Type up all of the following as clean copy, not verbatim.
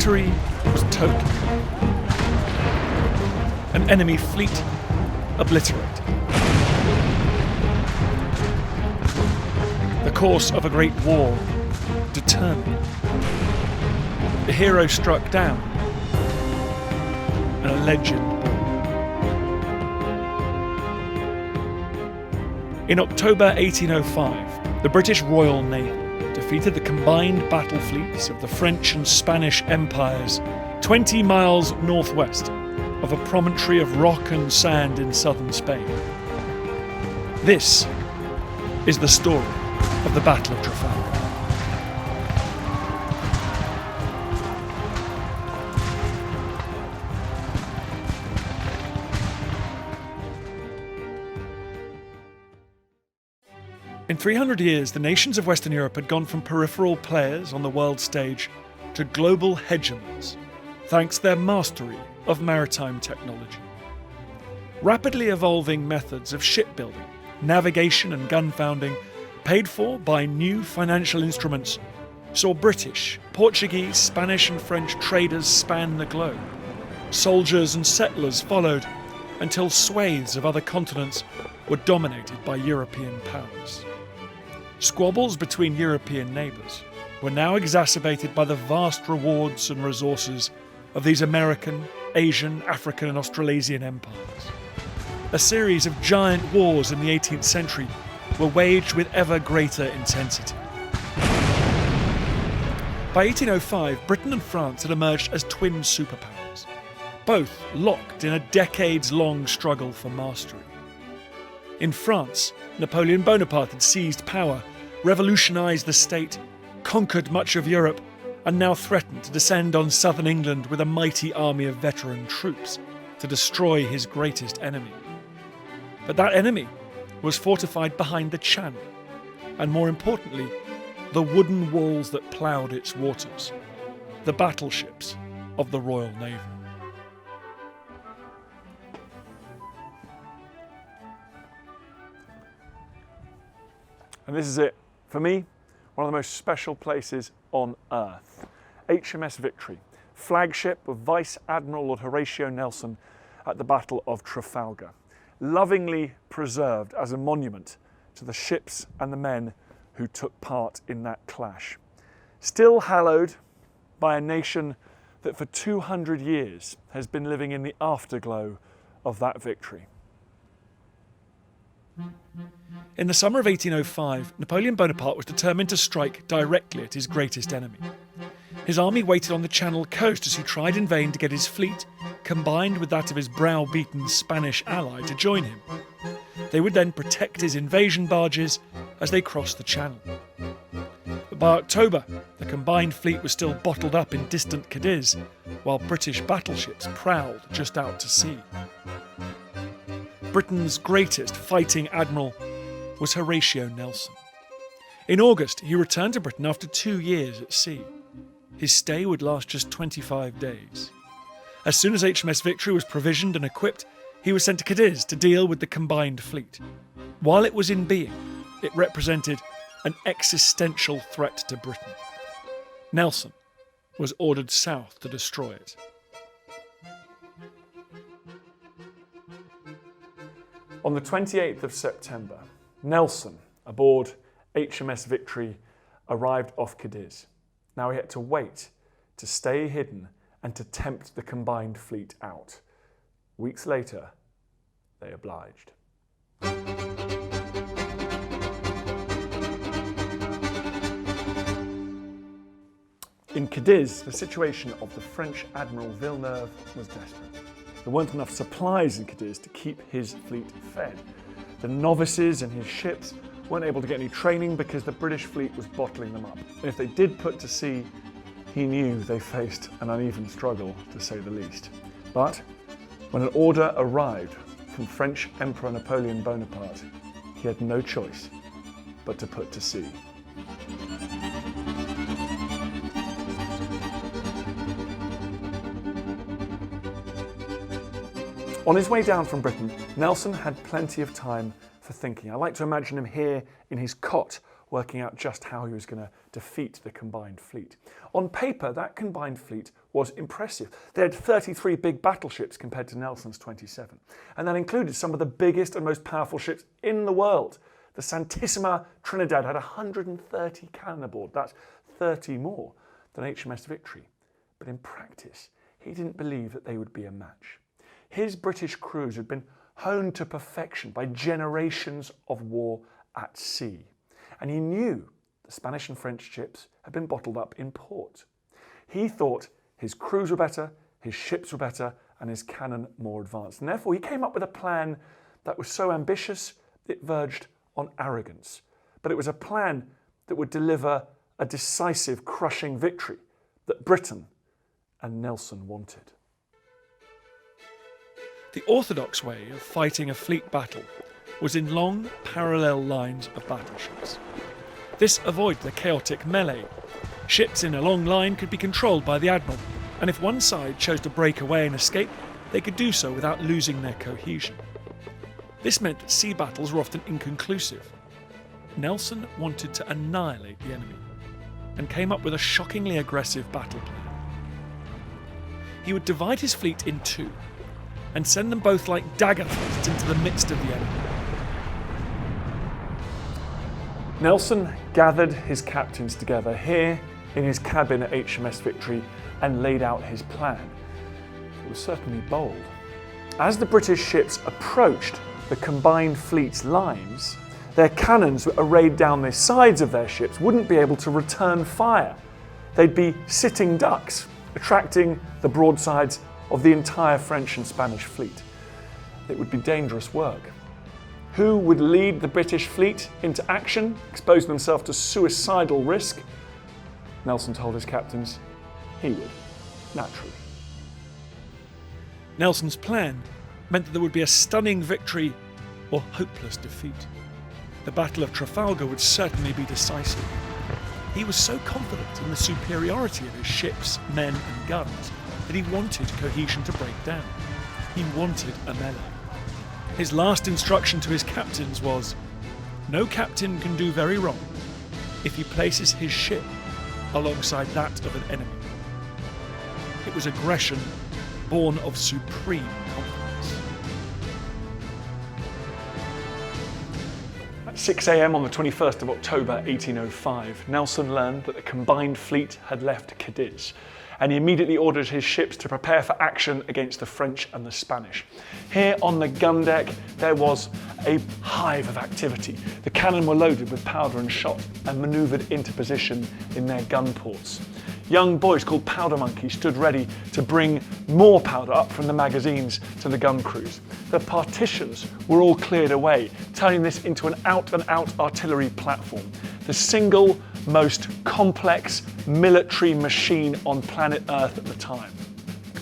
victory was total. An enemy fleet obliterated. The course of a great war determined. The hero struck down, and a legend born. In October 1805, the British Royal Navy defeated the combined battle fleets of the French and Spanish empires 20 miles northwest of a promontory of rock and sand in southern Spain. This is the story of the Battle of Trafalgar. In 300 years, the nations of Western Europe had gone from peripheral players on the world stage to global hegemons, thanks to their mastery of maritime technology. Rapidly evolving methods of shipbuilding, navigation and gun founding, paid for by new financial instruments, saw British, Portuguese, Spanish and French traders span the globe. Soldiers and settlers followed until swathes of other continents were dominated by European powers. Squabbles between European neighbours were now exacerbated by the vast rewards and resources of these American, Asian, African and Australasian empires. A series of giant wars in the 18th century were waged with ever greater intensity. By 1805, Britain and France had emerged as twin superpowers, both locked in a decades-long struggle for mastery. In France, Napoleon Bonaparte had seized power, revolutionised the state, conquered much of Europe, and now threatened to descend on southern England with a mighty army of veteran troops to destroy his greatest enemy. But that enemy was fortified behind the Channel, and more importantly, the wooden walls that ploughed its waters, the battleships of the Royal Navy. And this is it. For me, one of the most special places on Earth. HMS Victory, flagship of Vice Admiral Lord Horatio Nelson at the Battle of Trafalgar, lovingly preserved as a monument to the ships and the men who took part in that clash. Still hallowed by a nation that for 200 years has been living in the afterglow of that victory. In the summer of 1805, Napoleon Bonaparte was determined to strike directly at his greatest enemy. His army waited on the Channel coast as he tried in vain to get his fleet, combined with that of his browbeaten Spanish ally, to join him. They would then protect his invasion barges as they crossed the Channel. But by October, the combined fleet was still bottled up in distant Cadiz, while British battleships prowled just out to sea. Britain's greatest fighting admiral was Horatio Nelson. In August, he returned to Britain after 2 years at sea. His stay would last just 25 days. As soon as HMS Victory was provisioned and equipped, he was sent to Cadiz to deal with the combined fleet. While it was in being, it represented an existential threat to Britain. Nelson was ordered south to destroy it. On the 28th of September, Nelson, aboard HMS Victory, arrived off Cadiz. Now he had to wait, to stay hidden, and to tempt the combined fleet out. Weeks later, they obliged. In Cadiz, the situation of the French Admiral Villeneuve was desperate. There weren't enough supplies in Cadiz to keep his fleet fed. The novices in his ships weren't able to get any training because the British fleet was bottling them up. And if they did put to sea, he knew they faced an uneven struggle, to say the least. But when an order arrived from French Emperor Napoleon Bonaparte, he had no choice but to put to sea. On his way down from Britain, Nelson had plenty of time for thinking. I like to imagine him here in his cot, working out just how he was going to defeat the combined fleet. On paper, that combined fleet was impressive. They had 33 big battleships compared to Nelson's 27. And that included some of the biggest and most powerful ships in the world. The Santissima Trinidad had 130 cannon aboard. That's 30 more than HMS Victory. But in practice, he didn't believe that they would be a match. His British crews had been honed to perfection by generations of war at sea. And he knew the Spanish and French ships had been bottled up in port. He thought his crews were better, his ships were better, and his cannon more advanced. And therefore he came up with a plan that was so ambitious it verged on arrogance. But it was a plan that would deliver a decisive, crushing victory that Britain and Nelson wanted. The orthodox way of fighting a fleet battle was in long, parallel lines of battleships. This avoided the chaotic melee. Ships in a long line could be controlled by the admiral, and if one side chose to break away and escape, they could do so without losing their cohesion. This meant that sea battles were often inconclusive. Nelson wanted to annihilate the enemy, and came up with a shockingly aggressive battle plan. He would divide his fleet in two, and send them both like dagger thrusts into the midst of the enemy. Nelson gathered his captains together here in his cabin at HMS Victory and laid out his plan. It was certainly bold. As the British ships approached the combined fleet's lines, their cannons arrayed down the sides of their ships wouldn't be able to return fire. They'd be sitting ducks, attracting the broadsides of the entire French and Spanish fleet. It would be dangerous work. Who would lead the British fleet into action, expose themselves to suicidal risk? Nelson told his captains he would, naturally. Nelson's plan meant that there would be a stunning victory or hopeless defeat. The Battle of Trafalgar would certainly be decisive. He was so confident in the superiority of his ships, men and guns that he wanted cohesion to break down. He wanted a melee. His last instruction to his captains was, "No captain can do very wrong if he places his ship alongside that of an enemy." It was aggression born of supreme confidence. At 6 a.m. on the 21st of October 1805, Nelson learned that the combined fleet had left Cadiz, and he immediately ordered his ships to prepare for action against the French and the Spanish. Here on the gun deck, there was a hive of activity. The cannon were loaded with powder and shot and manoeuvred into position in their gun ports. Young boys called powder monkeys stood ready to bring more powder up from the magazines to the gun crews. The partitions were all cleared away, turning this into an out-and-out artillery platform. The single most complex military machine on planet Earth at the time.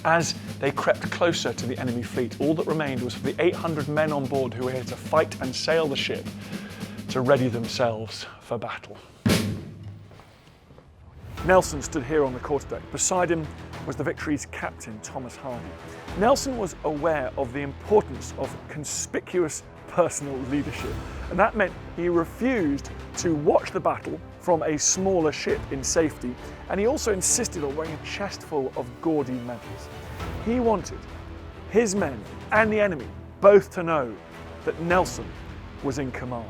As they crept closer to the enemy fleet, all that remained was for the 800 men on board who were here to fight and sail the ship to ready themselves for battle. Nelson stood here on the quarterdeck. Beside him was the Victory's captain, Thomas Hardy. Nelson was aware of the importance of conspicuous personal leadership, and that meant he refused to watch the battle from a smaller ship in safety, and he also insisted on wearing a chest full of gaudy medals. He wanted his men and the enemy both to know that Nelson was in command.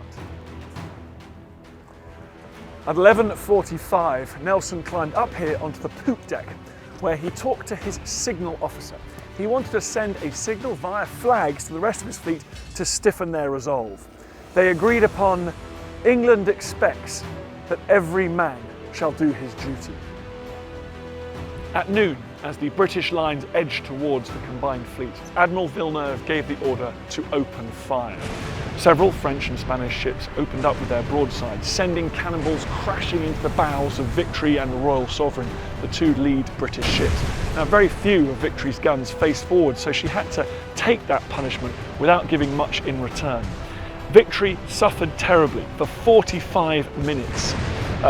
At 11:45, Nelson climbed up here onto the poop deck, where he talked to his signal officer. He wanted to send a signal via flags to the rest of his fleet to stiffen their resolve. They agreed upon, "England expects that every man shall do his duty." At noon, as the British lines edged towards the combined fleet, Admiral Villeneuve gave the order to open fire. Several French and Spanish ships opened up with their broadsides, sending cannonballs crashing into the bows of Victory and the Royal Sovereign, the two lead British ships. Now, very few of Victory's guns faced forward, so she had to take that punishment without giving much in return. Victory suffered terribly for 45 minutes.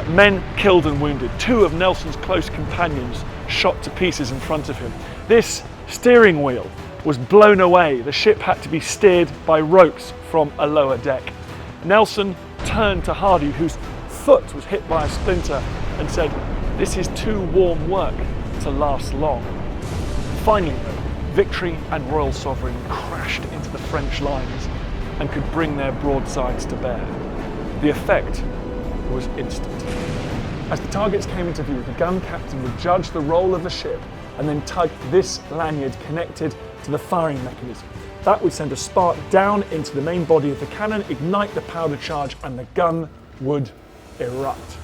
Men killed and wounded. Two of Nelson's close companions shot to pieces in front of him. This steering wheel was blown away. The ship had to be steered by ropes from a lower deck. Nelson turned to Hardy, whose foot was hit by a splinter and said, "This is too warm work to last long." Finally though, Victory and Royal Sovereign crashed into the French lines and could bring their broadsides to bear. The effect was instant. As the targets came into view, the gun captain would judge the roll of the ship and then tug this lanyard connected to the firing mechanism. That would send a spark down into the main body of the cannon, ignite the powder charge, and the gun would erupt.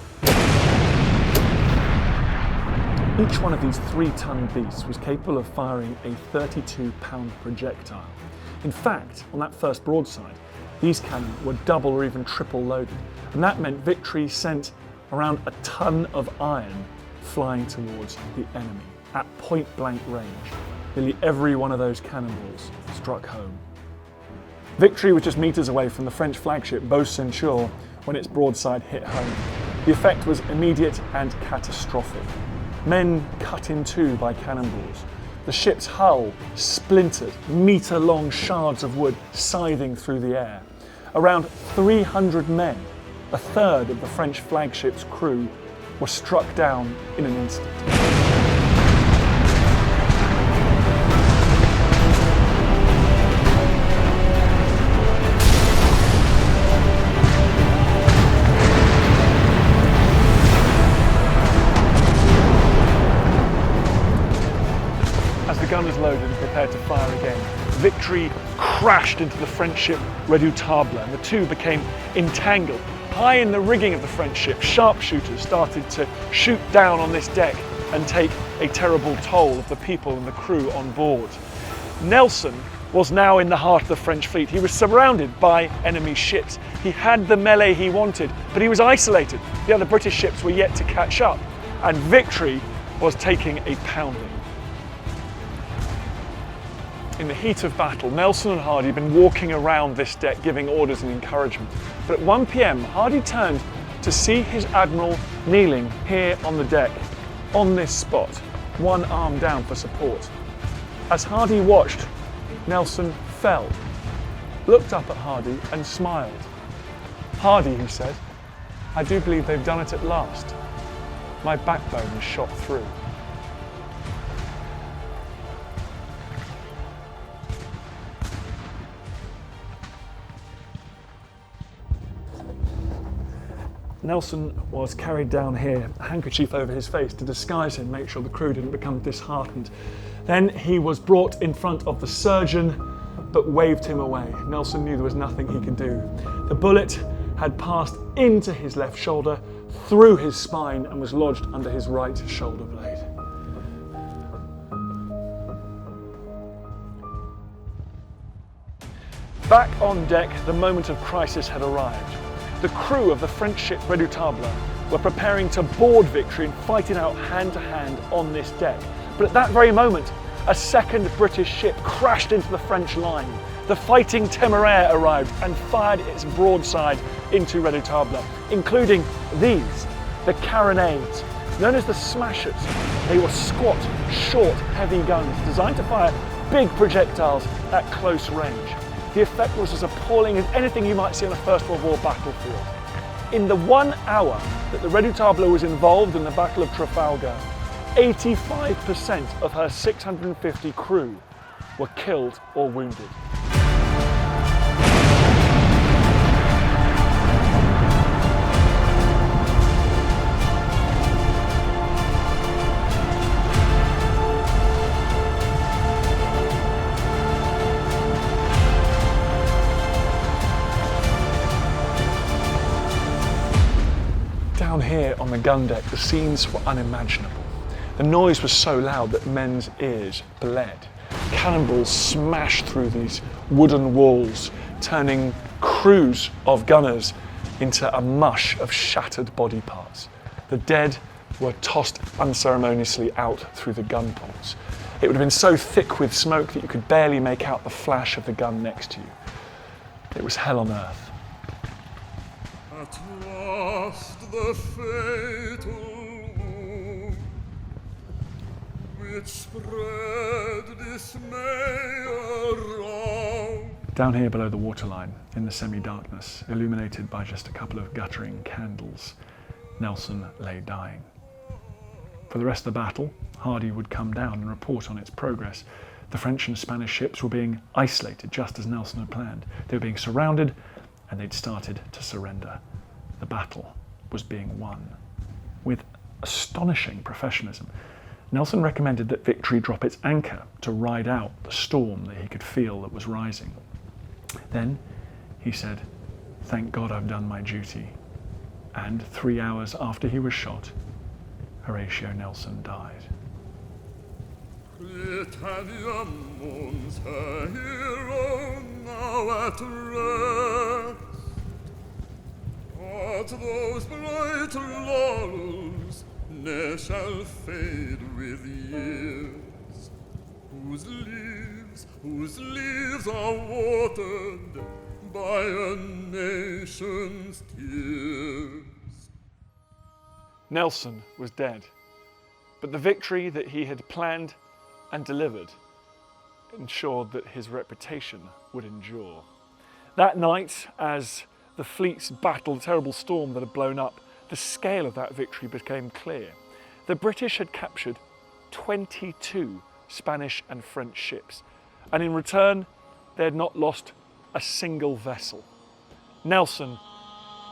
Each one of these 3-ton beasts was capable of firing a 32-pound projectile. In fact, on that first broadside, these cannon were double or even triple loaded, and that meant Victory sent around a ton of iron flying towards the enemy at point-blank range. Nearly every one of those cannonballs struck home. Victory was just meters away from the French flagship Beausejour when its broadside hit home. The effect was immediate and catastrophic. Men cut in two by cannonballs. The ship's hull splintered, metre-long shards of wood scything through the air. Around 300 men, a third of the French flagship's crew, were struck down in an instant. As the gun was loaded and prepared to fire again, Victory crashed into the French ship Redoutable, and the two became entangled. High in the rigging of the French ship, sharpshooters started to shoot down on this deck and take a terrible toll of the people and the crew on board. Nelson was now in the heart of the French fleet. He was surrounded by enemy ships. He had the melee he wanted, but he was isolated. The other British ships were yet to catch up, and Victory was taking a pounding. In the heat of battle, Nelson and Hardy had been walking around this deck giving orders and encouragement. But at 1 p.m, Hardy turned to see his admiral kneeling here on the deck, on this spot, one arm down for support. As Hardy watched, Nelson fell, looked up at Hardy and smiled. "Hardy," he said, "I do believe they've done it at last. My backbone is shot through." Nelson was carried down here, a handkerchief over his face to disguise him, make sure the crew didn't become disheartened. Then he was brought in front of the surgeon, but waved him away. Nelson knew there was nothing he could do. The bullet had passed into his left shoulder, through his spine, and was lodged under his right shoulder blade. Back on deck, the moment of crisis had arrived. The crew of the French ship Redoutable were preparing to board Victory and fight it out hand to hand on this deck. But at that very moment, a second British ship crashed into the French line. The Fighting Temeraire arrived and fired its broadside into Redoutable, including these, the carronades. Known as the Smashers, they were squat, short, heavy guns designed to fire big projectiles at close range. The effect was as appalling as anything you might see on a First World War battlefield. In the 1 hour that the Redoutable was involved in the Battle of Trafalgar, 85% of her 650 crew were killed or wounded. Down here on the gun deck, the scenes were unimaginable. The noise was so loud that men's ears bled. Cannonballs smashed through these wooden walls, turning crews of gunners into a mush of shattered body parts. The dead were tossed unceremoniously out through the gun ports. It would have been so thick with smoke that you could barely make out the flash of the gun next to you. It was hell on earth. At last the fatal wound, which spread dismay around. Down here below the waterline, in the semi-darkness, illuminated by just a couple of guttering candles, Nelson lay dying. For the rest of the battle, Hardy would come down and report on its progress. The French and Spanish ships were being isolated just as Nelson had planned. They were being surrounded and they'd started to surrender. The battle was being won. With astonishing professionalism, Nelson recommended that Victory drop its anchor to ride out the storm that he could feel that was rising. Then he said, "Thank God I've done my duty." And 3 hours after he was shot, Horatio Nelson died. Britannia mourns her hero now at rest, but those bright laurels ne'er shall fade with years, whose leaves are watered by a nation's tears. Nelson was dead, but the victory that he had planned and delivered ensured that his reputation would endure. That night, as the fleets battled the terrible storm that had blown up, the scale of that victory became clear. The British had captured 22 Spanish and French ships, and in return, they had not lost a single vessel. Nelson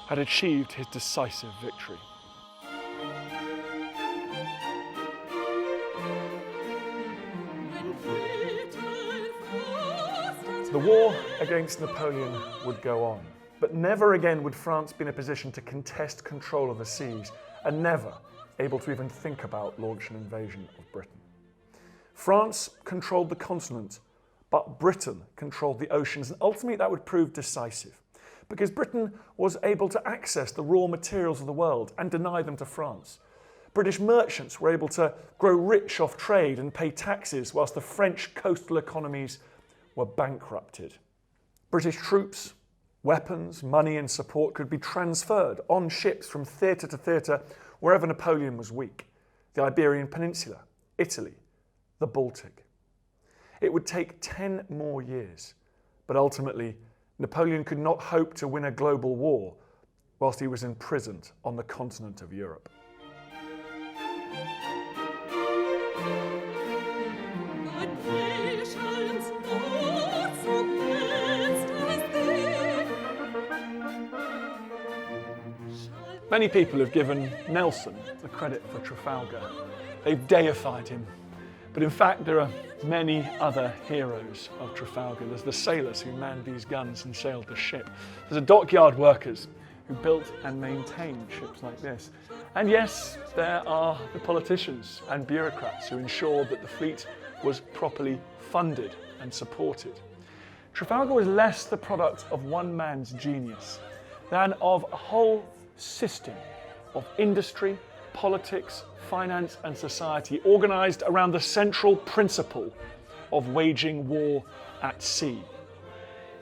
had achieved his decisive victory. The war against Napoleon would go on, but never again would France be in a position to contest control of the seas, and never able to even think about launching an invasion of Britain. France controlled the continent, but Britain controlled the oceans, and ultimately that would prove decisive, because Britain was able to access the raw materials of the world and deny them to France. British merchants were able to grow rich off trade and pay taxes, whilst the French coastal economies were bankrupted. British troops, weapons, money and support could be transferred on ships from theatre to theatre wherever Napoleon was weak: the Iberian Peninsula, Italy, the Baltic. It would take 10 more years, but ultimately Napoleon could not hope to win a global war whilst he was imprisoned on the continent of Europe. Many people have given Nelson the credit for Trafalgar. They've deified him. But in fact, there are many other heroes of Trafalgar. There's the sailors who manned these guns and sailed the ship. There's the dockyard workers who built and maintained ships like this. And yes, there are the politicians and bureaucrats who ensured that the fleet was properly funded and supported. Trafalgar was less the product of one man's genius than of a whole system of industry, politics, finance and society organised around the central principle of waging war at sea.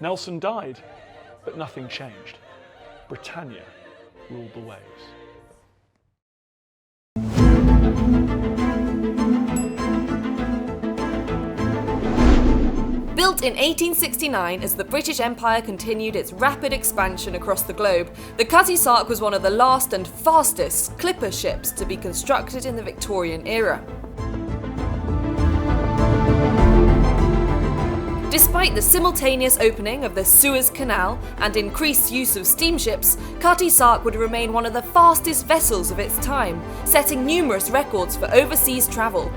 Nelson died, but nothing changed. Britannia ruled the waves. Built in 1869 as the British Empire continued its rapid expansion across the globe, the Cutty Sark was one of the last and fastest clipper ships to be constructed in the Victorian era. Despite the simultaneous opening of the Suez Canal and increased use of steamships, Cutty Sark would remain one of the fastest vessels of its time, setting numerous records for overseas travel.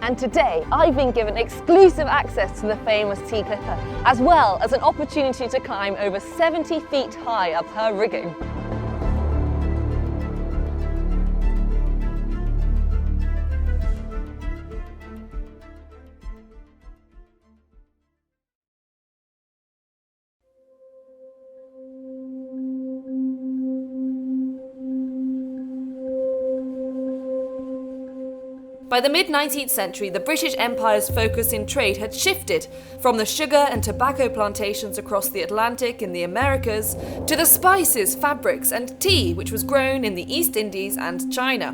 And today, I've been given exclusive access to the famous Tea Clipper, as well as an opportunity to climb over 70 feet high up her rigging. By the mid-19th century, the British Empire's focus in trade had shifted from the sugar and tobacco plantations across the Atlantic in the Americas to the spices, fabrics and tea which was grown in the East Indies and China.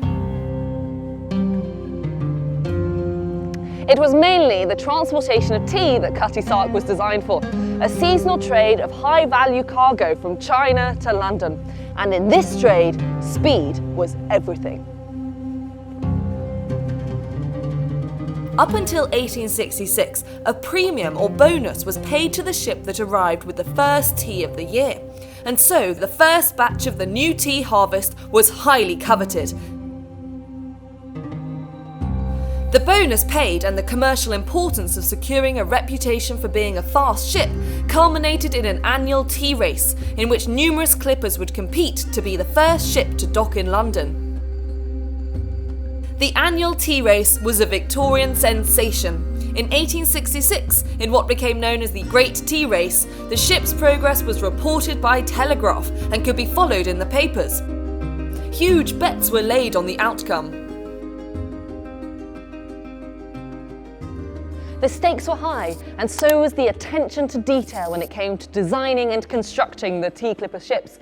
It was mainly the transportation of tea that Cutty Sark was designed for, a seasonal trade of high-value cargo from China to London. And in this trade, speed was everything. Up until 1866, a premium or bonus was paid to the ship that arrived with the first tea of the year, and so the first batch of the new tea harvest was highly coveted. The bonus paid and the commercial importance of securing a reputation for being a fast ship culminated in an annual tea race in which numerous clippers would compete to be the first ship to dock in London. The annual tea race was a Victorian sensation. In 1866, in what became known as the Great Tea Race, the ship's progress was reported by telegraph and could be followed in the papers. Huge bets were laid on the outcome. The stakes were high, and so was the attention to detail when it came to designing and constructing the tea clipper ships.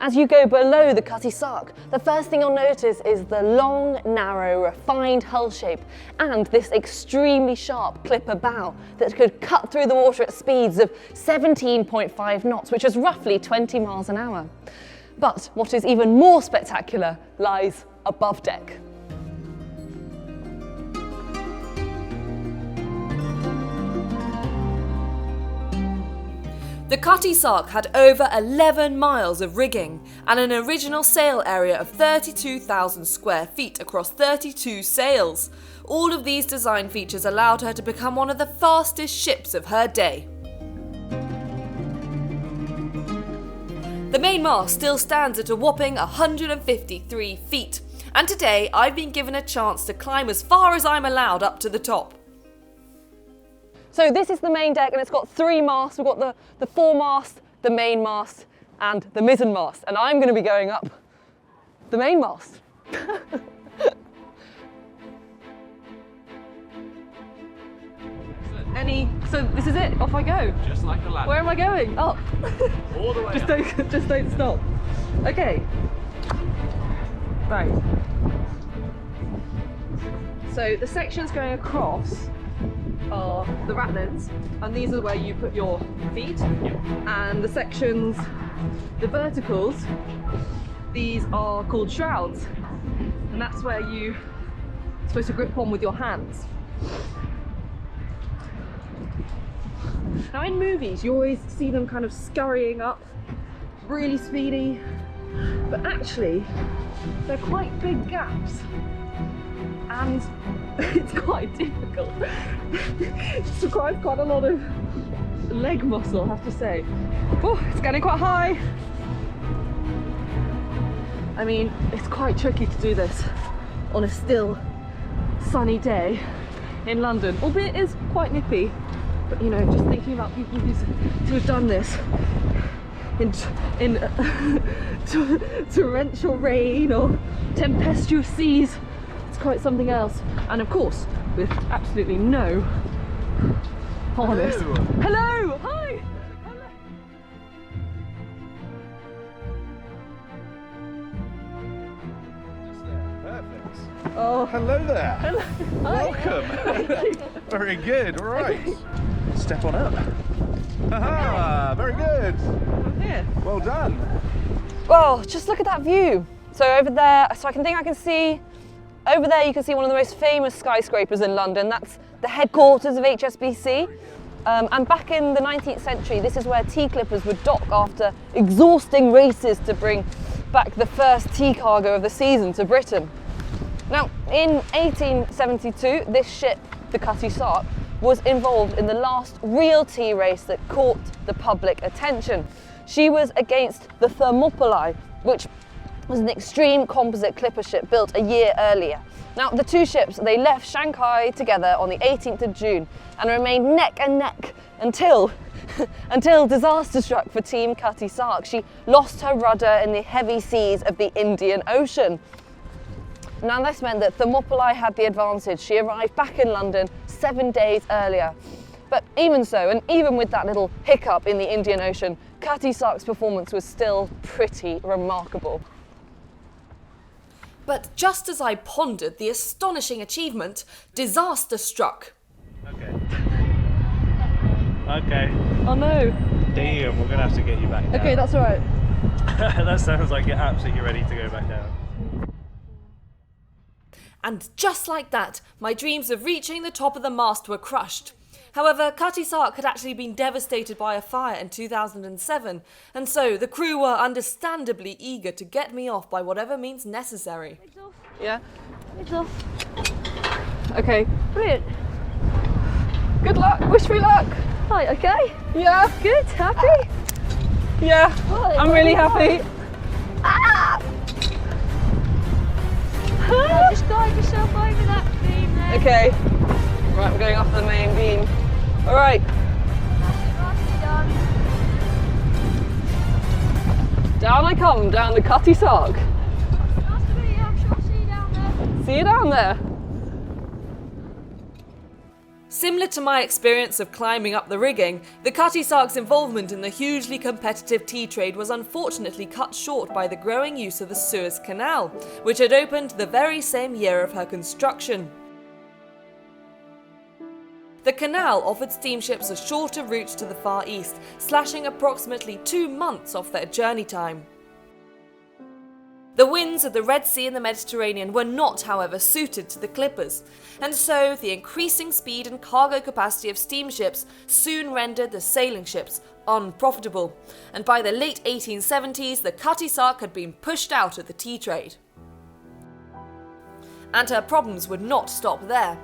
As you go below the Cutty Sark, the first thing you'll notice is the long, narrow, refined hull shape and this extremely sharp clipper bow that could cut through the water at speeds of 17.5 knots, which is roughly 20 miles an hour. But what is even more spectacular lies above deck. The Cutty Sark had over 11 miles of rigging and an original sail area of 32,000 square feet across 32 sails. All of these design features allowed her to become one of the fastest ships of her day. The main mast still stands at a whopping 153 feet, and today I've been given a chance to climb as far as I'm allowed up to the top. So this is the main deck, and it's got three masts. We've got the foremast, the main mast, and the mizzen mast. And I'm going to be going up the main mast. So this is it, off I go. Just like a ladder. Where am I going? Up. All the way Just don't stop. Okay. Right. So the sections going across are the ratlins, and these are where you put your feet. Yep. And the sections, the verticals, these are called shrouds, and that's where you're supposed to grip on with your hands. Now in movies you always see them kind of scurrying up, really speedy, but actually they're quite big gaps, and it's quite difficult. It requires quite a lot of leg muscle, I have to say. Oh, it's getting quite high. I mean, it's quite tricky to do this on a still sunny day in London, albeit it is quite nippy. But you know, just thinking about people who have done this in torrential rain or tempestuous seas, it's quite something else. And of course, with absolutely no harness. Hello! Hi! Hello. Just there. Perfect. Oh, Hello there. hello. Hi. Welcome. Very good. All right. Step on up. Haha. Very good. I'm here. Well done. Well, just look at that view. So over there, so I can see, over there you can see one of the most famous skyscrapers in London. That's the headquarters of HSBC. And back in the 19th century, this is where tea clippers would dock after exhausting races to bring back the first tea cargo of the season to Britain. Now, in 1872, this ship, the Cutty Sark, was involved in the last real tea race that caught the public attention. She was against the Thermopylae, which was an extreme composite clipper ship built a year earlier. Now, the two ships, they left Shanghai together on the 18th of June and remained neck and neck until disaster struck for Team Cutty Sark. She lost her rudder in the heavy seas of the Indian Ocean. Now, this meant that Thermopylae had the advantage. She arrived back in London 7 days earlier. But even so, and even with that little hiccup in the Indian Ocean, Cutty Sark's performance was still pretty remarkable. But just as I pondered the astonishing achievement, disaster struck. Okay. Okay. Oh no. Damn, we're gonna have to get you back down. Okay, that's all right. That sounds like you're absolutely ready to go back down. And just like that, my dreams of reaching the top of the mast were crushed. However, Cutty Sark had actually been devastated by a fire in 2007, and so the crew were understandably eager to get me off by whatever means necessary. Yeah? It's off. Okay. Brilliant. Good luck. Wish me luck. Right, okay. Yeah. Good, happy? Yeah. Right, I'm really happy. Just guide yourself over that beam there. Okay. Right, we're going off the main beam. All right. Nicely done. Down I come, down the Cutty Sark. Nice to meet you. I'm sure I'll see you down there. See you down there. Similar to my experience of climbing up the rigging, the Cutty Sark's involvement in the hugely competitive tea trade was unfortunately cut short by the growing use of the Suez Canal, which had opened the very same year of her construction. The canal offered steamships a shorter route to the Far East, slashing approximately 2 months off their journey time. The winds of the Red Sea and the Mediterranean were not, however, suited to the clippers, and so the increasing speed and cargo capacity of steamships soon rendered the sailing ships unprofitable, and by the late 1870s the Cutty Sark had been pushed out of the tea trade. And her problems would not stop there.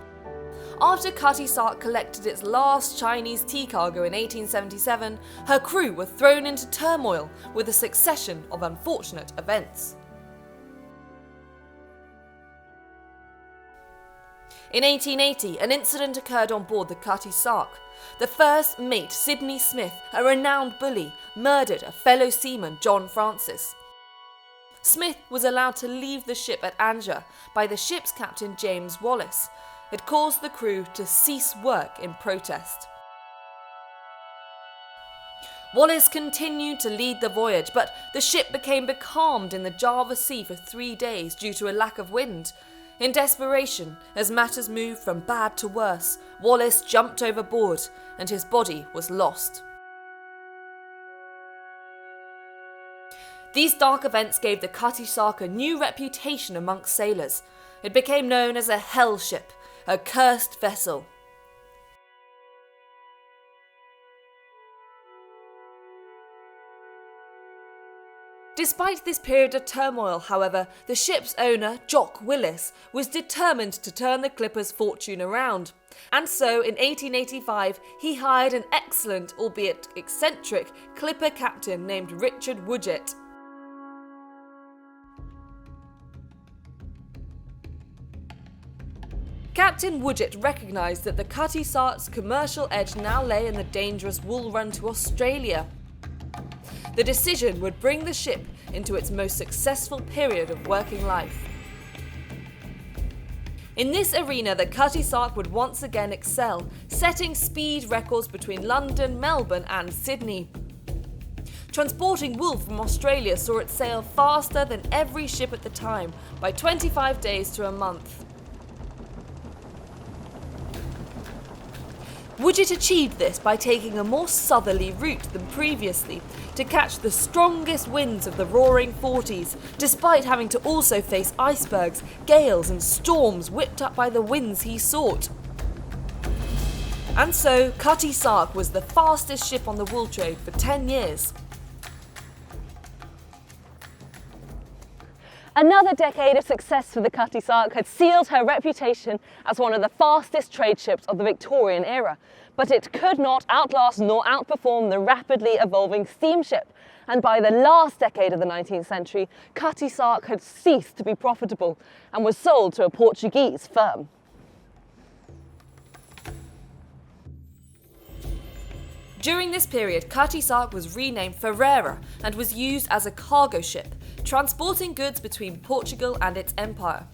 After Cutty Sark collected its last Chinese tea cargo in 1877, her crew were thrown into turmoil with a succession of unfortunate events. In 1880, an incident occurred on board the Cutty Sark. The first mate, Sidney Smith, a renowned bully, murdered a fellow seaman, John Francis. Smith was allowed to leave the ship at Anjer by the ship's captain, James Wallace. It caused the crew to cease work in protest. Wallace continued to lead the voyage, but the ship became becalmed in the Java Sea for 3 days due to a lack of wind. In desperation, as matters moved from bad to worse, Wallace jumped overboard and his body was lost. These dark events gave the Cutty Sark a new reputation amongst sailors. It became known as a hell ship, a cursed vessel. Despite this period of turmoil, however, the ship's owner, Jock Willis, was determined to turn the clipper's fortune around. And so, in 1885, he hired an excellent, albeit eccentric, clipper captain named Richard Woodgett. Captain Woodgett recognised that the Cutty Sark's commercial edge now lay in the dangerous wool run to Australia. The decision would bring the ship into its most successful period of working life. In this arena, the Cutty Sark would once again excel, setting speed records between London, Melbourne and Sydney. Transporting wool from Australia saw it sail faster than every ship at the time, by 25 days to a month. Woodgett achieved this by taking a more southerly route than previously to catch the strongest winds of the roaring 40s, despite having to also face icebergs, gales and storms whipped up by the winds he sought. And so, Cutty Sark was the fastest ship on the wool trade for 10 years. Another decade of success for the Cutty Sark had sealed her reputation as one of the fastest trade ships of the Victorian era, but it could not outlast nor outperform the rapidly evolving steamship, and by the last decade of the 19th century, Cutty Sark had ceased to be profitable and was sold to a Portuguese firm. During this period, Cutty Sark was renamed Ferreira and was used as a cargo ship, transporting goods between Portugal and its empire.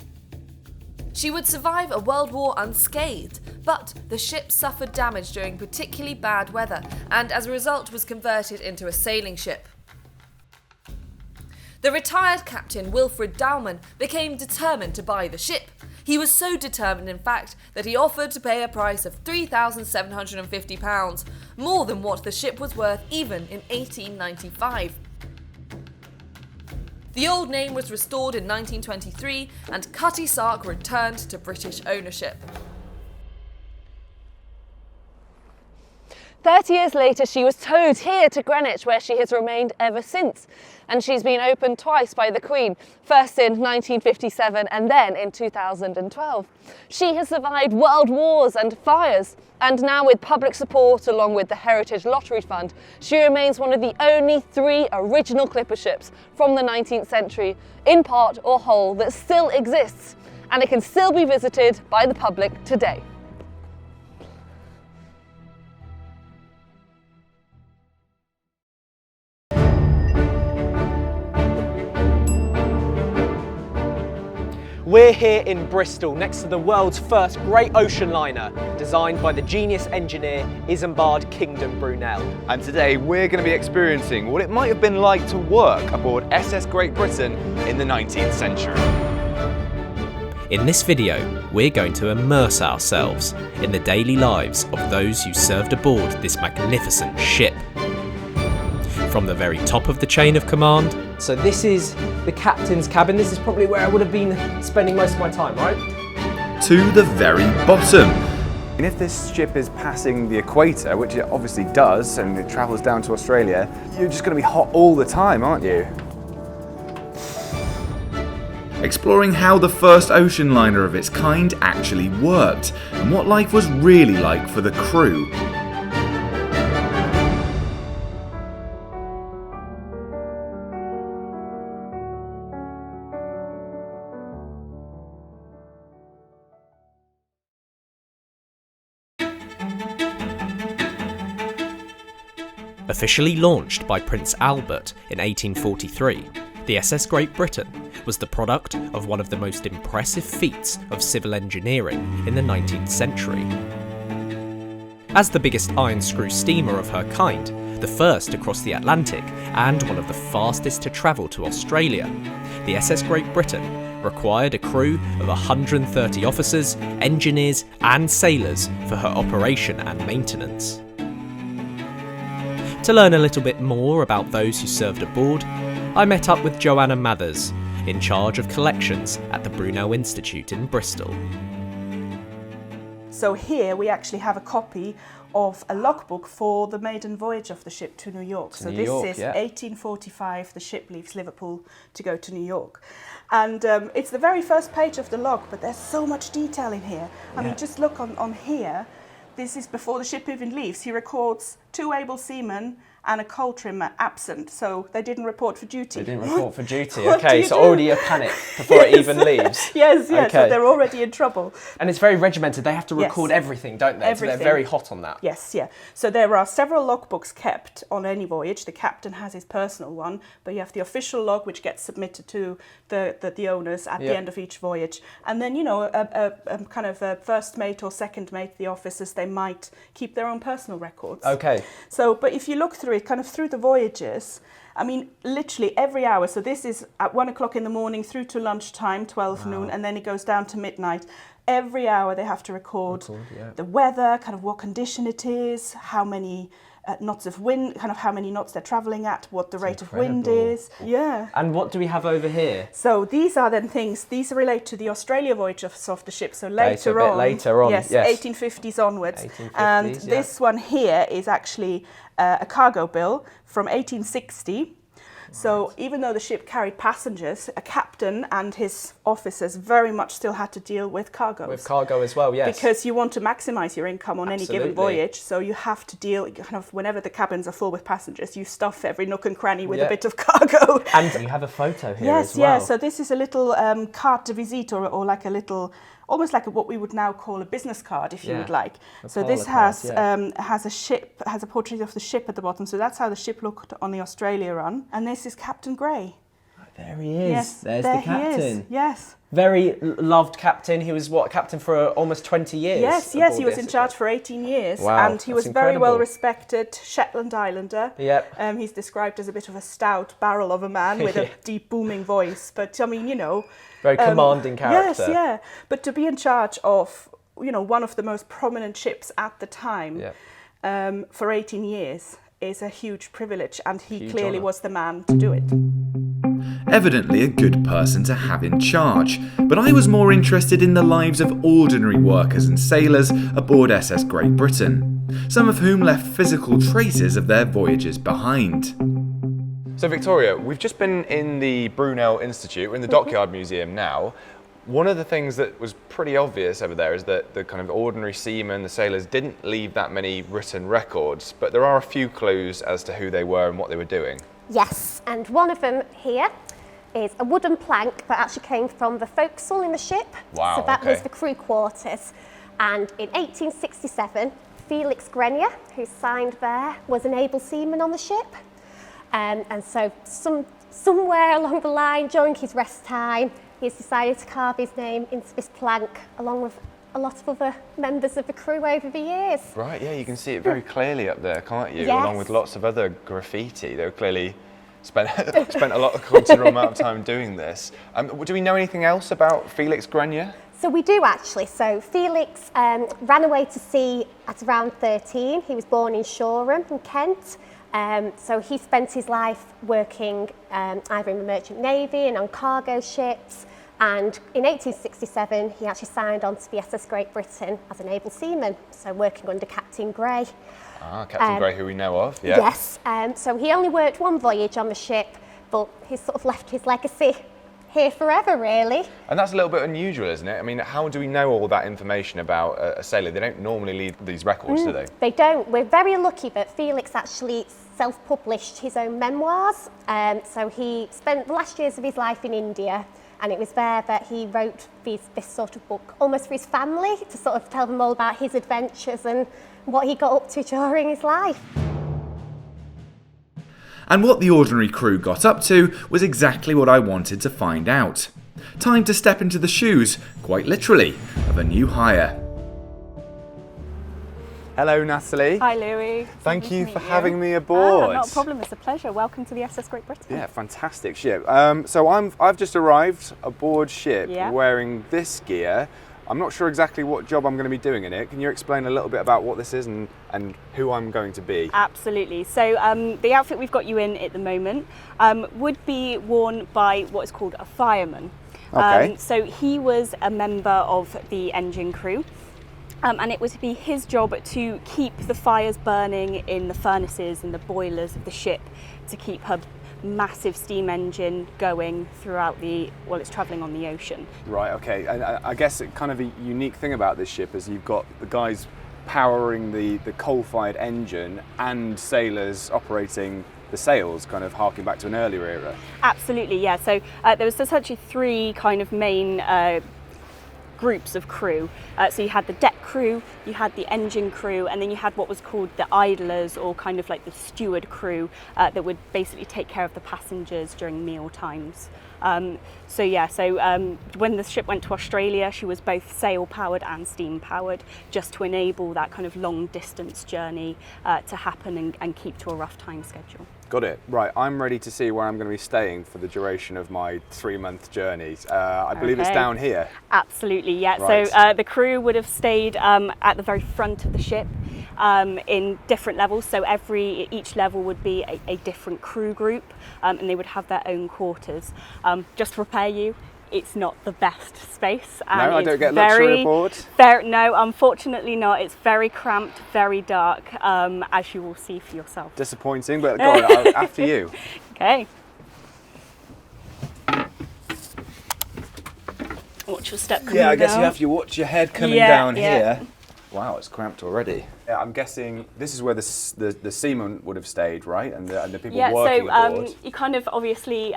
She would survive a world war unscathed, but the ship suffered damage during particularly bad weather and as a result was converted into a sailing ship. The retired captain Wilfred Dowman became determined to buy the ship. He was so determined, in fact, that he offered to pay a price of £3,750, more than what the ship was worth even in 1895. The old name was restored in 1923 and Cutty Sark returned to British ownership. 30 years later, she was towed here to Greenwich, where she has remained ever since. And she's been opened twice by the Queen, first in 1957 and then in 2012. She has survived world wars and fires, and now with public support along with the Heritage Lottery Fund, she remains one of the only 3 original clipper ships from the 19th century, in part or whole, that still exists, and it can still be visited by the public today. We're here in Bristol, next to the world's first great ocean liner, designed by the genius engineer Isambard Kingdom Brunel. And today we're going to be experiencing what it might have been like to work aboard SS Great Britain in the 19th century. In this video, we're going to immerse ourselves in the daily lives of those who served aboard this magnificent ship. From the very top of the chain of command. So this is the captain's cabin. This is probably where I would have been spending most of my time, right? To the very bottom. And if this ship is passing the equator, which it obviously does, and it travels down to Australia, you're just going to be hot all the time, aren't you? Exploring how the first ocean liner of its kind actually worked, and what life was really like for the crew. Officially launched by Prince Albert in 1843, the SS Great Britain was the product of one of the most impressive feats of civil engineering in the 19th century. As the biggest iron screw steamer of her kind, the first across the Atlantic and one of the fastest to travel to Australia, the SS Great Britain required a crew of 130 officers, engineers and sailors for her operation and maintenance. To learn a little bit more about those who served aboard, I met up with Joanna Mathers, in charge of collections at the Brunel Institute in Bristol. So here we actually have a copy of a logbook for the maiden voyage of the ship to New York. So this is 1845, the ship leaves Liverpool to go to New York. And it's the very first page of the log, but there's so much detail in here. I mean, just look on here. This is before the ship even leaves. He records 2 able seamen and a coal trimmer absent, so they didn't report for duty. They didn't report for duty, okay, so already a panic before it even leaves. Yes, okay. So they're already in trouble. And it's very regimented, they have to record everything, don't they? Everything. So they're very hot on that. Yes, yeah. So there are several logbooks kept on any voyage. The captain has his personal one, but you have the official log which gets submitted to the owners at the end of each voyage. And then, you know, a kind of a first mate or second mate, the officers, they might keep their own personal records. Okay. So, but if you look through it, kind of through the voyages, I mean, literally every hour. So this is at 1 o'clock in the morning through to lunchtime, 12 noon, and then it goes down to midnight. Every hour they have to record the weather, kind of what condition it is, how many knots of wind, kind of how many knots they're travelling at, what the rate of wind is. Yeah. And what do we have over here? So these are then things, these relate to the Australia voyage of the ship. So later on. Yes, 1850s onwards. 1850s, and this one here is actually a cargo bill from 1860. So even though the ship carried passengers, a captain and his officers very much still had to deal with cargoes. With cargo as well, yes. Because you want to maximise your income on any given voyage, so you have to deal, kind of, whenever the cabins are full with passengers, you stuff every nook and cranny with a bit of cargo. And you have a photo here as well. Yes, so this is a little carte de visite, or like a little, almost like what we would now call a business card, if you would like. So this has has a ship, has a portrait of the ship at the bottom. So that's how the ship looked on the Australia run. And this is Captain Grey. There he is. Yes, there's the captain. He is. Yes. Very loved captain. He was captain for almost 20 years. Yes, he was in charge for 18 years. Wow, and he was very well respected, Shetland Islander. Yep. He's described as a bit of a stout barrel of a man with a deep booming voice. But I mean, you know, very commanding character. Yes, yeah. But to be in charge of, you know, one of the most prominent ships at the time for 18 years is a huge privilege, and he clearly was the man to do it. evidently a good person to have in charge. But I was more interested in the lives of ordinary workers and sailors aboard SS Great Britain, some of whom left physical traces of their voyages behind. So Victoria, we've just been in the Brunel Institute, we're in the Dockyard Museum now. One of the things that was pretty obvious over there is that the kind of ordinary seamen, the sailors, didn't leave that many written records, but there are a few clues as to who they were and what they were doing. Yes, and one of them here is a wooden plank that actually came from the forecastle in the ship. Wow, so that was the crew quarters. And in 1867, Felix Grenier, who signed there, was an able seaman on the ship. And so somewhere along the line, during his rest time, he's decided to carve his name into this plank, along with a lot of other members of the crew over the years. Right, yeah, you can see it very clearly up there, can't you? Yes. Along with lots of other graffiti. They clearly spent a lot of considerable amount of time doing this. Do we know anything else about Felix Grenier? So we do actually. So Felix ran away to sea at around 13. He was born in Shoreham in Kent. So he spent his life working either in the Merchant Navy and on cargo ships. And in 1867, he actually signed on to the SS Great Britain as an able seaman, so working under Captain Gray. Ah, Captain Gray, who we know of, yeah. Yes, so he only worked one voyage on the ship, but he's sort of left his legacy here forever, really. And that's a little bit unusual, isn't it? I mean, how do we know all that information about a sailor? They don't normally leave these records, do they? They don't. We're very lucky that Felix actually self-published his own memoirs. So he spent the last years of his life in India, and it was there that he wrote this sort of book, almost for his family, to sort of tell them all about his adventures and what he got up to during his life. And what the ordinary crew got up to was exactly what I wanted to find out. Time to step into the shoes, quite literally, of a new hire. Hello, Natalie. Hi, Louis. Thank you for having me aboard. Not a problem, it's a pleasure. Welcome to the SS Great Britain. Yeah, fantastic ship. So I've just arrived aboard ship wearing this gear. I'm not sure exactly what job I'm going to be doing in it. Can you explain a little bit about what this is and who I'm going to be? Absolutely. So the outfit we've got you in at the moment would be worn by what is called a fireman. Okay. So he was a member of the engine crew. And it would be his job to keep the fires burning in the furnaces and the boilers of the ship to keep her massive steam engine going throughout while it's travelling on the ocean. Right, okay. And I guess kind of a unique thing about this ship is you've got the guys powering the coal-fired engine and sailors operating the sails, kind of harking back to an earlier era. Absolutely, yeah. So there was essentially three kind of main groups of crew. So you had the deck crew, you had the engine crew, and then you had what was called the idlers, or kind of like the steward crew that would basically take care of the passengers during meal times. When the ship went to Australia, she was both sail powered and steam powered, just to enable that kind of long distance journey to happen and keep to a rough time schedule. Got it. Right, I'm ready to see where I'm going to be staying for the duration of my 3-month journey. I believe it's down here. Absolutely, yeah. Right. So the crew would have stayed at the very front of the ship in different levels. So each level would be a different crew group, and they would have their own quarters. Just to prepare you, it's not the best space. And no, I don't get luxury aboard? No, unfortunately not. It's very cramped, very dark, as you will see for yourself. Disappointing, but go on, after you. Okay. Watch your step coming down. Yeah, I guess you have to watch your head coming down here. Wow, it's cramped already. Yeah, I'm guessing this is where the seamen would have stayed, right? And the people working aboard. You kind of obviously,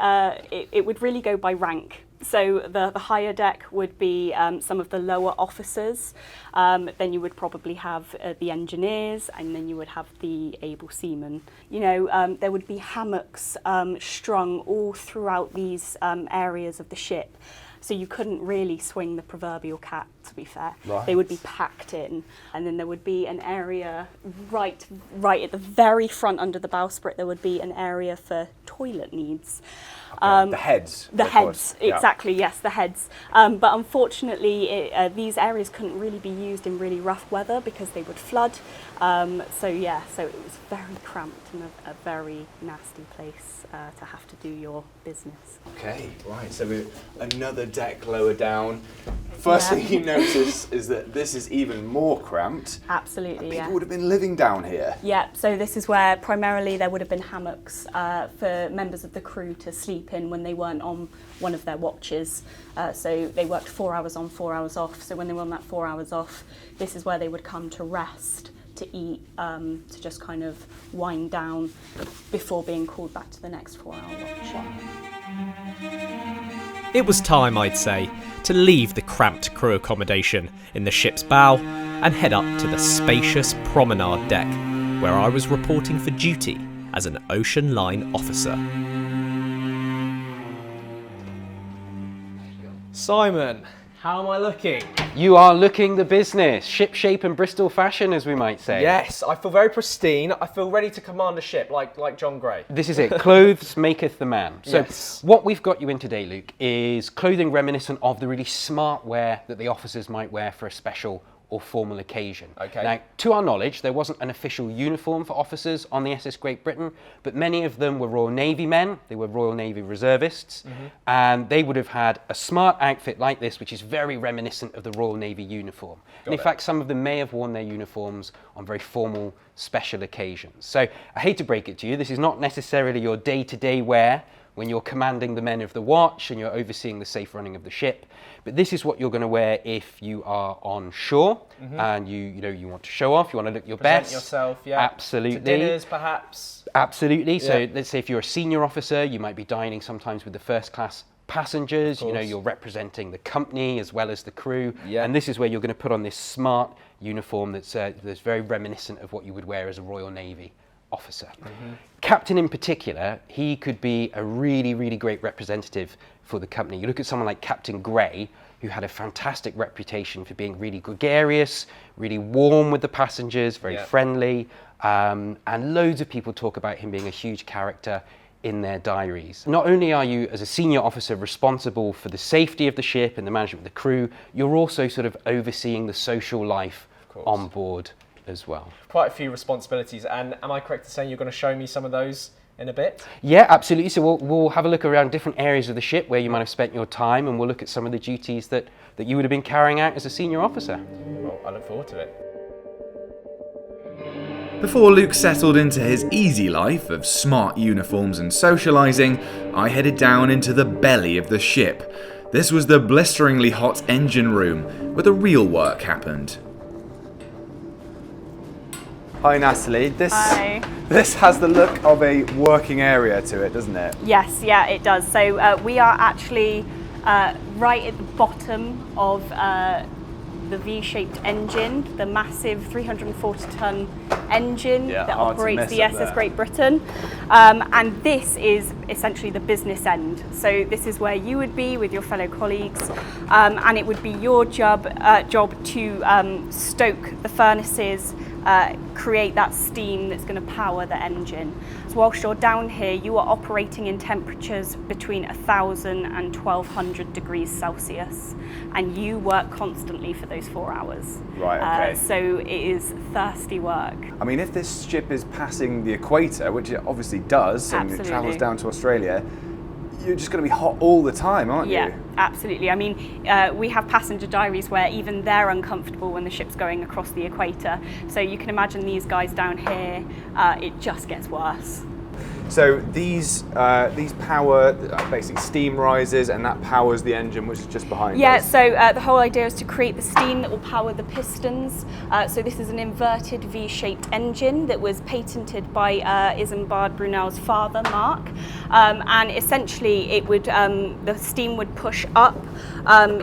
it would really go by rank. So the higher deck would be some of the lower officers. Then you would probably have the engineers, and then you would have the able seamen. You know, there would be hammocks strung all throughout these areas of the ship. So you couldn't really swing the proverbial cat to be fair. Right. They would be packed in, and then there would be an area right at the very front under the bowsprit, there would be an area for toilet needs. Okay. The heads. The heads, Yeah. exactly, yes, the heads. But unfortunately, these areas couldn't really be used in really rough weather because they would flood. So it was very cramped and a very nasty place to have to do your business. Okay, right, so another deck lower down. First thing you notice is that this is even more cramped. Absolutely, People would have been living down here. Yeah, so this is where primarily there would have been hammocks for members of the crew to sleep in when they weren't on one of their watches. So they worked 4 hours on, 4 hours off. So when they were on that 4 hours off, this is where they would come to rest, to eat, to just kind of wind down before being called back to the next 4-hour watch. It was time, I'd say, to leave the cramped crew accommodation in the ship's bow and head up to the spacious promenade deck, where I was reporting for duty as an ocean line officer. Simon, how am I looking? You are looking the business, ship shape and Bristol fashion, as we might say. Yes, I feel very pristine. I feel ready to command a ship, like John Gray. This is it. Clothes maketh the man. So Yes. what we've got you in today, Luke, is clothing reminiscent of the really smart wear that the officers might wear for a special or formal occasion. Okay. Now, to our knowledge, there wasn't an official uniform for officers on the SS Great Britain, but many of them were Royal Navy men. They were Royal Navy reservists, and they would have had a smart outfit like this, which is very reminiscent of the Royal Navy uniform. And in fact, some of them may have worn their uniforms on very formal, special occasions. So I hate to break it to you, this is not necessarily your day-to-day wear when you're commanding the men of the watch and you're overseeing the safe running of the ship. But this is what you're going to wear if you are on shore and you want to show off, you want to look your Present best. yourself, yeah. Absolutely. To dinners, perhaps. Absolutely. So Yeah. let's say if you're a senior officer, you might be dining sometimes with the first class passengers. You know, you're representing the company as well as the crew. Yeah. And this is where you're going to put on this smart uniform that's very reminiscent of what you would wear as a Royal Navy officer. Captain in particular, he could be a really, really great representative for the company. You look at someone like Captain Gray, who had a fantastic reputation for being really gregarious, really warm with the passengers, very friendly, and loads of people talk about him being a huge character in their diaries. Not only are you, as a senior officer, responsible for the safety of the ship and the management of the crew, you're also sort of overseeing the social life on board as well. Quite a few responsibilities, and am I correct in saying you're going to show me some of those in a bit? Yeah, absolutely. So we'll have a look around different areas of the ship where you might have spent your time, and we'll look at some of the duties that you would have been carrying out as a senior officer. Well, I look forward to it. Before Luke settled into his easy life of smart uniforms and socialising, I headed down into the belly of the ship. This was the blisteringly hot engine room, where the real work happened. Hi Natalie, Hi. this has the look of a working area to it, doesn't it? Yes, yeah, it does. So we are actually right at the bottom of the V-shaped engine, the massive 340-ton engine that operates the SS Great Britain. And this is essentially the business end. So this is where you would be with your fellow colleagues, and it would be your job to stoke the furnaces, create that steam that's going to power the engine. So whilst you're down here, you are operating in temperatures between 1,000 and 1,200 degrees Celsius, and you work constantly for those 4 hours. Right, okay. So it is thirsty work. I mean, if this ship is passing the equator, which it obviously does, and it travels down to Australia, you're just going to be hot all the time, aren't you? Yeah, absolutely. I mean, we have passenger diaries where even they're uncomfortable when the ship's going across the equator. So you can imagine these guys down here, it just gets worse. So these power basically steam rises, and that powers the engine, which is just behind us. Yeah, so the whole idea is to create the steam that will power the pistons. So this is an inverted V-shaped engine that was patented by Isambard Brunel's father, Mark. And essentially, it would the steam would push up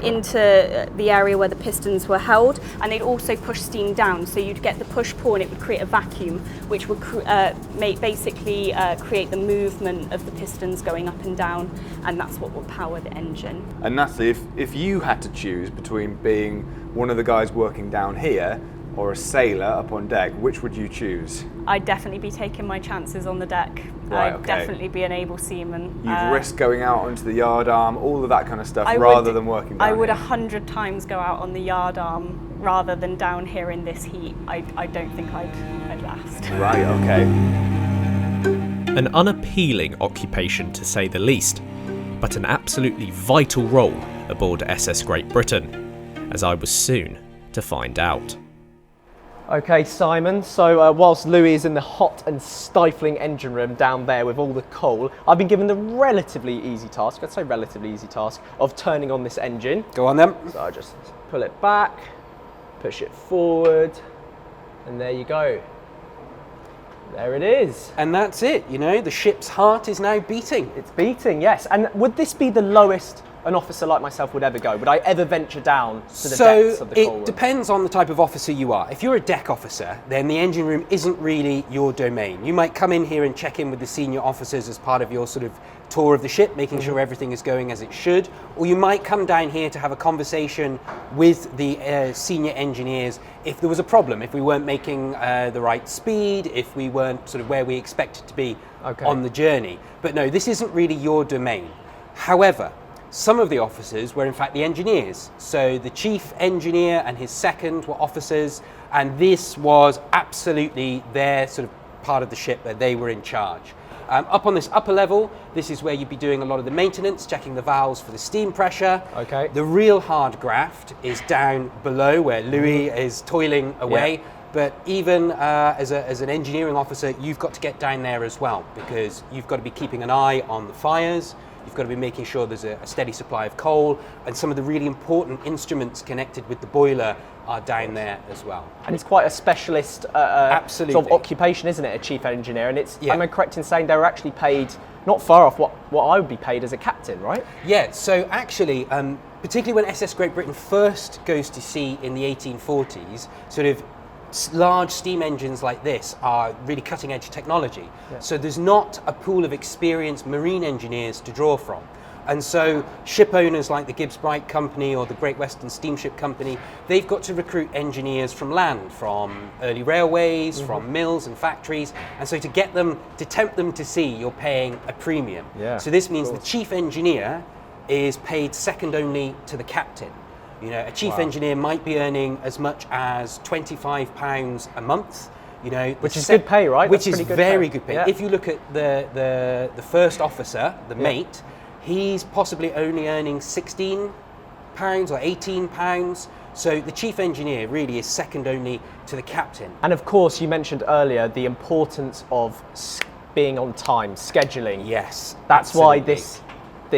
into the area where the pistons were held, and they'd also push steam down. So you'd get the push-pull, and it would create a vacuum, which would basically create create the movement of the pistons going up and down, and that's what will power the engine. And Natalie, if you had to choose between being one of the guys working down here or a sailor up on deck, which would you choose? I'd definitely be taking my chances on the deck. Right, I'd definitely be an able seaman. You'd risk going out onto the yard arm, all of that kind of stuff, rather than working down I would here. 100 times go out on the yard arm rather than down here in this heat. I don't think I'd last. Right, okay. An unappealing occupation to say the least, but an absolutely vital role aboard SS Great Britain, as I was soon to find out. Okay, Simon, so whilst Louis is in the hot and stifling engine room down there with all the coal, I've been given the relatively easy task, I'd say relatively easy task, of turning on this engine. Go on then. So I just pull it back, push it forward, and there you go. There it is. And that's it, you know, the ship's heart is now beating. It's beating, yes. And would this be the lowest an officer like myself would ever go? Would I ever venture down to the depths of the coal room? It depends on the type of officer you are. If you're a deck officer, then the engine room isn't really your domain. You might come in here and check in with the senior officers as part of your sort of tour of the ship, making sure everything is going as it should. Or you might come down here to have a conversation with the senior engineers if there was a problem, if we weren't making the right speed, if we weren't sort of where we expected to be on the journey. But no, this isn't really your domain. However, some of the officers were in fact the engineers. So the chief engineer and his second were officers, and this was absolutely their sort of part of the ship that they were in charge. Up on this upper level, this is where you'd be doing a lot of the maintenance, checking the valves for the steam pressure. Okay. The real hard graft is down below where Louis is toiling away. Yeah. But even as an engineering officer, you've got to get down there as well, because you've got to be keeping an eye on the fires. You've got to be making sure there's a steady supply of coal, and some of the really important instruments connected with the boiler are down there as well. And it's quite a specialist Absolutely. sort of occupation, isn't it, a chief engineer? And it's, am I correct in saying they were actually paid not far off what I would be paid as a captain, right? Yeah, so actually, particularly when SS Great Britain first goes to sea in the 1840s, sort of large steam engines like this are really cutting edge technology. Yeah. So there's not a pool of experienced marine engineers to draw from. And so ship owners like the Gibbs Bright Company or the Great Western Steamship Company, they've got to recruit engineers from land, from early railways, from mills and factories. And so to get them, to tempt them to sea, you're paying a premium. Yeah, so this means the chief engineer is paid second only to the captain. You know, a chief engineer might be earning as much as £25 a month. You know, which is good pay, right? Which is very good pay. Yeah. If you look at the first officer, the mate, he's possibly only earning £16 or £18. So the chief engineer really is second only to the captain. And of course, you mentioned earlier the importance of being on time, scheduling. Yes, that's absolutely. why this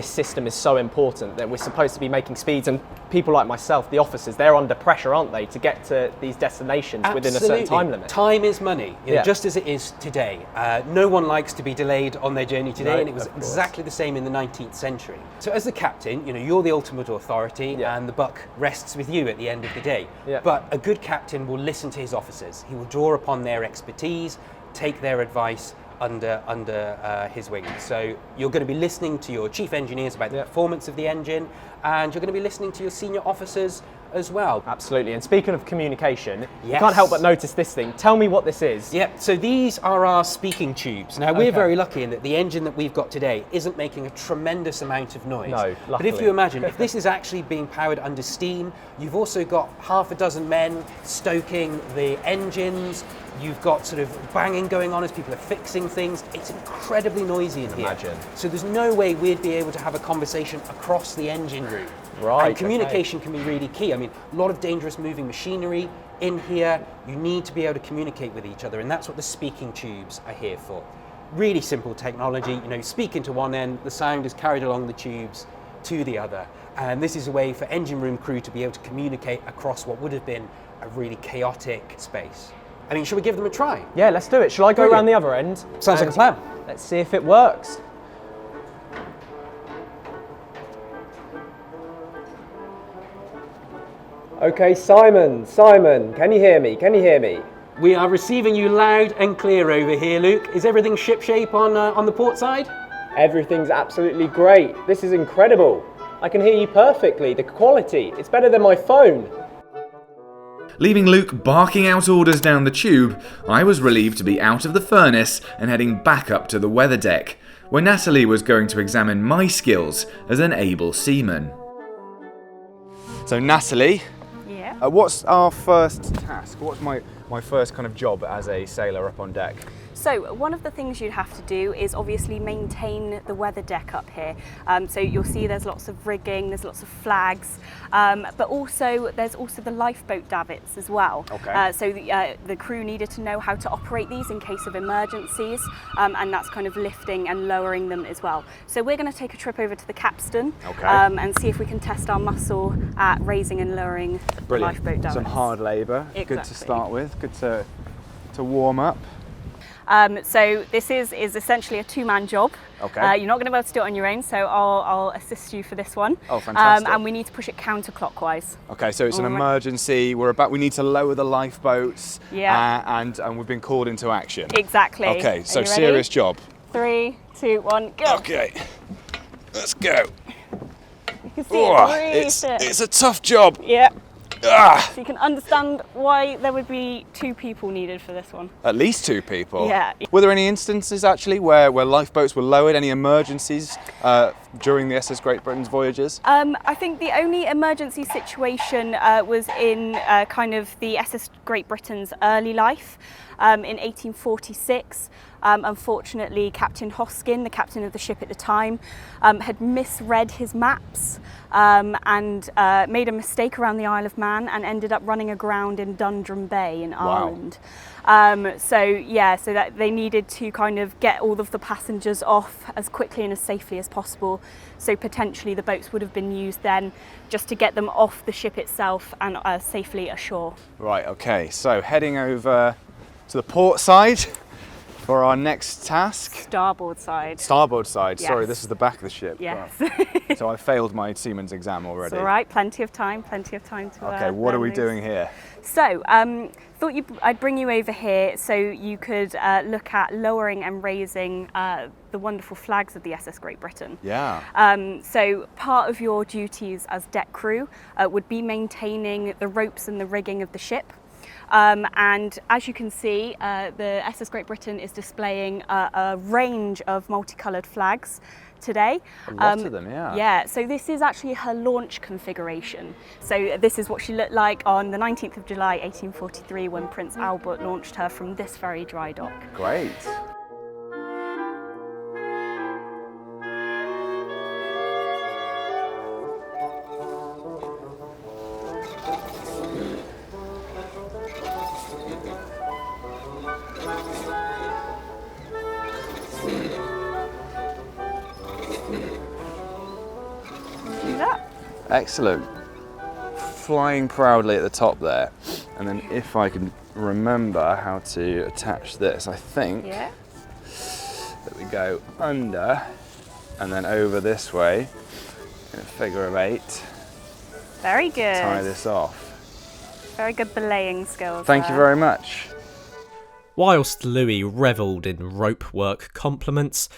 system is so important, that we're supposed to be making speeds, and people like myself, the officers, they're under pressure, aren't they, to get to these destinations within a certain time limit. Time is money, you know, just as it is today. No one likes to be delayed on their journey today, and it was exactly the same in the 19th century. So as the captain, you know, you're the ultimate authority, and the buck rests with you at the end of the day. Yeah. But a good captain will listen to his officers. He will draw upon their expertise, take their advice under his wing. So you're going to be listening to your chief engineers about the performance of the engine, and you're going to be listening to your senior officers as well. Absolutely. And speaking of communication, you can't help but notice this thing. Tell me what this is. Yep, so these are our speaking tubes. Now, we're very lucky in that the engine that we've got today isn't making a tremendous amount of noise. No, luckily. But if you imagine, if this is actually being powered under steam, you've also got half a dozen men stoking the engines. You've got sort of banging going on as people are fixing things. It's incredibly noisy in here. Imagine. So there's no way we'd be able to have a conversation across the engine room. Right. And communication can be really key. I mean, a lot of dangerous moving machinery in here. You need to be able to communicate with each other, and that's what the speaking tubes are here for. Really simple technology. You know, you speak into one end, the sound is carried along the tubes to the other. And this is a way for engine room crew to be able to communicate across what would have been a really chaotic space. I mean, should we give them a try? Yeah, let's do it. Shall I go around the other end? Sounds like a plan. Let's see if it works. Okay, Simon, can you hear me? Can you hear me? We are receiving you loud and clear over here, Luke. Is everything shipshape on the port side? Everything's absolutely great. This is incredible. I can hear you perfectly. The quality, it's better than my phone. Leaving Luke barking out orders down the tube, I was relieved to be out of the furnace and heading back up to the weather deck, where Natalie was going to examine my skills as an able seaman. So Natalie, Yeah. what's our first task? What's my first kind of job as a sailor up on deck? So one of the things you'd have to do is obviously maintain the weather deck up here. So you'll see there's lots of rigging, there's lots of flags, but also there's also the lifeboat davits as well. Okay. So the crew needed to know how to operate these in case of emergencies, and that's kind of lifting and lowering them as well. So we're going to take a trip over to the capstan, Okay. and see if we can test our muscle at raising and lowering the lifeboat davits. Some hard labour. Good to Exactly. start with. Good to warm up. So this is essentially a two-man job. Okay. You're not going to be able to do it on your own, so I'll assist you for this one. Oh, fantastic. And we need to push it counterclockwise. Okay, so it's an All right. emergency. We need to lower the lifeboats. Yeah. And we've been called into action. Exactly. Okay, so Are you ready? serious job. 3, 2, 1, go. Okay, let's go. You can see it really fit. It's a tough job. Yeah. Ah, So you can understand why there would be 2 people needed for this one. at least 2 people. Yeah. Were there any instances actually where lifeboats were lowered? Any emergencies during the SS Great Britain's voyages? I think the only emergency situation was in kind of the SS Great Britain's early life. In 1846, unfortunately, Captain Hoskin, the captain of the ship at the time, had misread his maps and made a mistake around the Isle of Man and ended up running aground in Dundrum Bay in Ireland. So that they needed to kind of get all of the passengers off as quickly and as safely as possible. So potentially the boats would have been used then just to get them off the ship itself and safely ashore. Right, okay, so heading over to the port side for our next task. Starboard side. Starboard side, Yes. sorry, this is the back of the ship. Yes. Right. So I failed my seaman's exam already. It's all right, plenty of time to Okay, what are we learn doing these. here? So, thought I'd bring you over here so you could look at lowering and raising the wonderful flags of the SS Great Britain. Yeah. So part of your duties as deck crew would be maintaining the ropes and the rigging of the ship. And as you can see, the SS Great Britain is displaying a range of multicoloured flags today. A lot of them, yeah. Yeah, so this is actually her launch configuration. So this is what she looked like on the 19th of July 1843 when Prince Albert launched her from this very dry dock. Great. Do that. Excellent. Flying proudly at the top there. And then if I can remember how to attach this, I think Yeah. that we go under and then over this way in a figure of 8. Very good. Tie this off. Very good belaying skills. Thank you there. very much. Whilst Louis revelled in rope work compliments,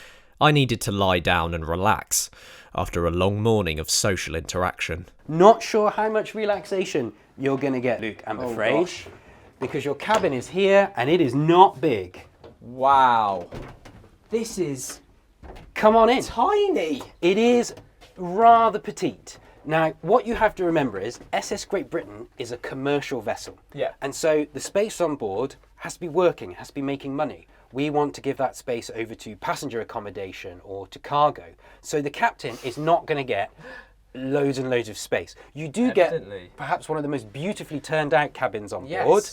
I needed to lie down and relax after a long morning of social interaction. Not sure how much relaxation you're going to get, Luke, I'm afraid. gosh. Because your cabin is here and it is not big. Wow. This is Come on in. tiny. It is rather petite. Now, what you have to remember is SS Great Britain is a commercial vessel. Yeah. And so the space on board has to be working, has to be making money. We want to give that space over to passenger accommodation or to cargo. So the captain is not going to get loads and loads of space. You do Evidently. get perhaps one of the most beautifully turned out cabins on Yes. board,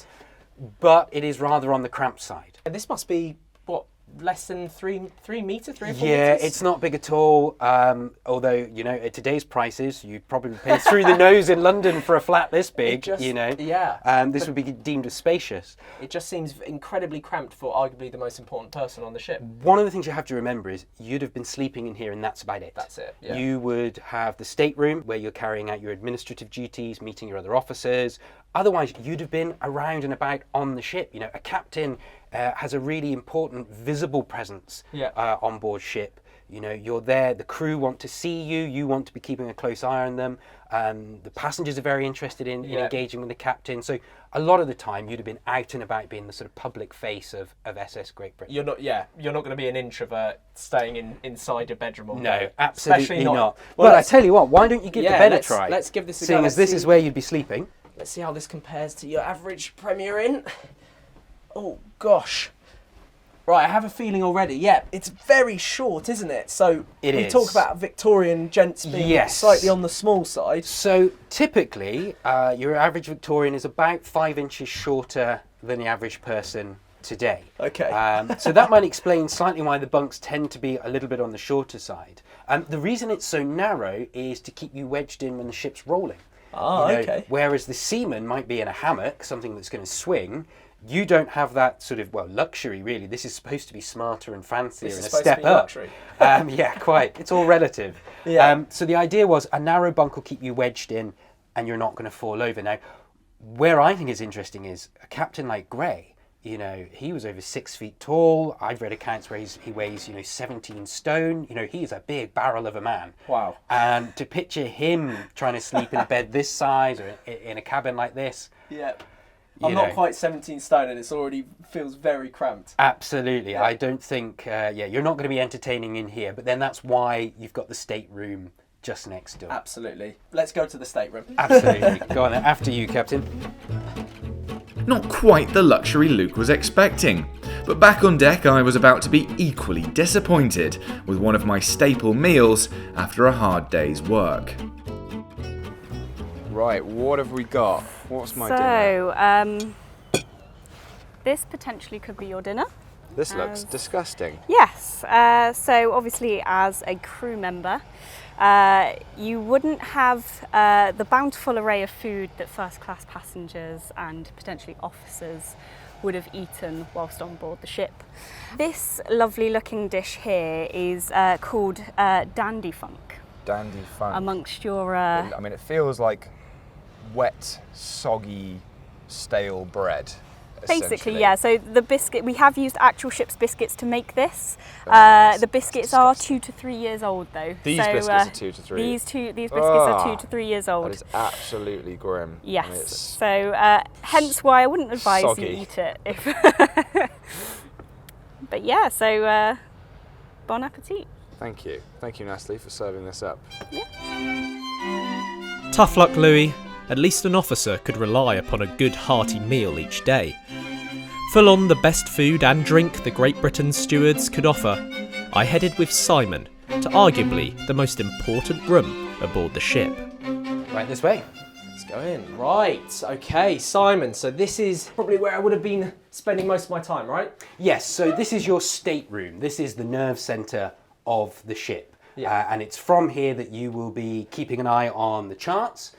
but it is rather on the cramped side. And this must be, what, less than 3 metre, 3 or 4 Yeah, metres? it's not big at all. Although, you know, at today's prices, you'd probably pay through the nose in London for a flat this big, just- you know. yeah. This would be deemed as spacious. It just seems incredibly cramped for arguably the most important person on the ship. One of the things you have to remember is you'd have been sleeping in here and that's about it. That's it, yeah. You would have the stateroom where you're carrying out your administrative duties, meeting your other officers, Otherwise, you'd have been around and about on the ship. You know, a captain has a really important visible presence on board ship. You know, you're there, the crew want to see you, you want to be keeping a close eye on them. The passengers are very interested in engaging with the captain. So a lot of the time you'd have been out and about being the sort of public face of SS Great Britain. You're not going to be an introvert staying inside your bedroom all day. No, absolutely Especially not. Well, I tell you what, why don't you give the bed a try? Let's give this a go. Seeing as this is where you'd be sleeping. Let's see how this compares to your average Premier Inn. Oh, gosh. Right, I have a feeling already. Yeah, it's very short, isn't it? So we talk about Victorian gents being slightly on the small side. So typically, your average Victorian is about 5 inches shorter than the average person today. Okay. So that might explain slightly why the bunks tend to be a little bit on the shorter side. The reason it's so narrow is to keep you wedged in when the ship's rolling. Okay. Whereas the seaman might be in a hammock, something that's going to swing. You don't have that sort of, luxury really. This is supposed to be smarter and fancier and a step up. Yeah, quite. It's all relative. So the idea was a narrow bunk will keep you wedged in and you're not going to fall over. Now, where I think is interesting is a captain like Gray, you know, he was over 6 feet tall. I've read accounts where he weighs, 17 stone. You know, he's a big barrel of a man. Wow. And to picture him trying to sleep in a bed this size or in a cabin like this. Yeah. I'm not quite 17 stone and it already feels very cramped. Absolutely. Yeah. I don't think, you're not going to be entertaining in here, but then that's why you've got the stateroom just next door. Absolutely. Let's go to the stateroom. Absolutely. Go on then. After you, Captain. Not quite the luxury Luke was expecting, but back on deck I was about to be equally disappointed with one of my staple meals after a hard day's work. Right, what have we got? What's my dinner? So, this potentially could be your dinner. This looks disgusting. Yes, so obviously as a crew member, you wouldn't have the bountiful array of food that first class passengers and potentially officers would have eaten whilst on board the ship. This lovely looking dish here is called dandy funk. Dandy funk. Amongst your... I mean, it feels like wet, soggy, stale bread. Basically, yeah. So the biscuit, we have used actual ship's biscuits to make this. The biscuits are 2 to 3 years old, though. These biscuits are 2 to 3. These biscuits are 2 to 3 years old. That is absolutely grim. Yes. I mean, so hence why I wouldn't advise soggy. you eat it. But yeah, so bon appetit. Thank you, Natalie, for serving this up. Yeah. Tough luck, Louis. At least an officer could rely upon a good hearty meal each day. Full on the best food and drink the Great Britain's stewards could offer, I headed with Simon to arguably the most important room aboard the ship. Right this way. Let's go in. Right, okay, Simon, so this is probably where I would have been spending most of my time, right? Yes, so this is your stateroom. This is the nerve centre of the ship. Yeah. And it's from here that you will be keeping an eye on the charts.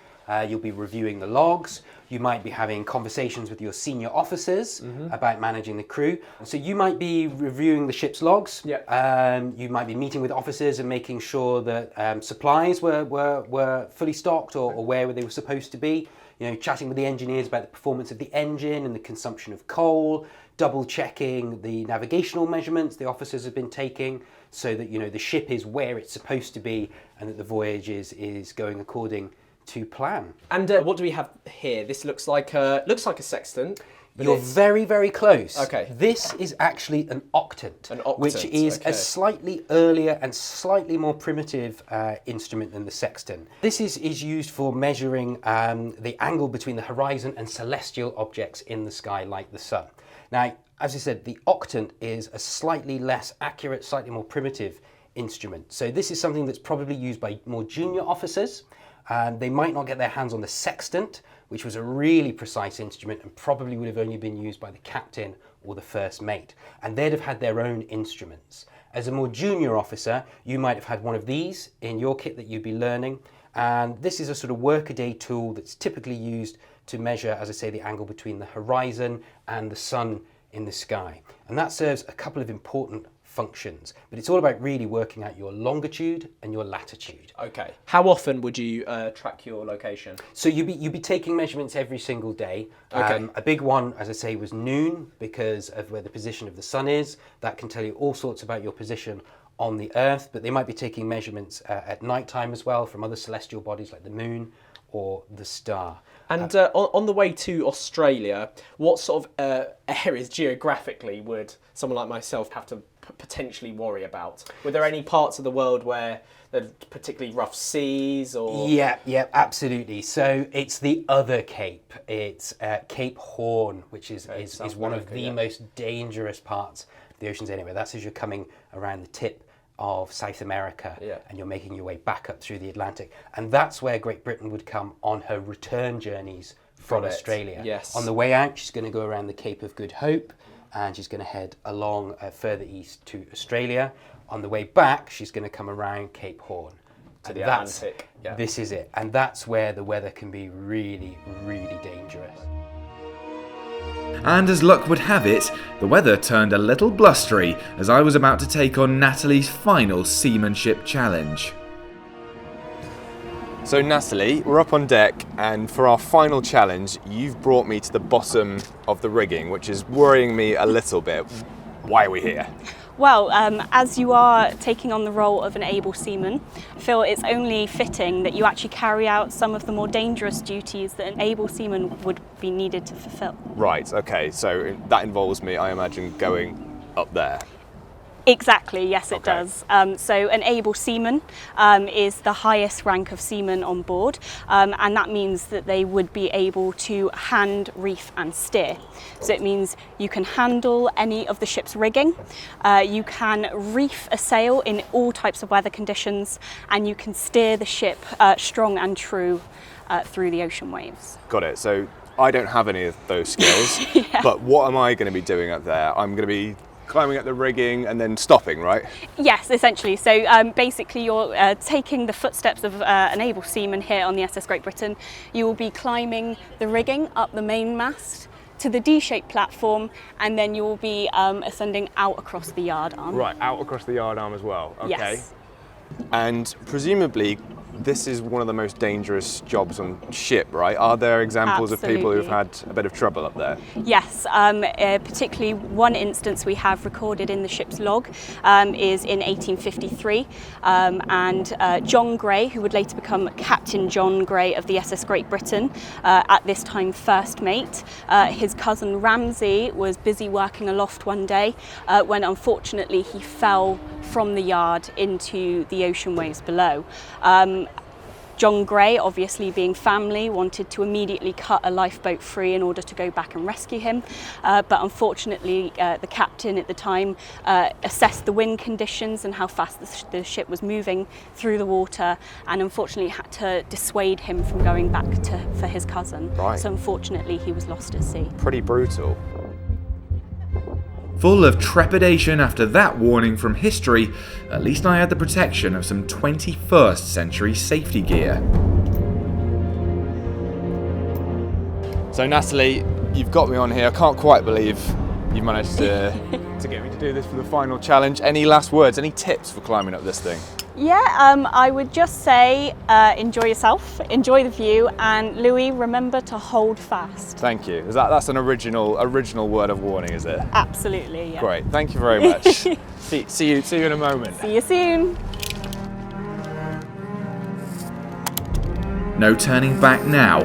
You'll be reviewing the logs. You might be having conversations with your senior officers about managing the crew. So you might be reviewing the ship's logs. You might be meeting with officers and making sure that supplies were fully stocked or where they were supposed to be. You know, chatting with the engineers about the performance of the engine and the consumption of coal. Double checking the navigational measurements the officers have been taking, so that the ship is where it's supposed to be and that the voyage is going according to plan. And what do we have here? This looks like a sextant. You're very, very close. Okay. This is actually an octant. An octant, which is okay. a slightly earlier and slightly more primitive instrument than the sextant. This is used for measuring the angle between the horizon and celestial objects in the sky, like the sun. Now, as I said, the octant is a slightly less accurate, slightly more primitive instrument. So this is something that's probably used by more junior officers. They might not get their hands on the sextant, which was a really precise instrument and probably would have only been used by the captain or the first mate. And they'd have had their own instruments. As a more junior officer, you might have had one of these in your kit that you'd be learning. And this is a sort of workaday tool that's typically used to measure, as I say, the angle between the horizon and the sun in the sky. And that serves a couple of important functions. But it's all about really working out your longitude and your latitude. Okay. How often would you track your location? So you'd be taking measurements every single day. Okay. A big one, as I say, was noon because of where the position of the sun is. That can tell you all sorts about your position on the Earth, but they might be taking measurements at night time as well from other celestial bodies like the moon or the star. And on the way to Australia, what sort of areas geographically would someone like myself have to potentially worry about? Were there any parts of the world where there are particularly rough seas or...? Yeah, absolutely. So it's the other Cape. It's Cape Horn, which is one of the most dangerous parts of the oceans anyway. That's as you're coming around the tip of South America and you're making your way back up through the Atlantic. And that's where Great Britain would come on her return journeys from Australia. Yes. On the way out, she's going to go around the Cape of Good Hope and she's going to head along further east to Australia. On the way back, she's going to come around Cape Horn. To the Atlantic. Yeah. This is it. And that's where the weather can be really, really dangerous. And as luck would have it, the weather turned a little blustery as I was about to take on Natalie's final seamanship challenge. So Natalie, we're up on deck, and for our final challenge, you've brought me to the bottom of the rigging, which is worrying me a little bit. Why are we here? Well, as you are taking on the role of an able seaman, I feel it's only fitting that you actually carry out some of the more dangerous duties that an able seaman would be needed to fulfill. Right, okay, so that involves me, I imagine, going up there. Exactly, yes it does. So an able seaman is the highest rank of seaman on board, and that means that they would be able to hand, reef and steer. So it means you can handle any of the ship's rigging, you can reef a sail in all types of weather conditions, and you can steer the ship strong and true through the ocean waves. Got it. So I don't have any of those skills, but what am I going to be doing up there? I'm going to be climbing up the rigging and then stopping, right? Yes, essentially. So basically you're taking the footsteps of an able seaman here on the SS Great Britain. You will be climbing the rigging up the mainmast to the D-shaped platform, and then you will be ascending out across the yard arm. Right, out across the yard arm as well. Okay. Yes. And presumably this is one of the most dangerous jobs on ship, right? Are there examples of people who've had a bit of trouble up there? Yes, particularly one instance we have recorded in the ship's log is in 1853, and John Gray, who would later become Captain John Gray of the SS Great Britain, at this time first mate, his cousin Ramsay was busy working aloft one day when unfortunately he fell from the yard into the ocean waves below. John Gray, obviously being family, wanted to immediately cut a lifeboat free in order to go back and rescue him, but unfortunately the captain at the time assessed the wind conditions and how fast the ship was moving through the water, and unfortunately had to dissuade him from going back for his cousin. Right. So unfortunately he was lost at sea. Pretty brutal. Full of trepidation after that warning from history, at least I had the protection of some 21st century safety gear. So Natalie, you've got me on here. I can't quite believe you managed to get me to do this for the final challenge. Any last words, any tips for climbing up this thing? Yeah, I would just say enjoy yourself, enjoy the view, and Louis, remember to hold fast. Thank you. That's an original word of warning, is it? Absolutely, yeah. Great, thank you very much. see you in a moment. See you soon. No turning back now.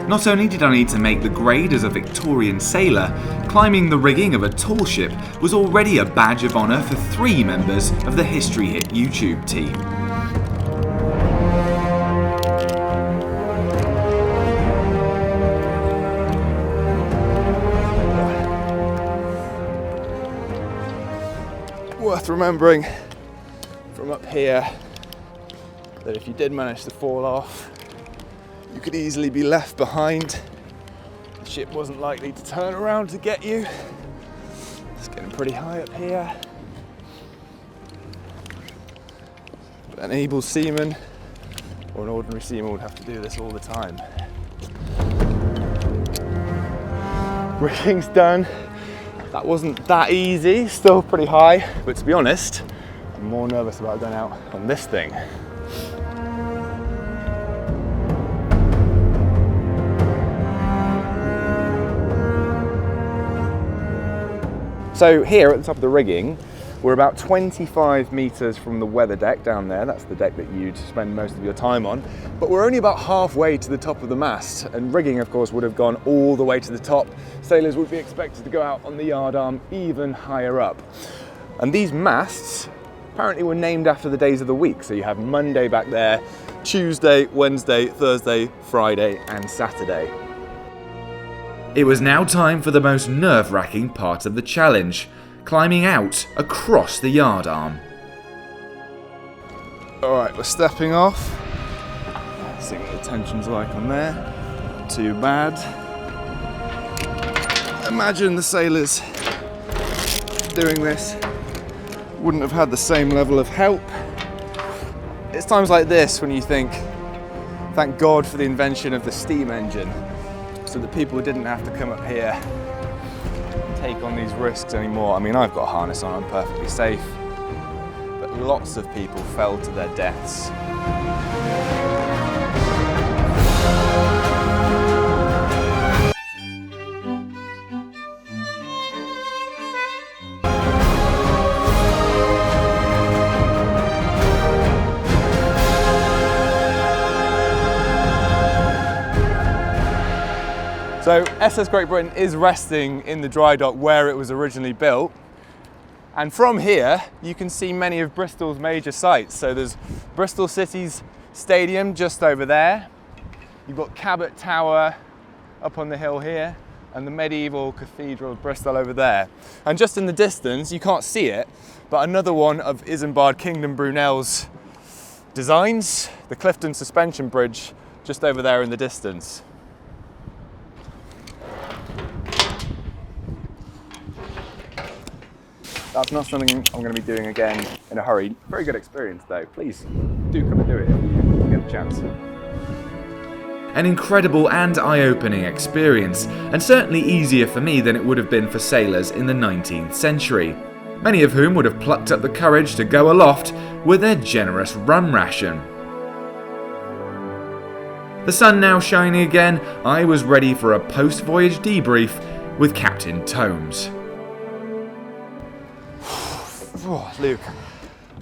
Not only did I need to make the grade as a Victorian sailor, climbing the rigging of a tall ship was already a badge of honour for 3 members of the History Hit YouTube team. Worth remembering from up here that if you did manage to fall off, you could easily be left behind. The ship wasn't likely to turn around to get you. It's getting pretty high up here. But an able seaman or an ordinary seaman would have to do this all the time. Rigging's done. That wasn't that easy, still pretty high, but to be honest, I'm more nervous about going out on this thing. So here at the top of the rigging, we're about 25 metres from the weather deck down there. That's the deck that you'd spend most of your time on. But we're only about halfway to the top of the mast, and rigging, of course, would have gone all the way to the top. Sailors would be expected to go out on the yard arm even higher up. And these masts apparently were named after the days of the week. So you have Monday back there, Tuesday, Wednesday, Thursday, Friday, and Saturday. It was now time for the most nerve-wracking part of the challenge, climbing out across the yard arm. Alright, we're stepping off. Let's see what the tension's like on there. Not too bad. Imagine the sailors doing this wouldn't have had the same level of help. It's times like this when you think, thank God for the invention of the steam engine, so that people didn't have to come up here and take on these risks anymore. I mean, I've got a harness on, I'm perfectly safe, but lots of people fell to their deaths. So SS Great Britain is resting in the dry dock where it was originally built. And from here, you can see many of Bristol's major sites. So there's Bristol City's stadium just over there. You've got Cabot Tower up on the hill here, and the medieval Cathedral of Bristol over there. And just in the distance, you can't see it, but another one of Isambard Kingdom Brunel's designs, the Clifton Suspension Bridge, just over there in the distance. That's not something I'm going to be doing again in a hurry. Very good experience though. Please do come and do it if you get the chance. An incredible and eye-opening experience, and certainly easier for me than it would have been for sailors in the 19th century, many of whom would have plucked up the courage to go aloft with their generous rum ration. The sun now shining again, I was ready for a post-voyage debrief with Captain Tomes. Oh, Luke,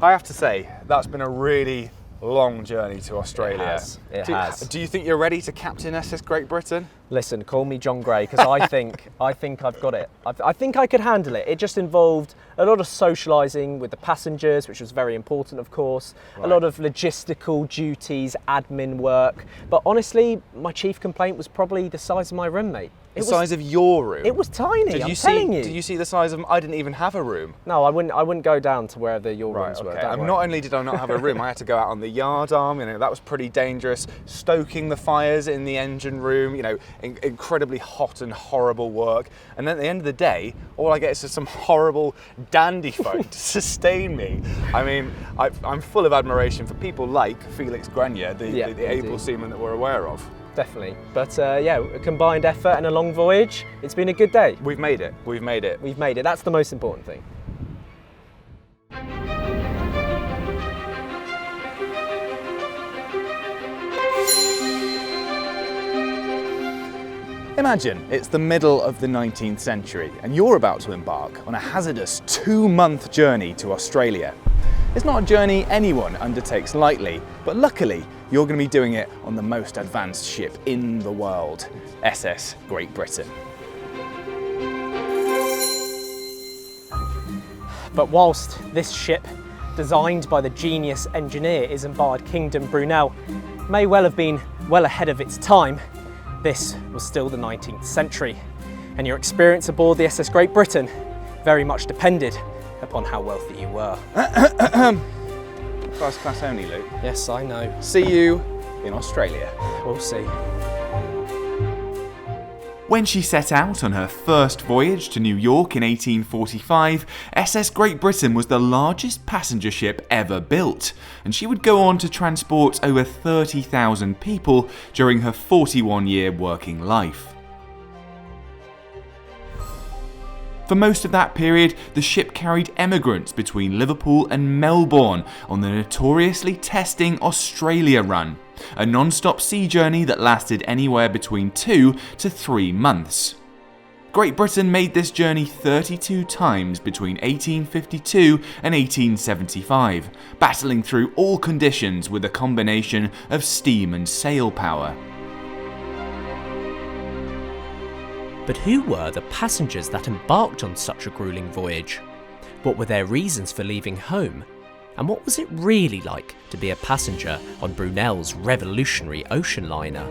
I have to say, that's been a really long journey to Australia. It has. Do you think you're ready to captain SS Great Britain? Listen, call me John Gray, because I think I've got it. I think I could handle it. It just involved a lot of socialising with the passengers, which was very important, of course. Right. A lot of logistical duties, admin work. But honestly, my chief complaint was probably the size of my room, mate. The size of your room? It was tiny, I'm telling you. Did you see the size of... I didn't even have a room. No, I wouldn't go down to wherever your rooms were. Not only did I not have a room, I had to go out on the yard arm, that was pretty dangerous. Stoking the fires in the engine room, incredibly hot and horrible work. And then at the end of the day, all I get is just some horrible dandy folk to sustain me. I mean, I'm full of admiration for people like Felix Grenier, the able seaman that we're aware of. Definitely. But a combined effort and a long voyage. It's been a good day. We've made it. We've made it. We've made it. That's the most important thing. Imagine it's the middle of the 19th century and you're about to embark on a hazardous 2-month journey to Australia. It's not a journey anyone undertakes lightly, but luckily you're going to be doing it on the most advanced ship in the world, SS Great Britain. But whilst this ship, designed by the genius engineer Isambard Kingdom Brunel, may well have been well ahead of its time, this was still the 19th century, and your experience aboard the SS Great Britain very much depended upon how wealthy you were. First class only, Luke. Yes, I know. See you in Australia. We'll see. When she set out on her first voyage to New York in 1845, SS Great Britain was the largest passenger ship ever built, and she would go on to transport over 30,000 people during her 41-year working life. For most of that period, the ship carried emigrants between Liverpool and Melbourne on the notoriously testing Australia run, a non-stop sea journey that lasted anywhere between 2 to 3 months. Great Britain made this journey 32 times between 1852 and 1875, battling through all conditions with a combination of steam and sail power. But who were the passengers that embarked on such a gruelling voyage? What were their reasons for leaving home? And what was it really like to be a passenger on Brunel's revolutionary ocean liner?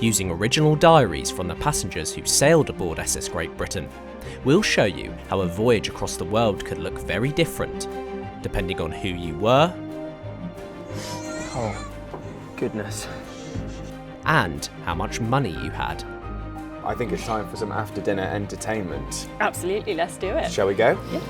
Using original diaries from the passengers who sailed aboard SS Great Britain, we'll show you how a voyage across the world could look very different, depending on who you were. Oh, goodness. And how much money you had. I think it's time for some after-dinner entertainment. Absolutely, let's do it. Shall we go? Yeah.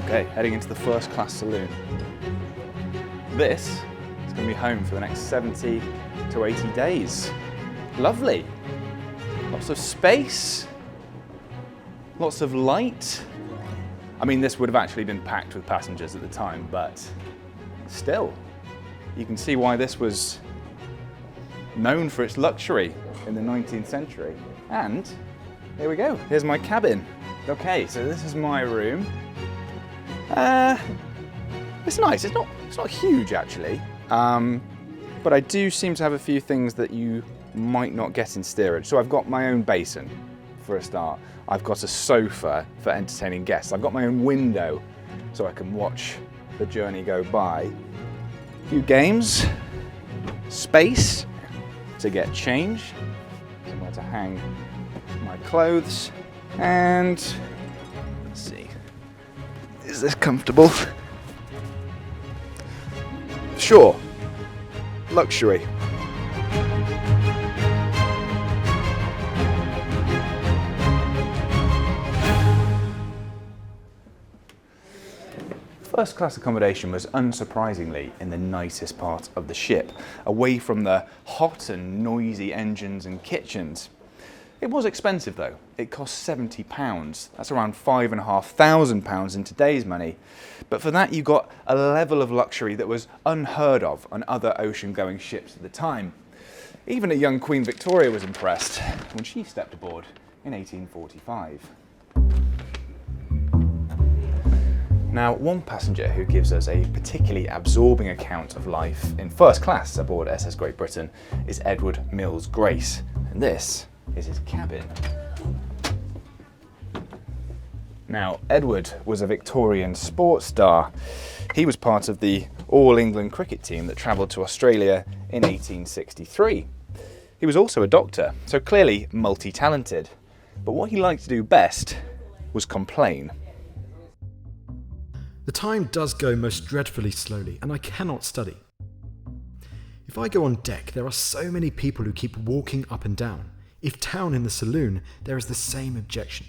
Okay, heading into the first class saloon. This is going to be home for the next 70 to 80 days. Lovely. Lots of space. Lots of light. I mean, this would have actually been packed with passengers at the time, but still, you can see why this was known for its luxury in the 19th century. And here we go. Here's my cabin. Okay, so this is my room. It's nice. It's not huge actually, but I do seem to have a few things that you might not get in steerage. So I've got my own basin for a start. I've got a sofa for entertaining guests. I've got my own window so I can watch the journey go by. A few games, space to get changed, somewhere to hang my clothes, and let's see. Is this comfortable? Sure. Luxury. First class accommodation was unsurprisingly in the nicest part of the ship, away from the hot and noisy engines and kitchens. It was expensive though. It cost £70. That's around £5,500 in today's money. But for that you got a level of luxury that was unheard of on other ocean-going ships at the time. Even a young Queen Victoria was impressed when she stepped aboard in 1845. Now, one passenger who gives us a particularly absorbing account of life in first class aboard SS Great Britain is Edward Mills Grace, and this is his cabin. Now, Edward was a Victorian sports star. He was part of the All England cricket team that travelled to Australia in 1863. He was also a doctor, so clearly multi-talented. But what he liked to do best was complain. The time does go most dreadfully slowly, and I cannot study. If I go on deck, there are so many people who keep walking up and down. If down in the saloon, there is the same objection.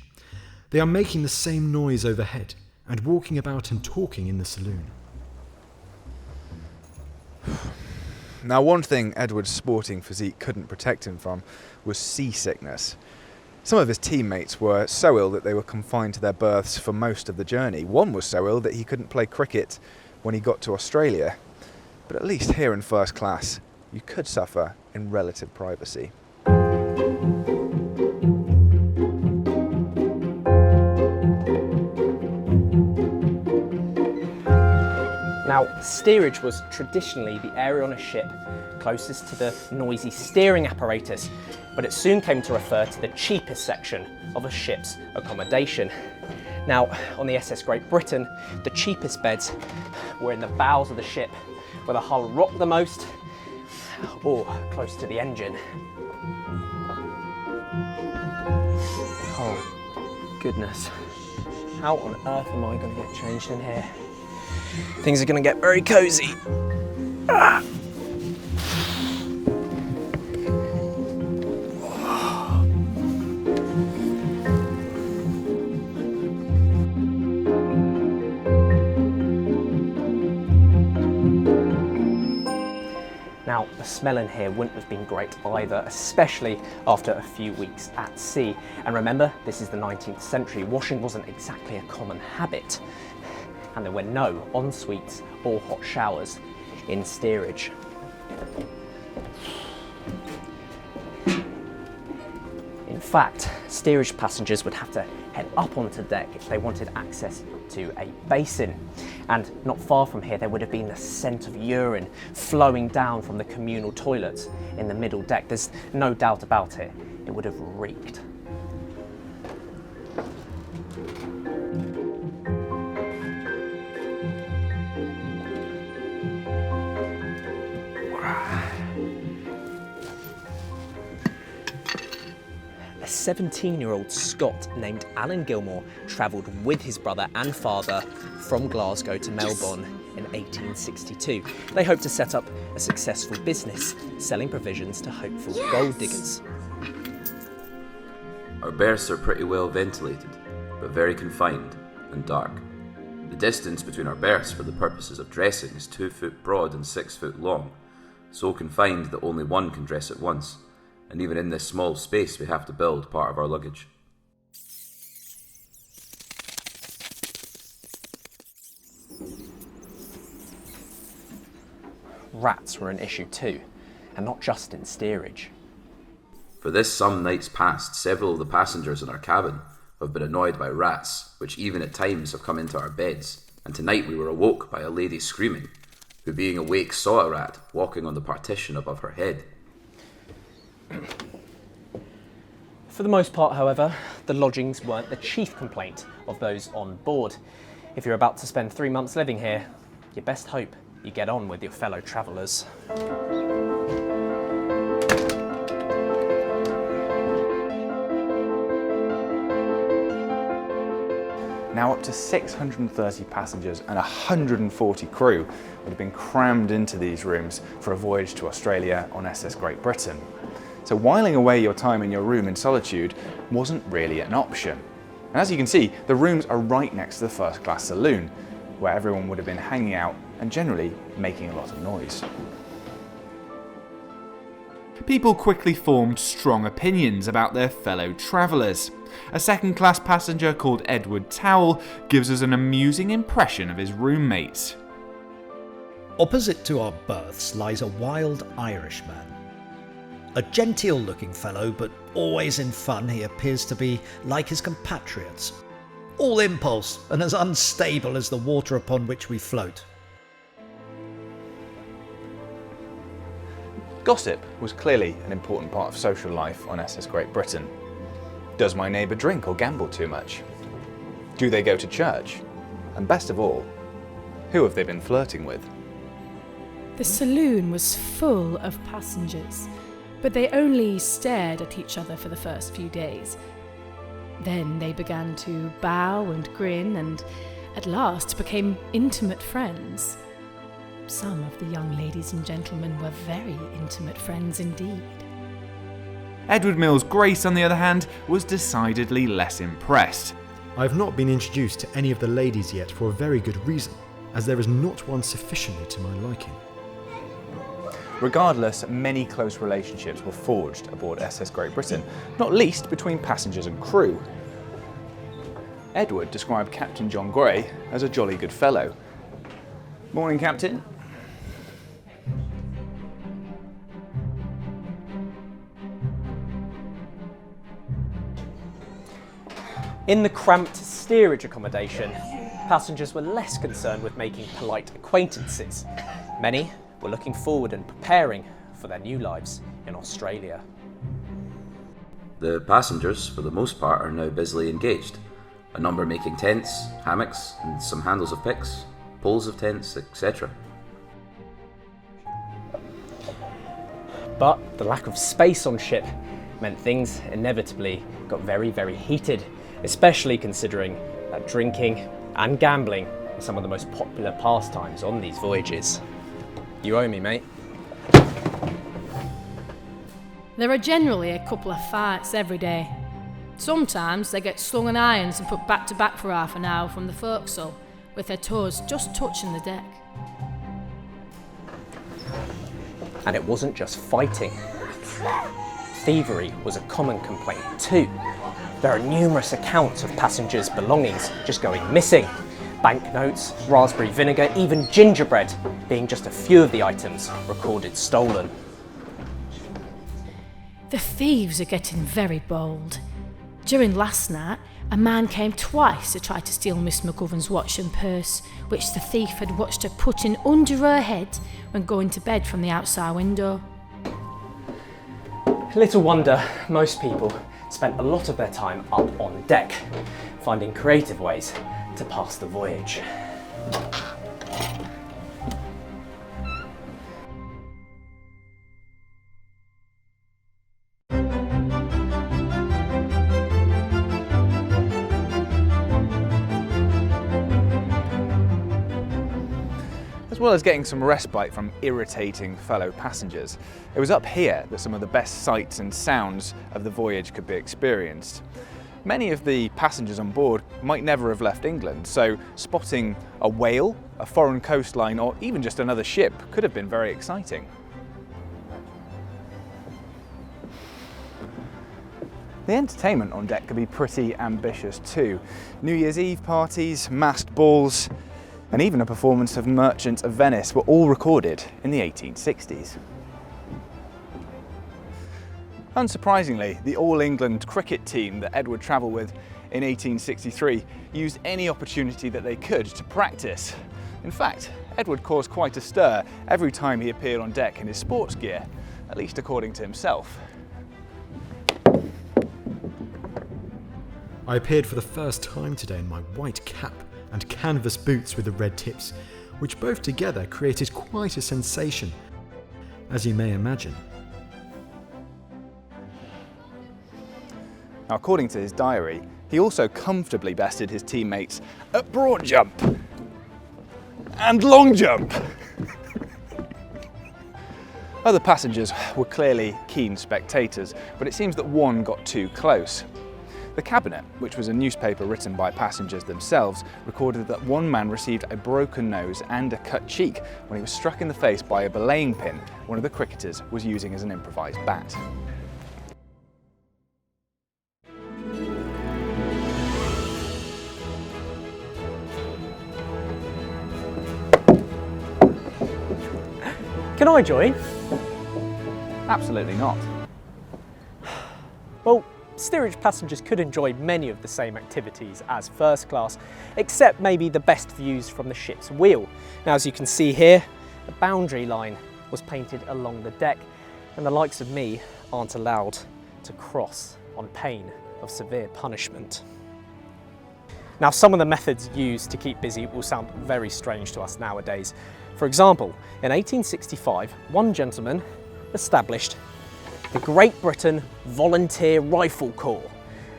They are making the same noise overhead, and walking about and talking in the saloon. Now, one thing Edward's sporting physique couldn't protect him from was seasickness. Some of his teammates were so ill that they were confined to their berths for most of the journey. One was so ill that he couldn't play cricket when he got to Australia. But at least here in first class, you could suffer in relative privacy. Now, steerage was traditionally the area on a ship closest to the noisy steering apparatus, but it soon came to refer to the cheapest section of a ship's accommodation. Now, on the SS Great Britain, the cheapest beds were in the bows of the ship, where the hull rocked the most, or close to the engine. Oh, goodness. How on earth am I going to get changed in here? things are going to get very cosy. Ah. Now, the smell in here wouldn't have been great either, especially after a few weeks at sea. And remember, this is the 19th century. Washing wasn't exactly a common habit. And there were no en-suites or hot showers in steerage. In fact, steerage passengers would have to head up onto deck if they wanted access to a basin. And not far from here, there would have been the scent of urine flowing down from the communal toilets in the middle deck. There's no doubt about it. It would have reeked. A 17-year-old Scot named Alan Gilmore travelled with his brother and father from Glasgow to Melbourne in 1862. They hoped to set up a successful business, selling provisions to hopeful gold diggers. Our berths are pretty well ventilated, but very confined and dark. The distance between our berths for the purposes of dressing is 2 foot broad and 6 foot long, so confined that only one can dress at once. And even in this small space, we have to build part of our luggage. Rats were an issue too, and not just in steerage. For this some nights past, several of the passengers in our cabin have been annoyed by rats, which even at times have come into our beds. And tonight we were awoke by a lady screaming, who being awake saw a rat walking on the partition above her head. For the most part, however, the lodgings weren't the chief complaint of those on board. If you're about to spend 3 months living here, you best hope you get on with your fellow travellers. Now up to 630 passengers and 140 crew would have been crammed into these rooms for a voyage to Australia on SS Great Britain. So whiling away your time in your room in solitude wasn't really an option. And as you can see, the rooms are right next to the first class saloon, where everyone would have been hanging out and generally making a lot of noise. People quickly formed strong opinions about their fellow travellers. A second-class passenger called Edward Towell gives us an amusing impression of his roommates. Opposite to our berths lies a wild Irishman. A genteel-looking fellow, but always in fun, he appears to be like his compatriots. All impulse and as unstable as the water upon which we float. Gossip was clearly an important part of social life on SS Great Britain. Does my neighbour drink or gamble too much? Do they go to church? And best of all, who have they been flirting with? The saloon was full of passengers, but they only stared at each other for the first few days. Then they began to bow and grin and at last became intimate friends. Some of the young ladies and gentlemen were very intimate friends indeed. Edward Mills Grace, on the other hand, was decidedly less impressed. I have not been introduced to any of the ladies yet for a very good reason, as there is not one sufficiently to my liking. Regardless, many close relationships were forged aboard SS Great Britain, not least between passengers and crew. Edward described Captain John Gray as a jolly good fellow. Morning, Captain. In the cramped steerage accommodation, passengers were less concerned with making polite acquaintances. Many were looking forward and preparing for their new lives in Australia. The passengers, for the most part, are now busily engaged. A number making tents, hammocks, and some handles of picks, poles of tents, etc. But the lack of space on ship meant things inevitably got very, very heated, especially considering that drinking and gambling are some of the most popular pastimes on these voyages. You owe me, mate. There are generally a couple of fights every day. Sometimes they get slung on irons and put back to back for half an hour from the forecastle, with their toes just touching the deck. And it wasn't just fighting. Thievery was a common complaint too. There are numerous accounts of passengers' belongings just going missing. Banknotes, raspberry vinegar, even gingerbread being just a few of the items recorded stolen. The thieves are getting very bold. During last night, a man came twice to try to steal Miss McGovern's watch and purse, which the thief had watched her putting under her head when going to bed from the outside window. Little wonder most people spent a lot of their time up on deck, finding creative ways to pass the voyage. As well as getting some respite from irritating fellow passengers, it was up here that some of the best sights and sounds of the voyage could be experienced. Many of the passengers on board might never have left England, so spotting a whale, a foreign coastline, or even just another ship could have been very exciting. The entertainment on deck could be pretty ambitious too. New Year's Eve parties, masked balls, and even a performance of Merchant of Venice were all recorded in the 1860s. Unsurprisingly, the All England cricket team that Edward travelled with in 1863 used any opportunity that they could to practice. In fact, Edward caused quite a stir every time he appeared on deck in his sports gear, at least according to himself. I appeared for the first time today in my white cap and canvas boots with the red tips, which both together created quite a sensation, as you may imagine. Now, according to his diary, he also comfortably bested his teammates at broad jump and long jump. Other passengers were clearly keen spectators, but it seems that one got too close. The Cabinet, which was a newspaper written by passengers themselves, recorded that one man received a broken nose and a cut cheek when he was struck in the face by a belaying pin one of the cricketers was using as an improvised bat. Can I join? Absolutely not. Well, steerage passengers could enjoy many of the same activities as first class, except maybe the best views from the ship's wheel. Now, as you can see here, the boundary line was painted along the deck, and the likes of me aren't allowed to cross on pain of severe punishment. Now, some of the methods used to keep busy will sound very strange to us nowadays. For example, in 1865, one gentleman established the Great Britain Volunteer Rifle Corps.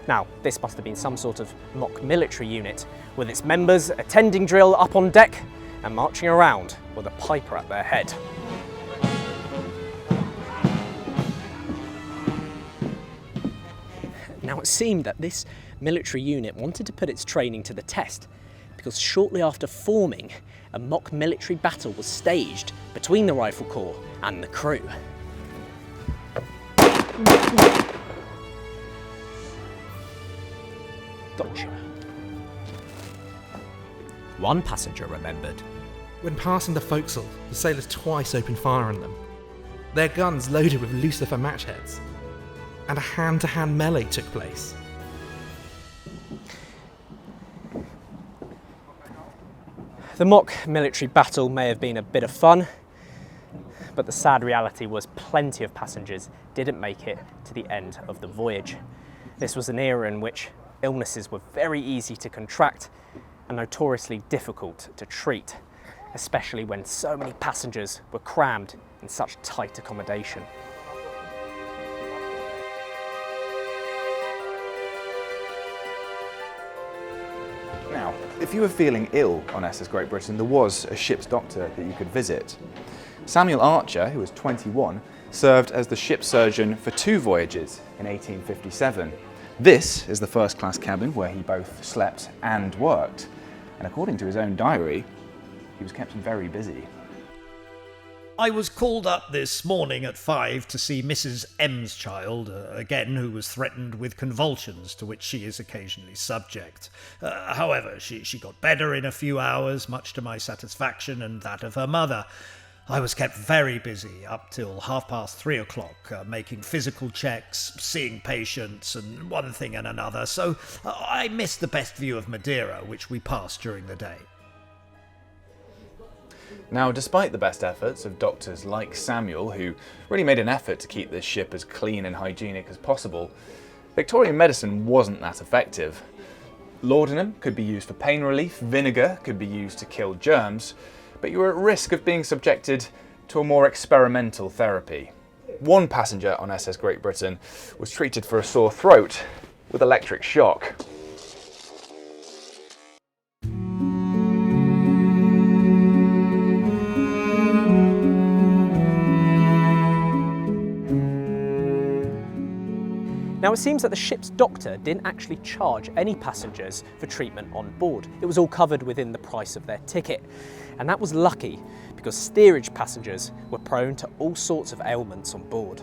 Now, this must have been some sort of mock military unit, with its members attending drill up on deck and marching around with a piper at their head. Now, it seemed that this military unit wanted to put its training to the test, because shortly after forming, a mock military battle was staged between the Rifle Corps and the crew. Gotcha. One passenger remembered. When passing the forecastle, the sailors twice opened fire on them. Their guns loaded with lucifer match heads, and a hand-to-hand melee took place. The mock military battle may have been a bit of fun, but the sad reality was plenty of passengers didn't make it to the end of the voyage. This was an era in which illnesses were very easy to contract and notoriously difficult to treat, especially when so many passengers were crammed in such tight accommodation. Now, if if you were feeling ill on SS Great Britain, there was a ship's doctor that you could visit. Samuel Archer, who was 21, served as the ship surgeon for 2 voyages in 1857. This is the first class cabin where he both slept and worked. And according to his own diary, he was kept very busy. I was called up this morning at 5 to see Mrs. M's child, again, who was threatened with convulsions to which she is occasionally subject. However, she got better in a few hours, much to my satisfaction and that of her mother. I was kept very busy up till 3:30, making physical checks, seeing patients, and one thing and another, so I missed the best view of Madeira, which we passed during the day. Now, despite the best efforts of doctors like Samuel, who really made an effort to keep this ship as clean and hygienic as possible, Victorian medicine wasn't that effective. Laudanum could be used for pain relief, vinegar could be used to kill germs, but you were at risk of being subjected to a more experimental therapy. One passenger on SS Great Britain was treated for a sore throat with electric shock. Now, it seems that the ship's doctor didn't actually charge any passengers for treatment on board. It was all covered within the price of their ticket. And that was lucky, because steerage passengers were prone to all sorts of ailments on board.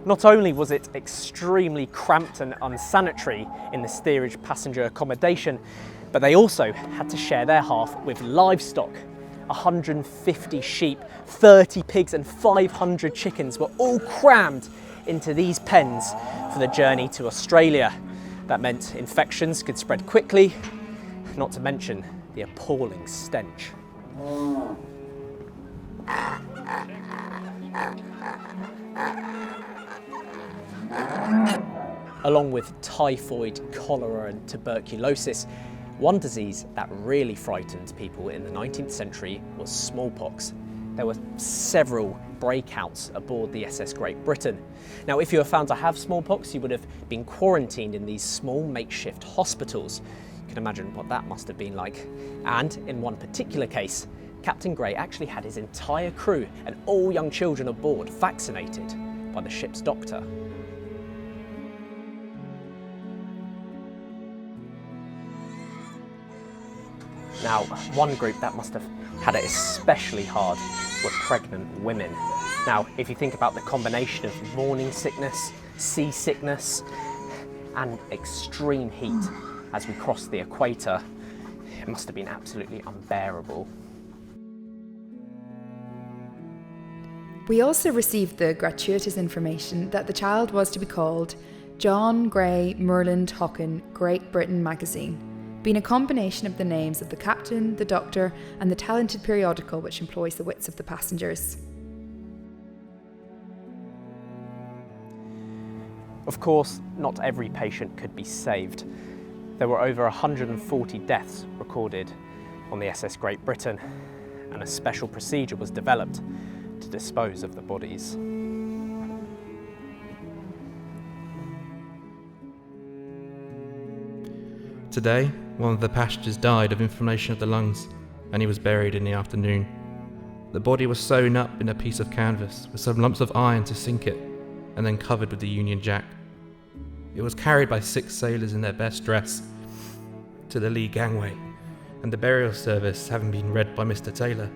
Not only was it extremely cramped and unsanitary in the steerage passenger accommodation, but they also had to share their half with livestock. 150 sheep, 30 pigs and 500 chickens were all crammed into these pens for the journey to Australia. That meant infections could spread quickly, not to mention the appalling stench. Along with typhoid, cholera and tuberculosis, one disease that really frightened people in the 19th century was smallpox. There were several breakouts aboard the SS Great Britain. Now, if you were found to have smallpox, you would have been quarantined in these small makeshift hospitals. You can imagine what that must have been like. And in one particular case, Captain Gray actually had his entire crew and all young children aboard vaccinated by the ship's doctor. Now, one group that must have had it especially hard were pregnant women. Now, if you think about the combination of morning sickness, seasickness, and extreme heat as we crossed the equator, it must have been absolutely unbearable. We also received the gratuitous information that the child was to be called John Gray Merland Hockin Great Britain Magazine, being a combination of the names of the captain, the doctor, and the talented periodical which employs the wits of the passengers. Of course, not every patient could be saved. There were over 140 deaths recorded on the SS Great Britain, and a special procedure was developed to dispose of the bodies. Today, one of the passengers died of inflammation of the lungs, and he was buried in the afternoon. The body was sewn up in a piece of canvas with some lumps of iron to sink it, and then covered with the Union Jack. It was carried by 6 sailors in their best dress to the lee gangway, and the burial service having been read by Mr. Taylor,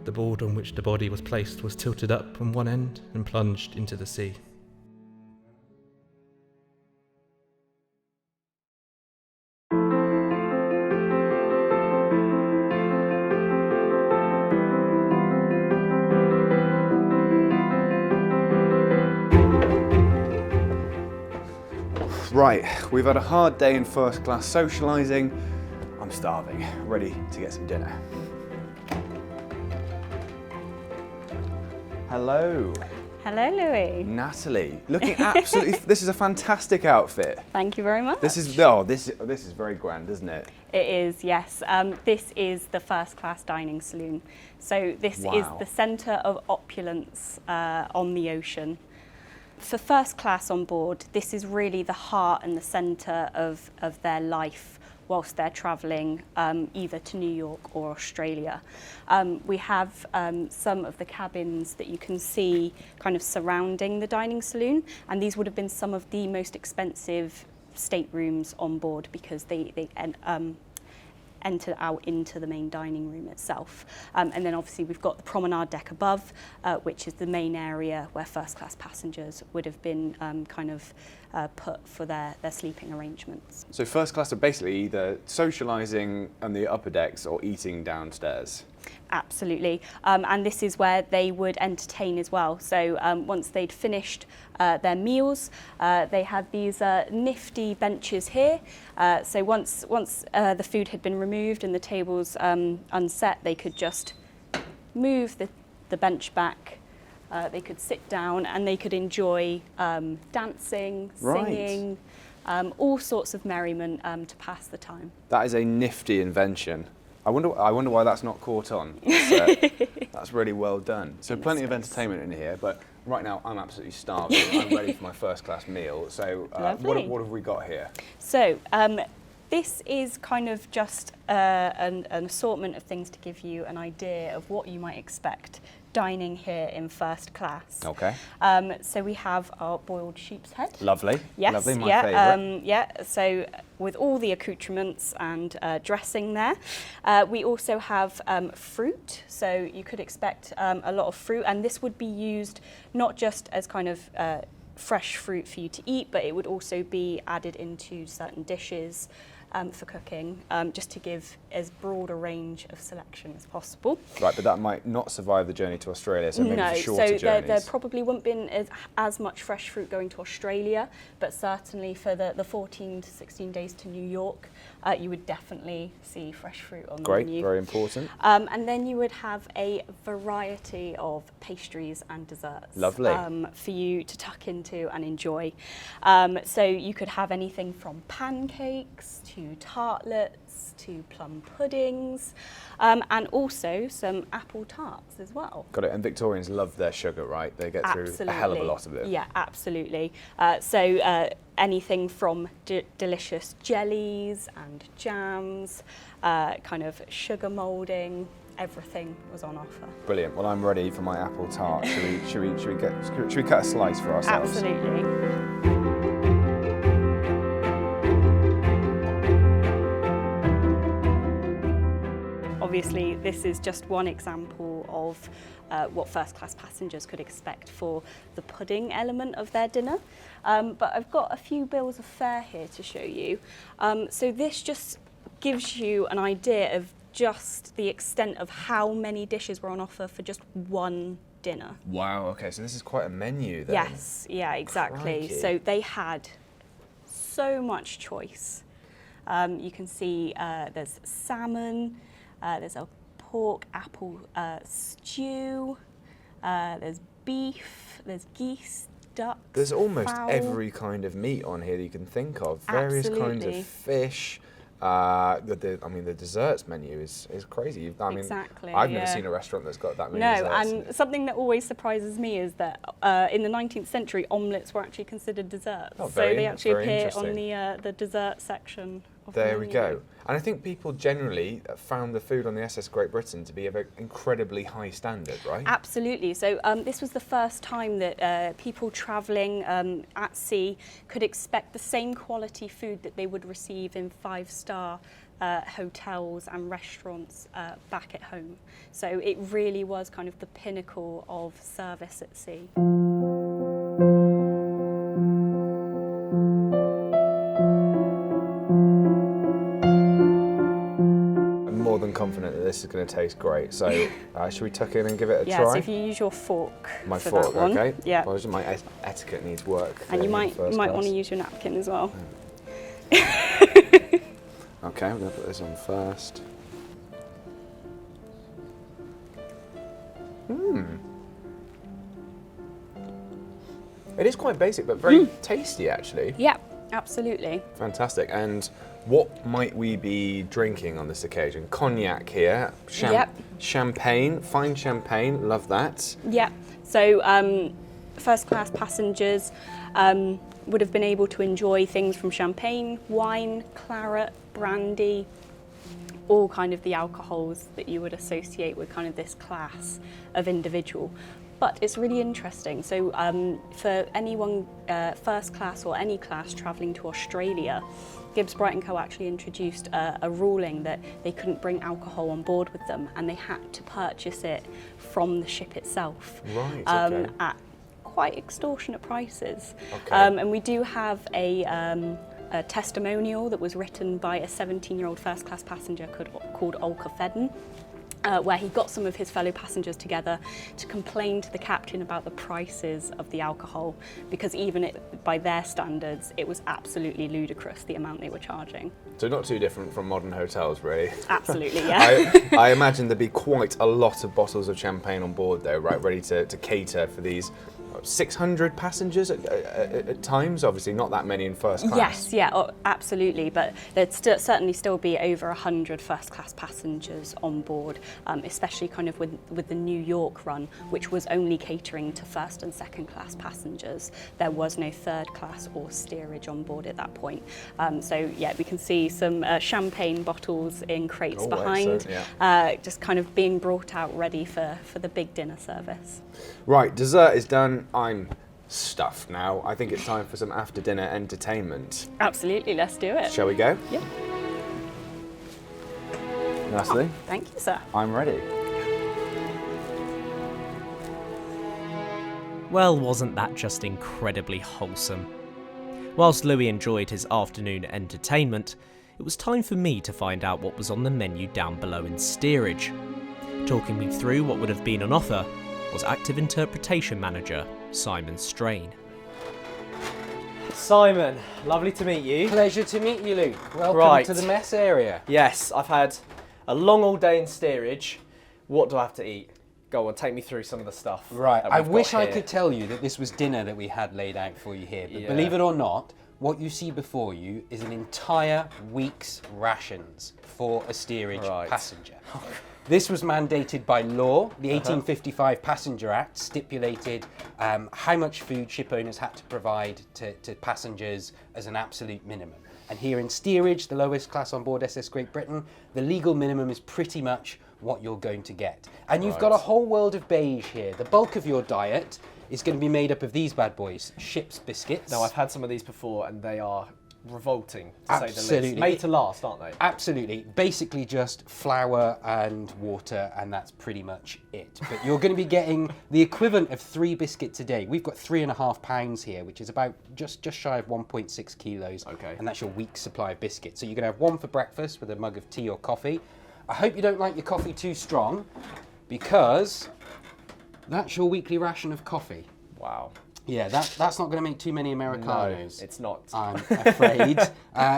the board on which the body was placed was tilted up from one end and plunged into the sea. Right, we've had a hard day in first class socialising. I'm starving, ready to get some dinner. Hello. Hello, Louis. Natalie, looking absolutely, this is a fantastic outfit. Thank you very much. This is very grand, isn't it? It is, yes. This is the first class dining saloon. So this is the centre of opulence on the ocean. For first class on board, this is really the heart and the centre of their life whilst they're travelling either to New York or Australia. We have some of the cabins that you can see kind of surrounding the dining saloon, and these would have been some of the most expensive staterooms on board because they enter out into the main dining room itself. And then obviously we've got the promenade deck above, which is the main area where first class passengers would have been put for their sleeping arrangements. So first class are basically either socialising on the upper decks or eating downstairs. Absolutely, and this is where they would entertain as well. So once they'd finished their meals, they had these nifty benches here. So once the food had been removed and the tables unset, they could just move the bench back. They could sit down and they could enjoy dancing, singing, all sorts of merriment to pass the time. That is a nifty invention. I wonder why that's not caught on. That's really well done. So plenty of entertainment in here, but right now I'm absolutely starving. I'm ready for my first class meal. So what have we got here? So this is kind of just an assortment of things to give you an idea of what you might expect dining here in first class. Okay. So we have our boiled sheep's head. Lovely. Yes. Lovely, my favourite. Yeah, so with all the accoutrements and dressing there. We also have fruit, so you could expect a lot of fruit, and this would be used not just as kind of fresh fruit for you to eat, but it would also be added into certain dishes for cooking, just to give as broad a range of selection as possible. Right, but that might not survive the journey to Australia, so maybe for shorter journeys. There probably wouldn't been as much fresh fruit going to Australia, but certainly for the 14 to 16 days to New York, you would definitely see fresh fruit on the menu. Great, very important. And then you would have a variety of pastries and desserts. Lovely. For you to tuck into and enjoy. So you could have anything from pancakes to tartlets to plum puddings, and also some apple tarts as well. Got it. And Victorians love their sugar, right? They get through a hell of a lot of it. Yeah, absolutely. So anything from delicious jellies and jams, kind of sugar moulding, everything was on offer. Brilliant. Well, I'm ready for my apple tart. Should we cut a slice for ourselves? Absolutely. Obviously, this is just one example of what first class passengers could expect for the pudding element of their dinner. But I've got a few bills of fare here to show you. So this just gives you an idea of just the extent of how many dishes were on offer for just one dinner. Wow, okay, so this is quite a menu then. Yes, yeah, exactly. Crikey. So they had so much choice. You can see there's salmon, there's a pork apple stew, there's beef, there's geese, ducks, There's almost fowl. every kind of meat on here that you can think of. Various kinds of fish. The desserts menu is crazy. I mean, Exactly, I've never yeah. seen a restaurant that's got that many No, desserts. and something that always surprises me is that in the 19th century, omelettes were actually considered desserts. Oh, So they actually very appear on interesting. the dessert section of There the we menu. go. And I think people generally found the food on the SS Great Britain to be of an incredibly high standard, right? Absolutely. So this was the first time that people travelling at sea could expect the same quality food that they would receive in 5-star hotels and restaurants back at home. So it really was kind of the pinnacle of service at sea. More than confident that this is going to taste great. So should we tuck in and give it a Yeah, try? so if you use your fork My for fork, that one. okay. Yeah. Well, my etiquette needs work. And you in might first want class. to use your napkin as well. Okay, we're going to put this on first. It is quite basic, but very tasty, actually. Yeah, absolutely. Fantastic. And what might we be drinking on this occasion? Cognac here. Yep. Champagne, fine champagne, love that. Yeah. So first class passengers would have been able to enjoy things from champagne, wine, claret, brandy, all kind of the alcohols that you would associate with kind of this class of individual. But it's really interesting. So for anyone first class or any class travelling to Australia, Gibbs Bright & Co actually introduced a ruling that they couldn't bring alcohol on board with them, and they had to purchase it from the ship itself. Right, okay. At quite extortionate prices. Okay. And we do have a testimonial that was written by a 17-year-old first-class passenger called Olka Fedden, where he got some of his fellow passengers together to complain to the captain about the prices of the alcohol, because even by their standards, it was absolutely ludicrous, the amount they were charging. So not too different from modern hotels, really. Absolutely, yeah. I imagine there'd be quite a lot of bottles of champagne on board, though, right, ready to cater for these 600 passengers at times. Obviously, not that many in first class. Yes, yeah, absolutely. But there'd certainly still be over 100 first-class passengers on board, especially kind of with the New York run, which was only catering to first and second-class passengers. There was no third-class or steerage on board at that point. So yeah, we can see some champagne bottles in crates behind, just kind of being brought out ready for the big dinner service. Right, dessert is done. I'm stuffed now. I think it's time for some after-dinner entertainment. Absolutely, let's do it. Shall we go? Yeah. Natalie? Thank you, sir. I'm ready. Well, wasn't that just incredibly wholesome? Whilst Louis enjoyed his afternoon entertainment, it was time for me to find out what was on the menu down below in steerage. Talking me through what would have been on offer was Active Interpretation Manager Simon Strain. Simon, lovely to meet you. Pleasure to meet you, Luke. Welcome to the mess area. Yes, I've had a long all day in steerage. What do I have to eat? Go on, take me through some of the stuff. Right, I wish I could tell you that this was dinner that we had laid out for you here, but believe it or not, what you see before you is an entire week's rations for a steerage passenger. This was mandated by law. The 1855 Passenger Act stipulated how much food ship owners had to provide to passengers as an absolute minimum. And here in steerage, the lowest class on board SS Great Britain, the legal minimum is pretty much what you're going to get. And you've got a whole world of beige here. The bulk of your diet is going to be made up of these bad boys, ship's biscuits. Now, I've had some of these before and they are revolting, to say the least. Made to last, aren't they? Absolutely. Basically just flour and water, and that's pretty much it. But you're going to be getting the equivalent of 3 biscuits a day. We've got 3.5 pounds here, which is about just shy of 1.6 kilos. Okay. And that's your week's supply of biscuits. So you're going to have one for breakfast with a mug of tea or coffee. I hope you don't like your coffee too strong, because that's your weekly ration of coffee. Wow. Yeah, that's not going to make too many Americanos. No, it's not. I'm afraid.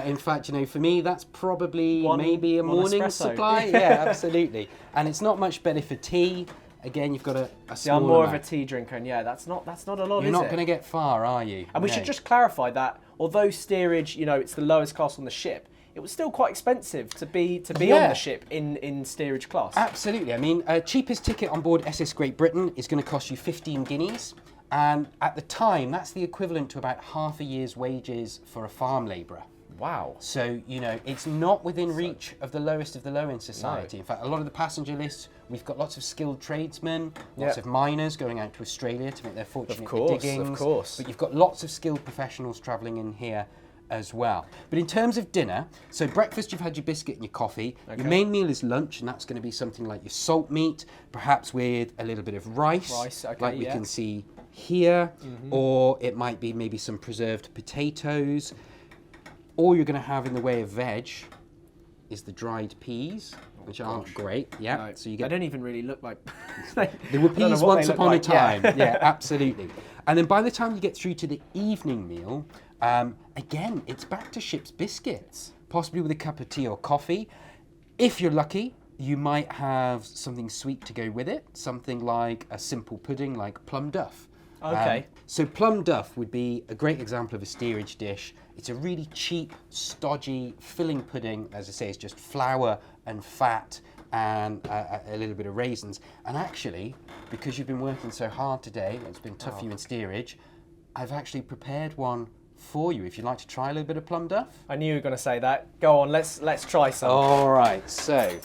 In fact, you know, for me, that's probably maybe a morning espresso. supply. Yeah, absolutely. And it's not much better for tea. Again, you've got a small I'm more amount. of a tea drinker, and yeah, that's not a lot. You're not going to get far, are you? And we should just clarify that although steerage, you know, it's the lowest class on the ship, it was still quite expensive to be on the ship in steerage class. Absolutely. I mean, cheapest ticket on board SS Great Britain is going to cost you 15 guineas. And at the time, that's the equivalent to about half a year's wages for a farm labourer. Wow. So, you know, it's not within reach of the lowest of the low in society. No. In fact, a lot of the passenger lists, we've got lots of skilled tradesmen, lots of miners going out to Australia to make their fortune at the diggings. Of course. But you've got lots of skilled professionals travelling in here as well. But in terms of dinner, so breakfast, you've had your biscuit and your coffee. Okay. Your main meal is lunch, and that's going to be something like your salt meat, perhaps with a little bit of rice, like we can see here, or it might be maybe some preserved potatoes. All you're going to have in the way of veg is the dried peas, which aren't great. Yeah, no, so you get. They don't even really look like. They were peas once upon a time. Yeah, absolutely. And then by the time you get through to the evening meal, again, it's back to ship's biscuits, possibly with a cup of tea or coffee. If you're lucky, you might have something sweet to go with it, something like a simple pudding like plum duff. Okay. So plum duff would be a great example of a steerage dish. It's a really cheap, stodgy, filling pudding. As I say, it's just flour and fat and a little bit of raisins. And actually, because you've been working so hard today, it's been tough for you in steerage, I've actually prepared one for you if you'd like to try a little bit of plum duff. I knew you were going to say that. Go on, let's try some. All right, so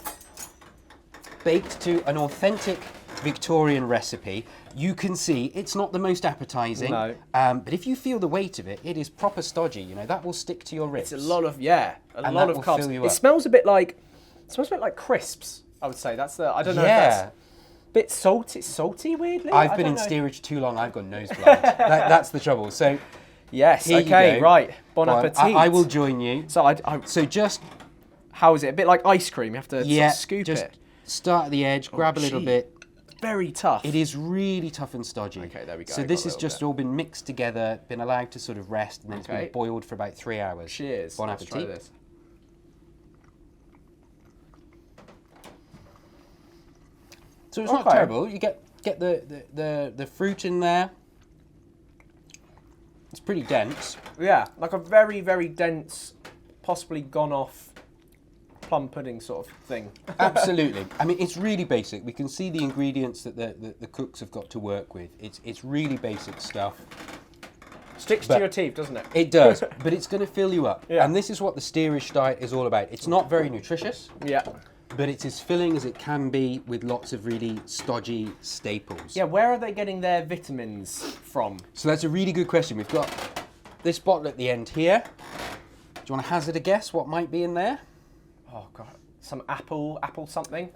baked to an authentic Victorian recipe. You can see it's not the most appetizing, No. But if you feel the weight of it, it is proper stodgy. You know, that will stick to your ribs. It's a lot of, a And lot that of will carbs. fill you It up. smells a bit like crisps, I would say. That's the, I don't know if that's bit salty weirdly. I've been in steerage too long, I've got nose blind. That's the trouble. So yes, here you okay, go. right. Bon Well, appetit. I will join you. So just, how is it? A bit like ice cream. You have to sort of scoop just it. Start at the edge, grab a little gee. bit. Very tough. It is really tough and stodgy. Okay, there we go. So I this got a has little just all been mixed together, been allowed to sort of rest, and then it's Okay. been boiled for about 3 hours. Cheers. Bon Let's appetit. try this. So it's not terrible. You get the fruit in there. It's pretty dense. Yeah, like a very, very dense, possibly gone off plum pudding sort of thing. Absolutely. I mean, it's really basic. We can see the ingredients that the cooks have got to work with. It's really basic stuff. Sticks to your teeth, doesn't it? It does, but it's going to fill you up. Yeah. And this is what the steerage diet is all about. It's not very nutritious. Yeah. But it's as filling as it can be with lots of really stodgy staples. Yeah, where are they getting their vitamins from? So that's a really good question. We've got this bottle at the end here. Do you want to hazard a guess what might be in there? Oh god, some apple something?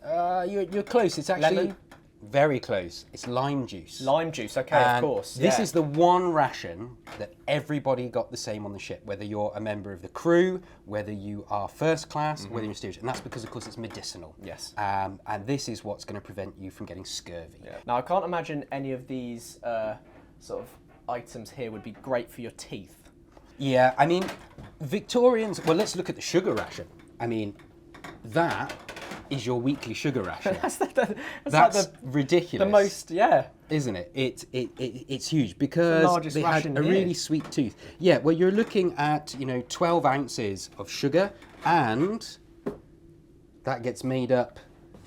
You're close. It's actually Lemon? very close. It's lime juice. Lime juice, okay, of course. This yeah. is the one ration that everybody got the same on the ship, whether you're a member of the crew, whether you are first class, whether you're steerage. And that's because, of course, it's medicinal. Yes. And this is what's going to prevent you from getting scurvy. Yeah. Now, I can't imagine any of these sort of items here would be great for your teeth. Yeah, I mean, Victorians, well, let's look at the sugar ration. I mean, that is your weekly sugar ration. That's like ridiculous. The most, yeah. Isn't it? It's huge because largest they had ration a here. really sweet tooth. Yeah, well, you're looking at, 12 ounces of sugar, and that gets made up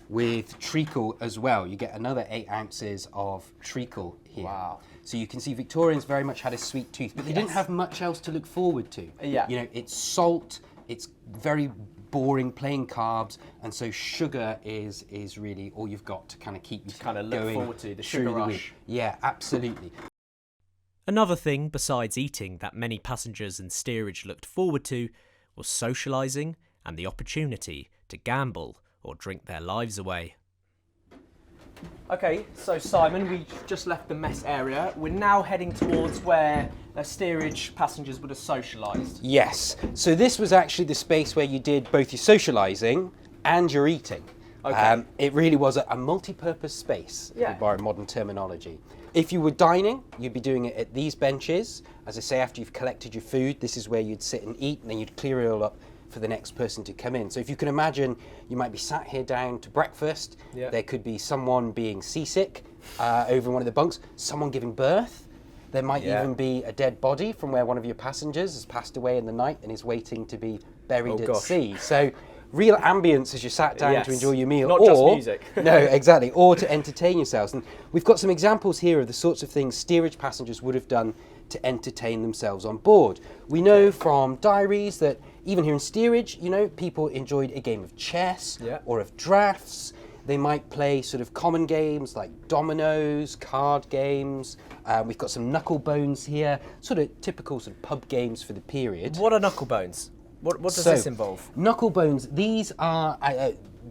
with treacle as well. You get another 8 ounces of treacle here. Wow. So you can see Victorians very much had a sweet tooth, but they didn't have much else to look forward to. Yeah. It's salt, it's very boring, plain carbs, and so sugar is really all you've got to kind of keep you kind of look going forward to, the through sugar the rush. week. Yeah, absolutely. Another thing besides eating that many passengers in steerage looked forward to was socialising and the opportunity to gamble or drink their lives away. Okay, so Simon, we just left the mess area. We're now heading towards where the steerage passengers would have socialised. Yes. So this was actually the space where you did both your socialising and your eating. Okay. It really was a multi-purpose space, Yeah. to borrow modern terminology. If you were dining, you'd be doing it at these benches. As I say, after you've collected your food, this is where you'd sit and eat, and then you'd clear it all up for the next person to come in. So if you can imagine, you might be sat here down to breakfast. Yeah. There could be someone being seasick over in one of the bunks, someone giving birth. There might even be a dead body from where one of your passengers has passed away in the night and is waiting to be buried at sea. So real ambience as you sat down to enjoy your meal. Not just music. No, exactly. Or to entertain yourselves. And we've got some examples here of the sorts of things steerage passengers would have done to entertain themselves on board. We know from diaries that even here in steerage, people enjoyed a game of chess or of drafts. They might play sort of common games like dominoes, card games. We've got some knuckle bones here, sort of typical sort of pub games for the period. What are knuckle bones? What does this involve? Knuckle bones, these are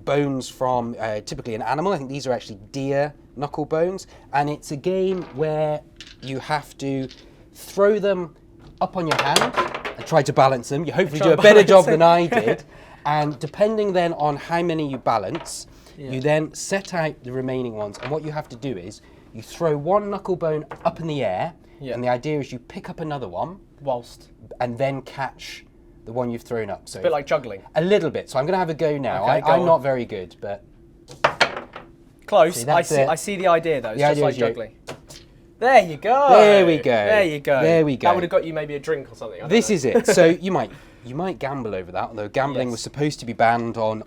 bones from typically an animal. I think these are actually deer knuckle bones. And it's a game where you have to throw them up on your hand and try to balance them. You hopefully do a better job than I did. And depending then on how many you balance, you then set out the remaining ones. And what you have to do is you throw one knuckle bone up in the air. And the idea is you pick up another one and then catch the one you've thrown up. So a bit like juggling. A little bit. So I'm going to have a go now. Okay, I'm not very good, but close. See, I see the idea though. It's The just idea like is you- juggling. There you go. There we go. There you go. There we go. That would have got you maybe a drink or something. this is it. So you might you might gamble over that, although gambling was supposed to be banned on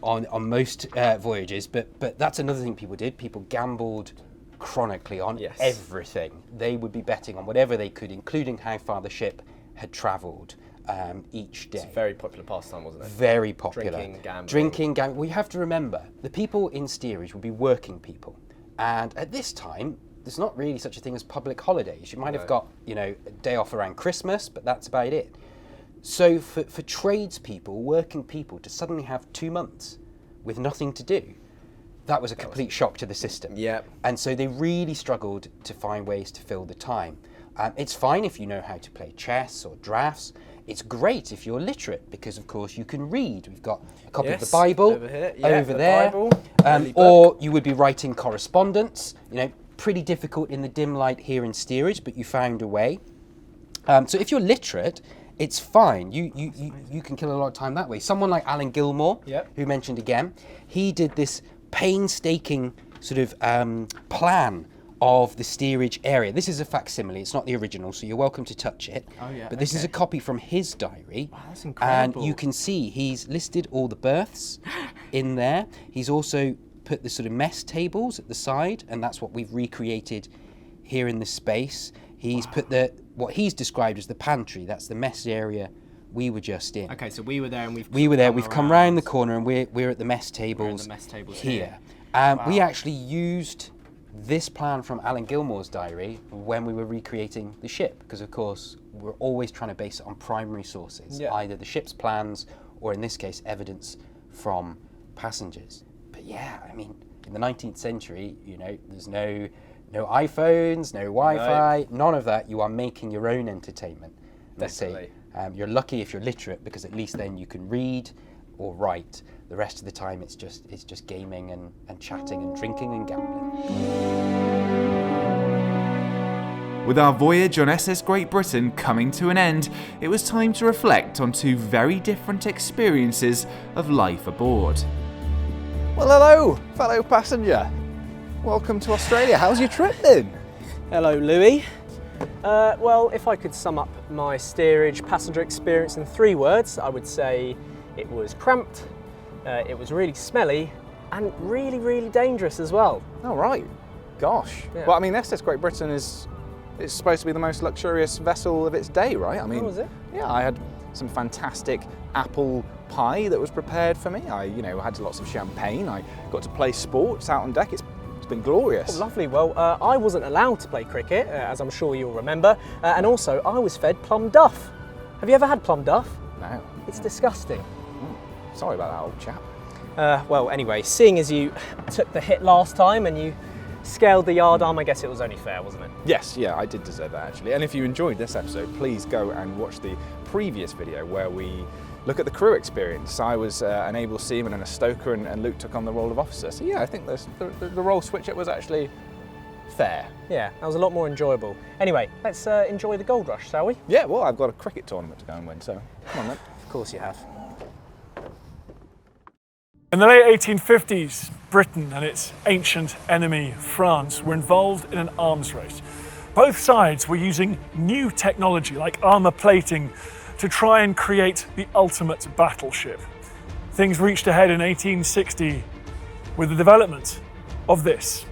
most voyages, but that's another thing people did. People gambled chronically on everything. They would be betting on whatever they could, including how far the ship had travelled each day. It's a very popular pastime, wasn't it? Very popular. Drinking, gambling. We have to remember, the people in steerage would be working people. And at this time, there's not really such a thing as public holidays. You might have got, a day off around Christmas, but that's about it. So for tradespeople, working people, to suddenly have 2 months with nothing to do, that was a complete shock to the system. Yeah. And so they really struggled to find ways to fill the time. It's fine if you know how to play chess or drafts. It's great if you're literate, because of course you can read. We've got a copy of the Bible over there. Or you would be writing correspondence, pretty difficult in the dim light here in steerage, but you found a way. So if you're literate, it's fine. You can kill a lot of time that way. Someone like Alan Gilmore, who mentioned again, he did this painstaking sort of plan of the steerage area. This is a facsimile, it's not the original, so you're welcome to touch it. But this is a copy from his diary. Wow, that's incredible. And you can see he's listed all the berths in there. He's also put the sort of mess tables at the side, and that's what we've recreated here in this space. He's put what he's described as the pantry. That's the mess area we were just in. Okay, so we were there and we've come round the corner and we're at the mess tables, here. We actually used this plan from Alan Gilmore's diary when we were recreating the ship, because of course we're always trying to base it on primary sources, either the ship's plans or in this case evidence from passengers. But yeah, I mean, in the 19th century, there's no iPhones, no Wi-Fi, none of that. You are making your own entertainment. Definitely. You're lucky if you're literate, because at least then you can read or write. The rest of the time it's just gaming and chatting and drinking and gambling. With our voyage on SS Great Britain coming to an end, it was time to reflect on two very different experiences of life aboard. Well, hello, fellow passenger. Welcome to Australia. How's your trip been? Hello, Louis. Well, if I could sum up my steerage passenger experience in 3 words, I would say it was cramped, it was really smelly, and really, really dangerous as well. Oh, right. Gosh. Yeah. Well, I mean, SS Great Britain is supposed to be the most luxurious vessel of its day, right? I mean, was it? Yeah, I had some fantastic apple pie that was prepared for me. I, had lots of champagne. I got to play sports out on deck. It's been glorious. Oh, lovely. Well, I wasn't allowed to play cricket, as I'm sure you'll remember, and also I was fed plum duff. Have you ever had plum duff? No. It's disgusting. Sorry about that, old chap. Well, anyway, seeing as you took the hit last time and you scaled the yard arm, I guess it was only fair, wasn't it? Yes, yeah, I did deserve that actually. And if you enjoyed this episode, please go and watch the previous video where we look at the crew experience. I was an able seaman and a stoker, and Luke took on the role of officer. So yeah, I think the role switch-up was actually fair. Yeah, that was a lot more enjoyable. Anyway, let's enjoy the gold rush, shall we? Yeah, well, I've got a cricket tournament to go and win, so come on then. Of course you have. In the late 1850s, Britain and its ancient enemy, France, were involved in an arms race. Both sides were using new technology like armour plating to try and create the ultimate battleship. Things reached ahead in 1860 with the development of this,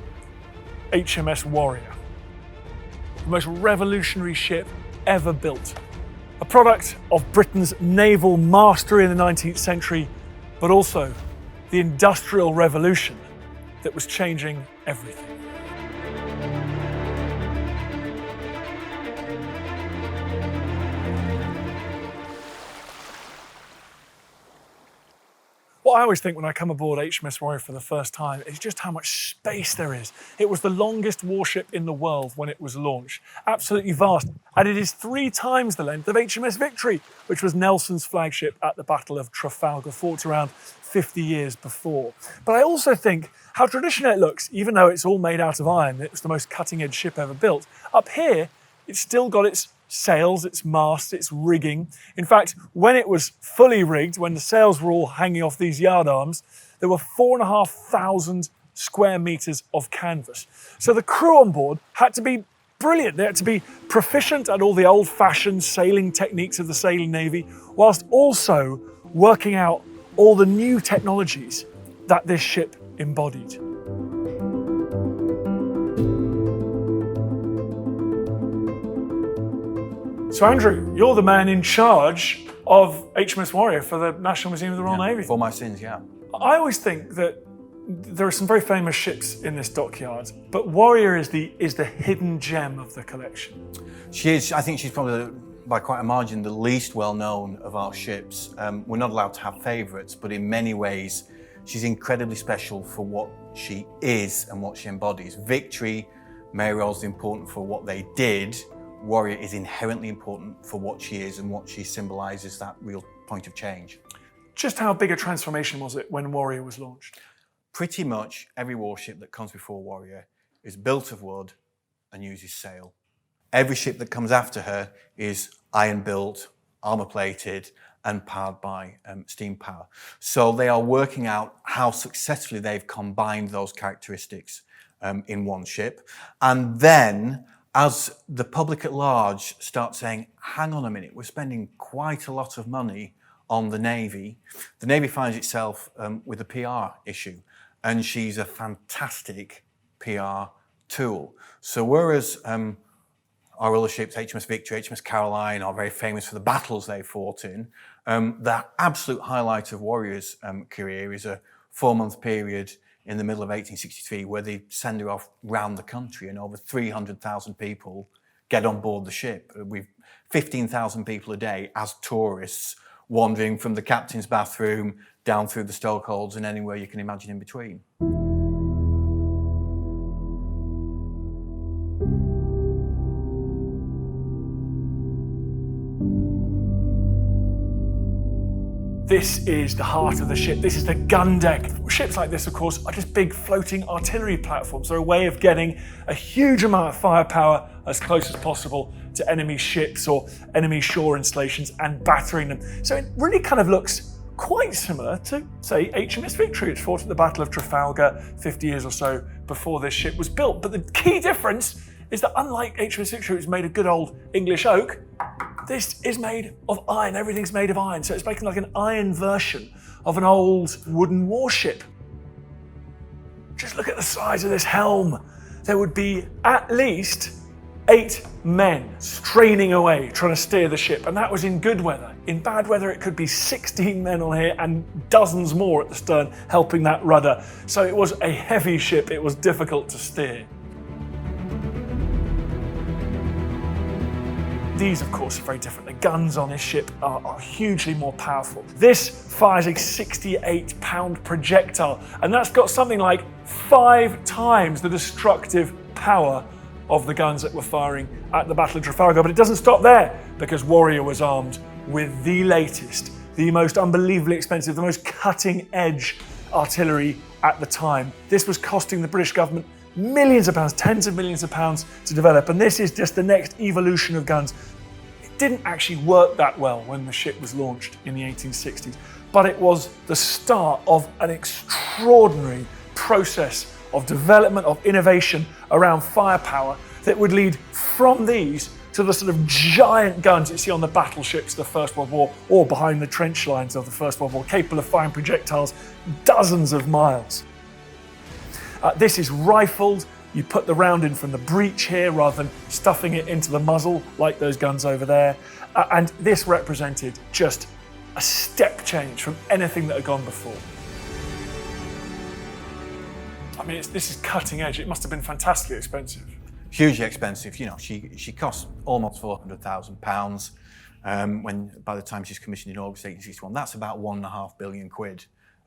HMS Warrior, the most revolutionary ship ever built. A product of Britain's naval mastery in the 19th century, but also the Industrial Revolution that was changing everything. What I always think when I come aboard HMS Warrior for the first time is just how much space there is. It was the longest warship in the world when it was launched. Absolutely vast. And it is 3 times the length of HMS Victory, which was Nelson's flagship at the Battle of Trafalgar, fought around 50 years before. But I also think how traditional it looks, even though it's all made out of iron. It was the most cutting-edge ship ever built. Up here, it's still got its sails, its masts, its rigging. In fact, when it was fully rigged, when the sails were all hanging off these yard arms, there were 4,500 square meters of canvas. So the crew on board had to be brilliant. They had to be proficient at all the old-fashioned sailing techniques of the sailing navy, whilst also working out all the new technologies that this ship embodied. So Andrew, you're the man in charge of HMS Warrior for the National Museum of the Royal Navy. For my sins, yeah. I always think that there are some very famous ships in this dockyard, but Warrior is the hidden gem of the collection. She is. I think she's probably, by quite a margin, the least well-known of our ships. We're not allowed to have favourites, but in many ways, she's incredibly special for what she is and what she embodies. Victory, Mary Roll's important for what they did. Warrior is inherently important for what she is and what she symbolises, that real point of change. Just how big a transformation was it when Warrior was launched? Pretty much every warship that comes before Warrior is built of wood and uses sail. Every ship that comes after her is iron built, armour plated and powered by steam power. So they are working out how successfully they've combined those characteristics in one ship. And then as the public at large start saying, hang on a minute, we're spending quite a lot of money on the Navy finds itself with a PR issue. And she's a fantastic PR tool. So whereas our other ships, HMS Victory, HMS Caroline, are very famous for the battles they fought in, the absolute highlight of Warrior's career is a 4-month period in the middle of 1863 where they send her off round the country and over 300,000 people get on board the ship. We've 15,000 people a day as tourists wandering from the captain's bathroom down through the stokeholds and anywhere you can imagine in between. This is the heart of the ship. This is the gun deck. Ships like this, of course, are just big floating artillery platforms. They're a way of getting a huge amount of firepower as close as possible to enemy ships or enemy shore installations and battering them. So it really kind of looks quite similar to, say, HMS Victory, which fought at the Battle of Trafalgar 50 years or so before this ship was built. But the key difference is that unlike HMS Victory, which is made of good old English oak, this is made of iron. Everything's made of iron. So it's making like an iron version of an old wooden warship. Just look at the size of this helm. There would be at least 8 men straining away trying to steer the ship, and that was in good weather. In bad weather, it could be 16 men on here and dozens more at the stern helping that rudder. So it was a heavy ship. It was difficult to steer. These, of course, are very different. The guns on this ship are hugely more powerful. This fires a 68-pound projectile, and that's got something like 5 times the destructive power of the guns that were firing at the Battle of Trafalgar. But it doesn't stop there, because Warrior was armed with the latest, the most unbelievably expensive, the most cutting-edge artillery at the time. This was costing the British government millions of pounds, tens of millions of pounds to develop, and this is just the next evolution of guns. It didn't actually work that well when the ship was launched in the 1860s, but it was the start of an extraordinary process of development, of innovation around firepower that would lead from these to the sort of giant guns you see on the battleships of the First World War or behind the trench lines of the First World War, capable of firing projectiles dozens of miles. This is rifled. You put the round in from the breech here rather than stuffing it into the muzzle like those guns over there. And this represented just a step change from anything that had gone before. I mean, this is cutting edge. It must have been fantastically expensive. Hugely expensive. You know, she cost almost £400,000 when by the time she's commissioned in August 1861. That's about £1.5 billion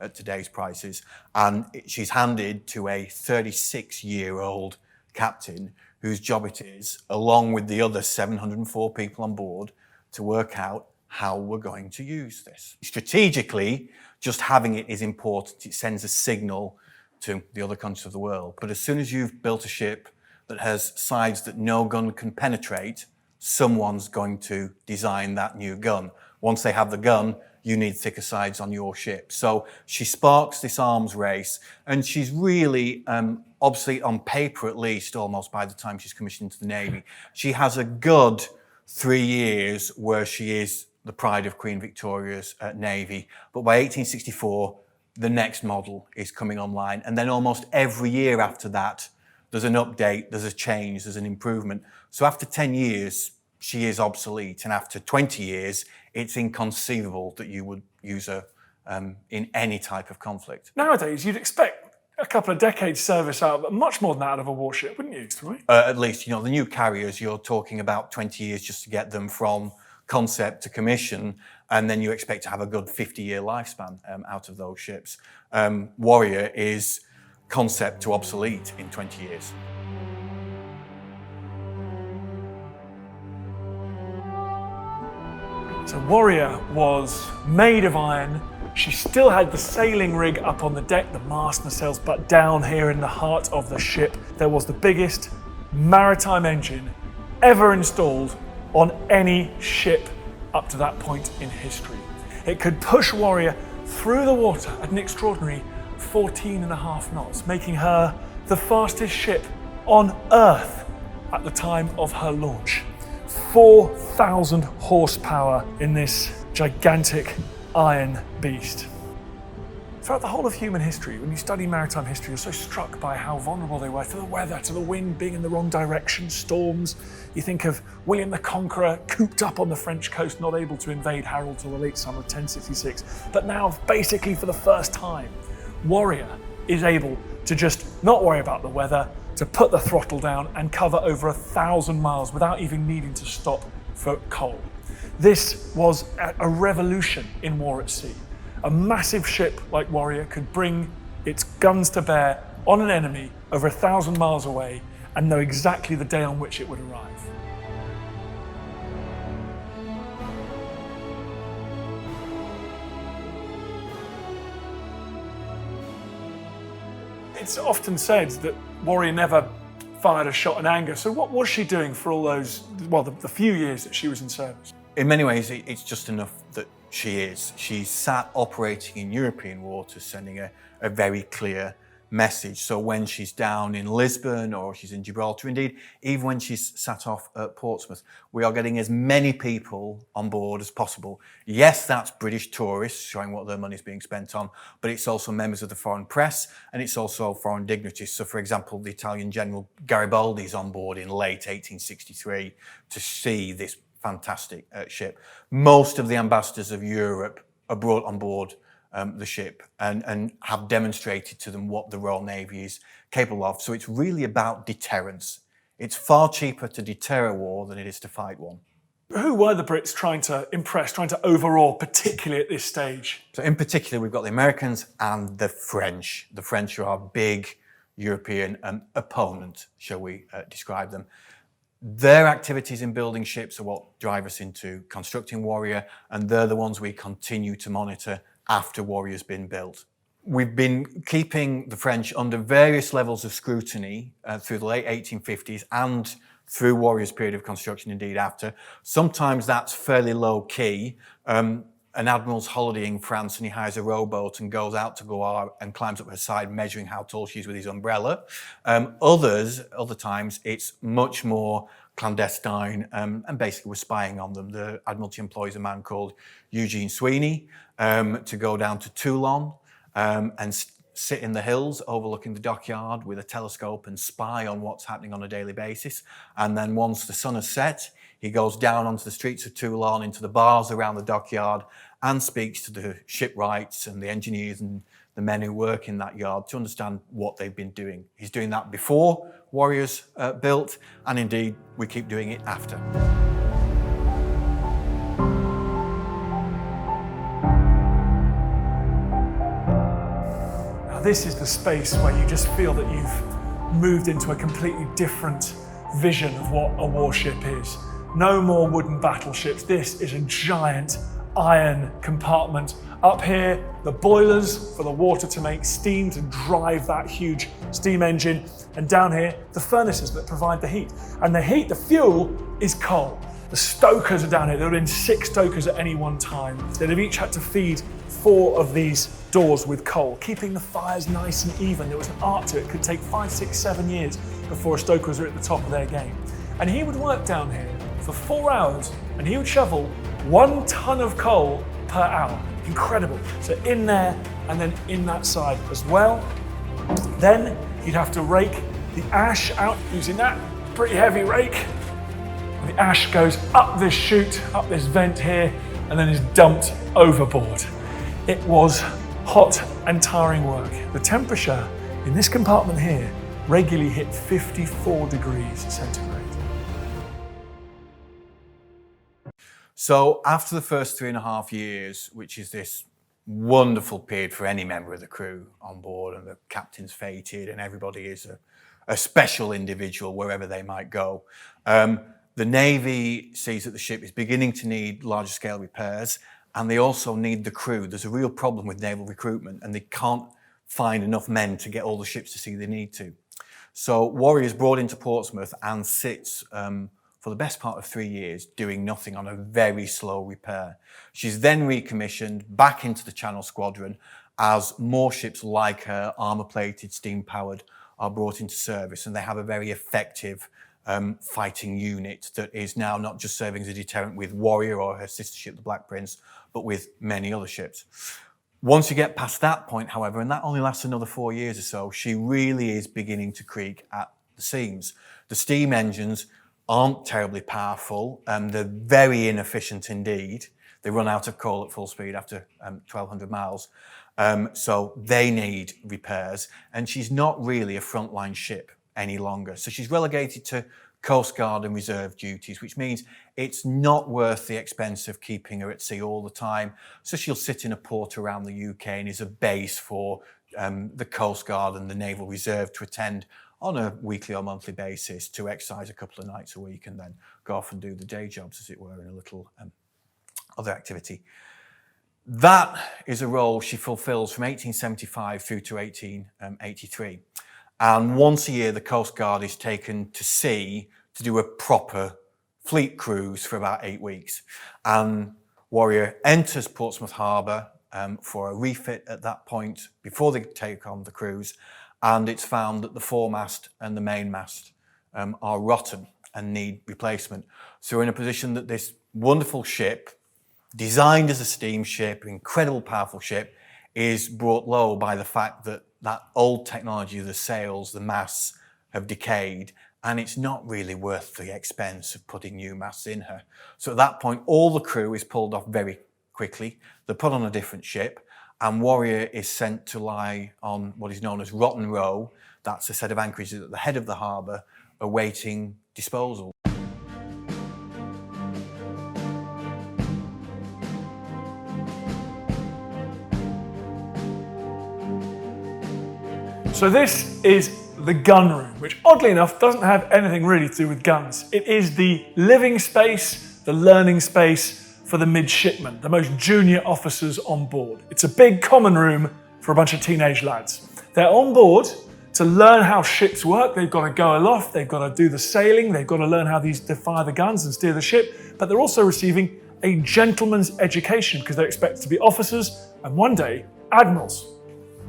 at today's prices, and she's handed to a 36-year-old captain whose job it is, along with the other 704 people on board, to work out how we're going to use this. Strategically, just having it is important. It sends a signal to the other countries of the world. But as soon as you've built a ship that has sides that no gun can penetrate, someone's going to design that new gun. Once they have the gun, you need thicker sides on your ship. So she sparks this arms race, and she's really, obviously on paper at least, almost by the time she's commissioned into the Navy, she has a good 3 years where she is the pride of Queen Victoria's Navy. But by 1864, the next model is coming online. And then almost every year after that, there's an update, there's a change, there's an improvement. So after 10 years, she is obsolete. And after 20 years, it's inconceivable that you would use her in any type of conflict. Nowadays, you'd expect a couple of decades service out, but much more than that out of a warship, wouldn't you, right? At least, the new carriers, you're talking about 20 years just to get them from concept to commission, and then you expect to have a good 50-year lifespan out of those ships. Warrior is concept to obsolete in 20 years. So Warrior was made of iron. She still had the sailing rig up on the deck, the mast and the sails, but down here in the heart of the ship, there was the biggest maritime engine ever installed on any ship up to that point in history. It could push Warrior through the water at an extraordinary 14.5 knots, making her the fastest ship on Earth at the time of her launch. 4,000 horsepower in this gigantic iron beast. Throughout the whole of human history, when you study maritime history, you're so struck by how vulnerable they were to the weather, to the wind being in the wrong direction, storms. You think of William the Conqueror cooped up on the French coast, not able to invade Harold till the late summer of 1066. But now, basically for the first time, Warrior is able to just not worry about the weather, to put the throttle down and cover over 1,000 miles without even needing to stop for coal. This was a revolution in war at sea. A massive ship like Warrior could bring its guns to bear on an enemy over 1,000 miles away and know exactly the day on which it would arrive. It's often said that Warrior never fired a shot in anger. So what was she doing for all those, well, the few years that she was in service? In many ways, it's just enough that she is. She's sat operating in European waters, sending a very clear message. So when she's down in Lisbon or she's in Gibraltar, indeed, even when she's sat off at Portsmouth, we are getting as many people on board as possible. Yes, that's British tourists showing what their money is being spent on, but it's also members of the foreign press and it's also foreign dignitaries. So for example, the Italian General Garibaldi is on board in late 1863 to see this fantastic ship. Most of the ambassadors of Europe are brought on board the ship and have demonstrated to them what the Royal Navy is capable of. So it's really about deterrence. It's far cheaper to deter a war than it is to fight one. Who were the Brits trying to impress, trying to overawe, particularly at this stage? So in particular, we've got the Americans and the French. The French are our big European opponent, shall we describe them. Their activities in building ships are what drive us into constructing Warrior, and they're the ones we continue to monitor after Warrior's been built. We've been keeping the French under various levels of scrutiny through the late 1850s and through Warrior's period of construction, indeed after. Sometimes that's fairly low key. An admiral's holidaying France and he hires a rowboat and goes out to Goa and climbs up her side measuring how tall she is with his umbrella. Other times it's much more clandestine and basically we're spying on them. The Admiralty employs a man called Eugene Sweeney to go down to Toulon and sit in the hills overlooking the dockyard with a telescope and spy on what's happening on a daily basis. And then once the sun has set, he goes down onto the streets of Toulon, into the bars around the dockyard and speaks to the shipwrights and the engineers and the men who work in that yard to understand what they've been doing. He's doing that before Warrior's built, and indeed we keep doing it after. Now this is the space where you just feel that you've moved into a completely different vision of what a warship is. No more wooden battleships. This is a giant iron compartment. Up here, the boilers for the water to make steam to drive that huge steam engine. And down here, the furnaces that provide the heat. And the heat, the fuel, is coal. The stokers are down here. There would have been 6 stokers at any one time. They'd have each had to feed 4 of these doors with coal, keeping the fires nice and even. There was an art to it. It could take 5, 6, 7 years before a stoker was at the top of their game. And he would work down here for 4 hours and he would shovel 1 ton of coal per hour. Incredible. So in there and then in that side as well. Then he'd have to rake the ash out using that pretty heavy rake. The ash goes up this chute, up this vent here, and then is dumped overboard. It was hot and tiring work. The temperature in this compartment here regularly hit 54 degrees centigrade. So after the first 3.5 years, which is this wonderful period for any member of the crew on board, and the captain's fated and everybody is a special individual wherever they might go, the Navy sees that the ship is beginning to need larger scale repairs, and they also need the crew. There's a real problem with naval recruitment, and they can't find enough men to get all the ships to sea they need to. So Warrior is brought into Portsmouth and sits for the best part of 3 years doing nothing on a very slow repair. She's then recommissioned back into the Channel Squadron as more ships like her, armour-plated, steam-powered, are brought into service, and they have a very effective fighting unit that is now not just serving as a deterrent with Warrior or her sister ship, the Black Prince, but with many other ships. Once you get past that point, however, and that only lasts another 4 years or so, she really is beginning to creak at the seams. The steam engines aren't terribly powerful, they're very inefficient indeed. They run out of coal at full speed after 1,200 miles. So they need repairs, and she's not really a frontline ship any longer. So she's relegated to Coast Guard and reserve duties, which means it's not worth the expense of keeping her at sea all the time. So she'll sit in a port around the UK and is a base for the Coast Guard and the Naval Reserve to attend on a weekly or monthly basis, to exercise a couple of nights a week and then go off and do the day jobs, as it were, in a little other activity. That is a role she fulfills from 1875 through to 1883. And once a year, the Coast Guard is taken to sea to do a proper fleet cruise for about 8 weeks. And Warrior enters Portsmouth Harbour for a refit at that point before they take on the cruise. And it's found that the foremast and the mainmast are rotten and need replacement. So we're in a position that this wonderful ship, designed as a steamship, incredible powerful ship, is brought low by the fact that that old technology, the sails, the masts have decayed, and it's not really worth the expense of putting new masts in her. So at that point, all the crew is pulled off very quickly. They're put on a different ship, and Warrior is sent to lie on what is known as Rotten Row. That's a set of anchorages at the head of the harbour, awaiting disposal. So this is the gun room, which oddly enough doesn't have anything really to do with guns. It is the living space, the learning space for the midshipmen, the most junior officers on board. It's a big common room for a bunch of teenage lads. They're on board to learn how ships work. They've got to go aloft, they've got to do the sailing, they've got to learn how these to fire the guns and steer the ship, but they're also receiving a gentleman's education because they're expected to be officers and one day admirals.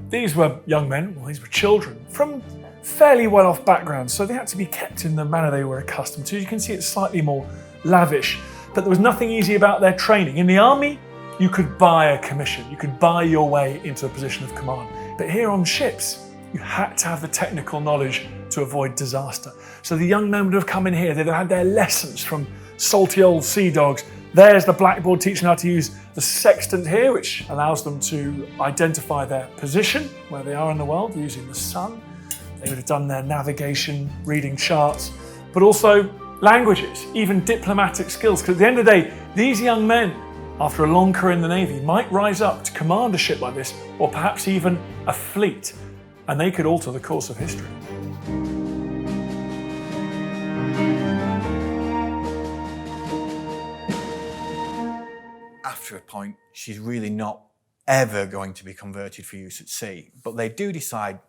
These were young men, well, these were children from fairly well-off backgrounds, so they had to be kept in the manner they were accustomed to. You can see it's slightly more lavish, but there was nothing easy about their training. In the army, you could buy a commission, you could buy your way into a position of command. But here on ships, you had to have the technical knowledge to avoid disaster. So the young men would have come in here, they'd have had their lessons from salty old sea dogs. There's the blackboard teaching how to use the sextant here, which allows them to identify their position, where they are in the world, using the sun. They would have done their navigation, reading charts, but also languages, even diplomatic skills. Because at the end of the day, these young men, after a long career in the Navy, might rise up to command a ship like this, or perhaps even a fleet, and they could alter the course of history. After a point, she's really not ever going to be converted for use at sea. But they do decide,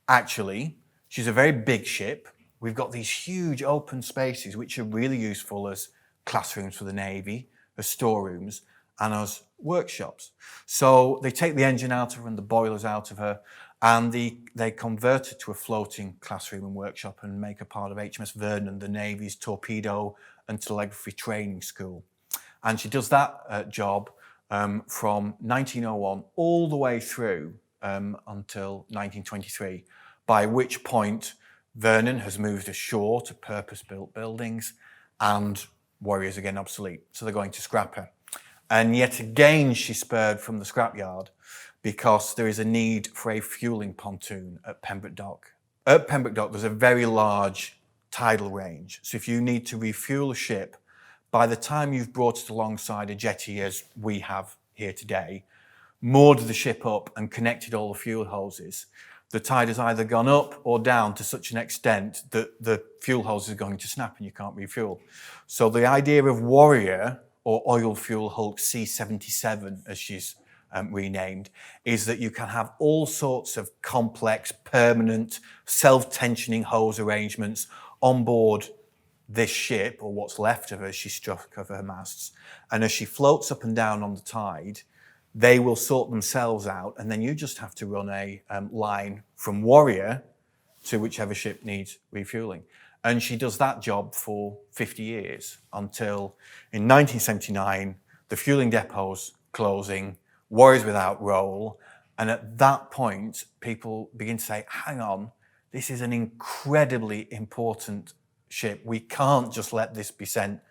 actually, she's a very big ship. We've got these huge open spaces which are really useful as classrooms for the Navy, as storerooms, and as workshops. So they take the engine out of her and the boilers out of her, and they convert it to a floating classroom and workshop and make her part of HMS Vernon, the Navy's torpedo and telegraphy training school. And she does that job from 1901 all the way through until 1923, by which point Vernon has moved ashore to purpose-built buildings and Warrior's again obsolete. So they're going to scrap her. And yet again, she's spurred from the scrapyard because there is a need for a fuelling pontoon at Pembroke Dock. At Pembroke Dock, there's a very large tidal range. So if you need to refuel a ship, by the time you've brought it alongside a jetty, as we have here today, moored the ship up and connected all the fuel hoses, the tide has either gone up or down to such an extent that the fuel hose is going to snap and you can't refuel. So the idea of Warrior, or oil fuel hulk C77, as she's renamed, is that you can have all sorts of complex, permanent, self-tensioning hose arrangements on board this ship, or what's left of her as she struck over her masts. And as she floats up and down on the tide, they will sort themselves out, and then you just have to run a line from Warrior to whichever ship needs refueling. And she does that job for 50 years until in 1979, the fueling depot's closing, Warrior's without role, and at that point, people begin to say, hang on, this is an incredibly important ship. We can't just let this be sent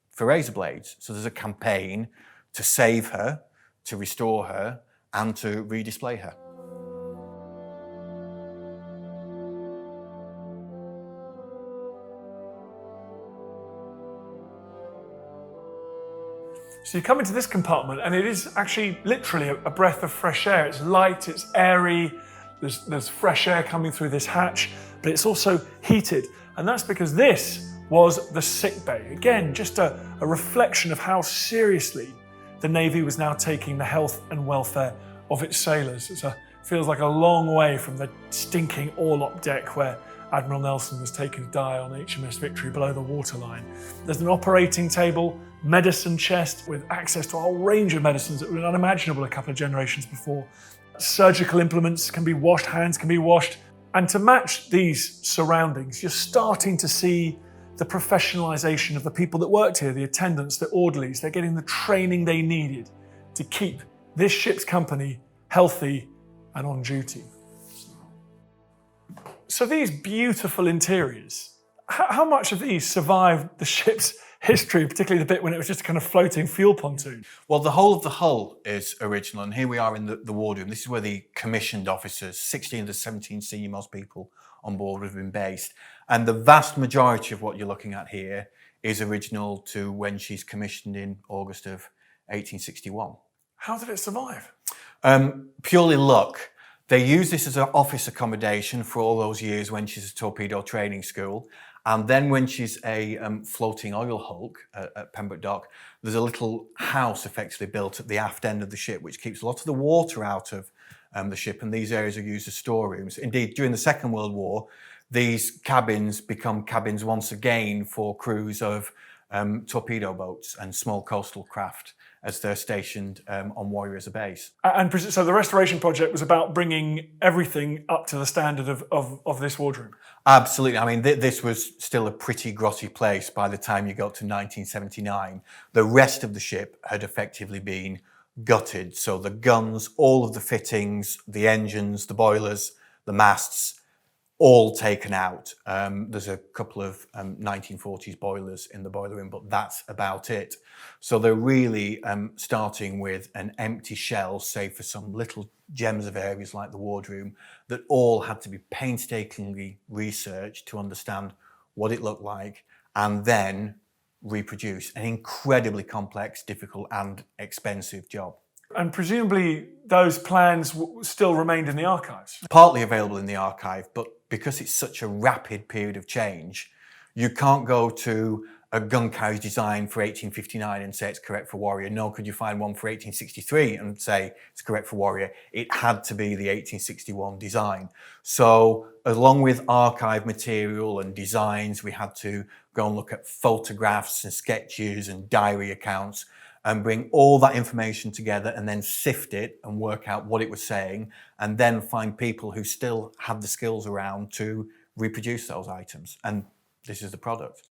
for razor blades. So there's a campaign to save her, to restore her, and to redisplay her. So you come into this compartment and it is actually literally a breath of fresh air. It's light, it's airy, there's fresh air coming through this hatch, but it's also heated. And that's because this was the sick bay. Again, just a reflection of how seriously the Navy was now taking the health and welfare of its sailors. It feels like a long way from the stinking orlop deck where Admiral Nelson was taken to die on HMS Victory below the waterline. There's an operating table, medicine chest with access to a whole range of medicines that were unimaginable a couple of generations before. Surgical implements can be washed, hands can be washed. And to match these surroundings, you're starting to see the professionalisation of the people that worked here, the attendants, the orderlies. They're getting the training they needed to keep this ship's company healthy and on duty. So these beautiful interiors, how much of these survived the ship's history, particularly the bit when it was just a kind of floating fuel pontoon? Well, the whole of the hull is original, and here we are in the wardroom. This is where the commissioned officers, 16 of the 17 senior-most people on board, have been based. And the vast majority of what you're looking at here is original to when she's commissioned in August of 1861. How did it survive? Purely luck. They used this as an office accommodation for all those years when she's a torpedo training school. And then when she's a floating oil hulk at Pembroke Dock, there's a little house effectively built at the aft end of the ship, which keeps a lot of the water out of the ship, and these areas are used as storerooms. Indeed, during the Second World War, these cabins become cabins once again for crews of torpedo boats and small coastal craft as they're stationed on Warrior as a base. And so the restoration project was about bringing everything up to the standard of this wardroom? Absolutely. I mean, this was still a pretty grotty place by the time you got to 1979. The rest of the ship had effectively been gutted. So the guns, all of the fittings, the engines, the boilers, the masts, all taken out. There's a couple of 1940s boilers in the boiler room, but that's about it. So they're really starting with an empty shell, save for some little gems of areas like the wardroom, that all had to be painstakingly researched to understand what it looked like and then reproduce. An incredibly complex, difficult and expensive job. And presumably those plans still remained in the archives? Partly available in the archive, but because it's such a rapid period of change, you can't go to a gun carriage design for 1859 and say it's correct for Warrior, nor could you find one for 1863 and say it's correct for Warrior. It had to be the 1861 design. So along with archive material and designs, we had to go and look at photographs and sketches and diary accounts and bring all that information together and then sift it and work out what it was saying, and then find people who still have the skills around to reproduce those items. And this is the product.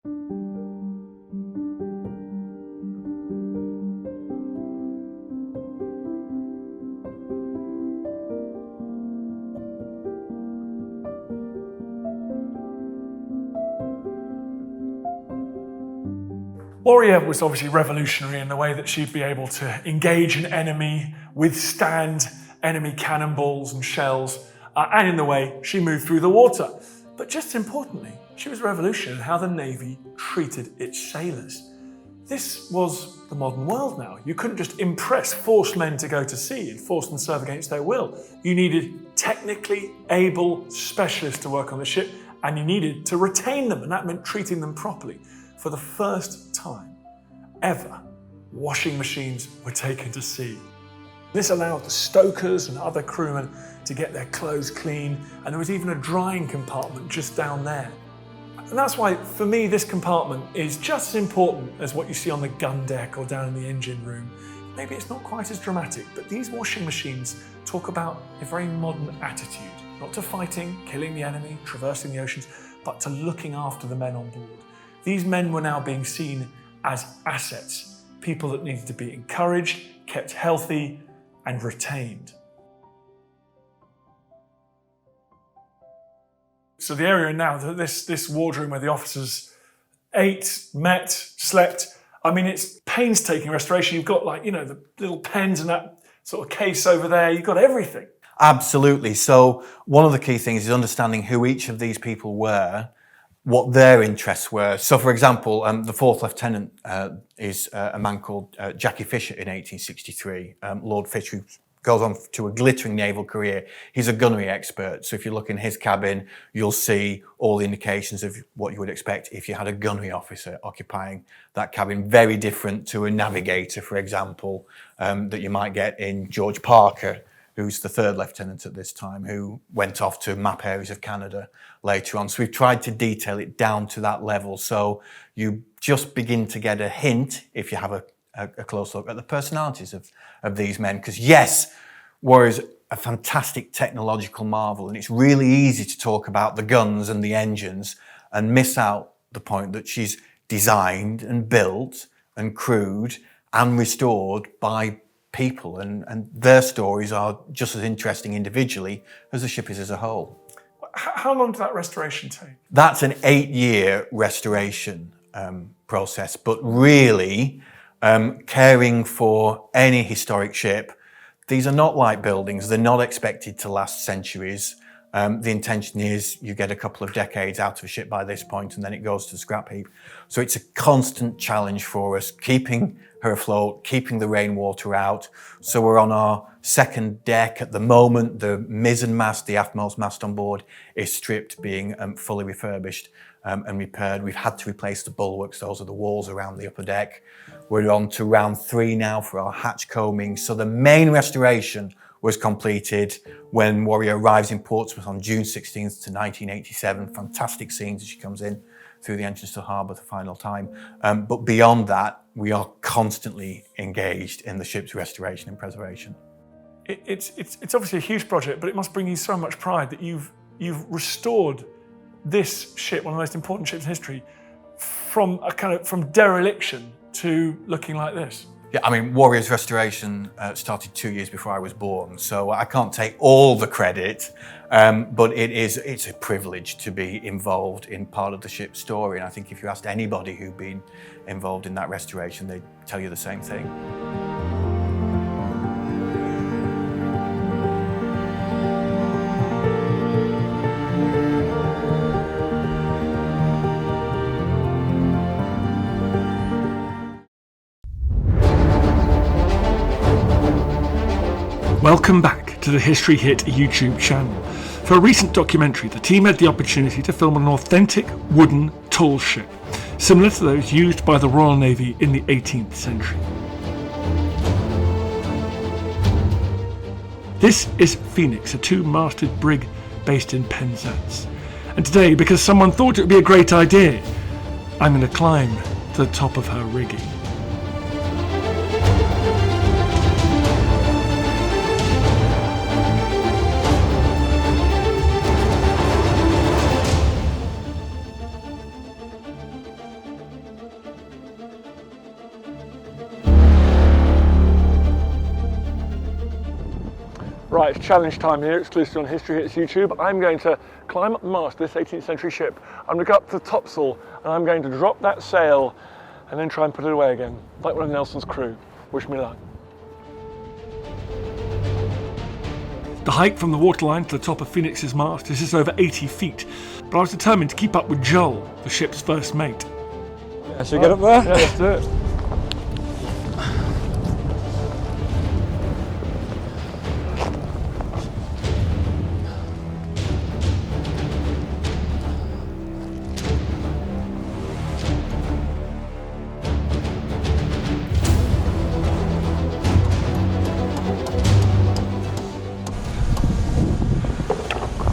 Warrior was obviously revolutionary in the way that she'd be able to engage an enemy, withstand enemy cannonballs and shells, and in the way she moved through the water. But just as importantly, she was revolutionary in how the Navy treated its sailors. This was the modern world now. You couldn't just force men to go to sea and force them to serve against their will. You needed technically able specialists to work on the ship, and you needed to retain them, and that meant treating them properly. For the first time ever, washing machines were taken to sea. This allowed the stokers and other crewmen to get their clothes clean, and there was even a drying compartment just down there. And that's why, for me, this compartment is just as important as what you see on the gun deck or down in the engine room. Maybe it's not quite as dramatic, but these washing machines talk about a very modern attitude, not to fighting, killing the enemy, traversing the oceans, but to looking after the men on board. These men were now being seen as assets, people that needed to be encouraged, kept healthy, and retained. So the area now, this wardroom where the officers ate, met, slept, I mean, it's painstaking restoration. You've got the little pens and that sort of case over there. You've got everything. Absolutely. So one of the key things is understanding who each of these people were, what their interests were. So, for example, the fourth lieutenant is a man called Jackie Fisher in 1863. Lord Fisher goes on to a glittering naval career. He's a gunnery expert. So if you look in his cabin, you'll see all the indications of what you would expect if you had a gunnery officer occupying that cabin. Very different to a navigator, for example, that you might get in George Parker, who's the third lieutenant at this time, who went off to map areas of Canada later on. So we've tried to detail it down to that level. So you just begin to get a hint, if you have a close look at the personalities of these men. Because yes, Warrior's a fantastic technological marvel, and it's really easy to talk about the guns and the engines and miss out the point that she's designed and built and crewed and restored by people, and their stories are just as interesting individually as the ship is as a whole. How long did that restoration take? That's an 8-year restoration process, but really caring for any historic ship, these are not like buildings. They're not expected to last centuries. The intention is you get a couple of decades out of a ship by this point, and then it goes to the scrap heap. So it's a constant challenge for us, keeping her afloat, keeping the rainwater out. So we're on our second deck at the moment. The mizzen mast, the aftmost mast on board, is stripped, being fully refurbished and repaired. We've had to replace the bulwarks. Those are the walls around the upper deck. We're on to round 3 now for our hatch combing. So the main restoration was completed when Warrior arrives in Portsmouth on June 16th to 1987. Fantastic scenes as she comes in through the entrance to the harbour the final time. But beyond that, we are constantly engaged in the ship's restoration and preservation. It's obviously a huge project, but it must bring you so much pride that you've restored this ship, one of the most important ships in history, from dereliction to looking like this. Yeah, I mean, Warrior's restoration started 2 years before I was born, so I can't take all the credit, but it's a privilege to be involved in part of the ship's story. And I think if you asked anybody who'd been involved in that restoration, they'd tell you the same thing. Welcome back to the History Hit YouTube channel. For a recent documentary, the team had the opportunity to film an authentic wooden tall ship, similar to those used by the Royal Navy in the 18th century. This is Phoenix, a 2-masted brig based in Penzance. And today, because someone thought it would be a great idea, I'm going to climb to the top of her rigging. Right, it's challenge time here, exclusively on History Hits YouTube. I'm going to climb up the mast of this 18th century ship. I'm going to go up to the topsail and I'm going to drop that sail and then try and put it away again, like one of Nelson's crew. Wish me luck. The height from the waterline to the top of Phoenix's mast is just over 80 feet, but I was determined to keep up with Joel, the ship's first mate. Yeah, should we get up there? Yeah, let's do it.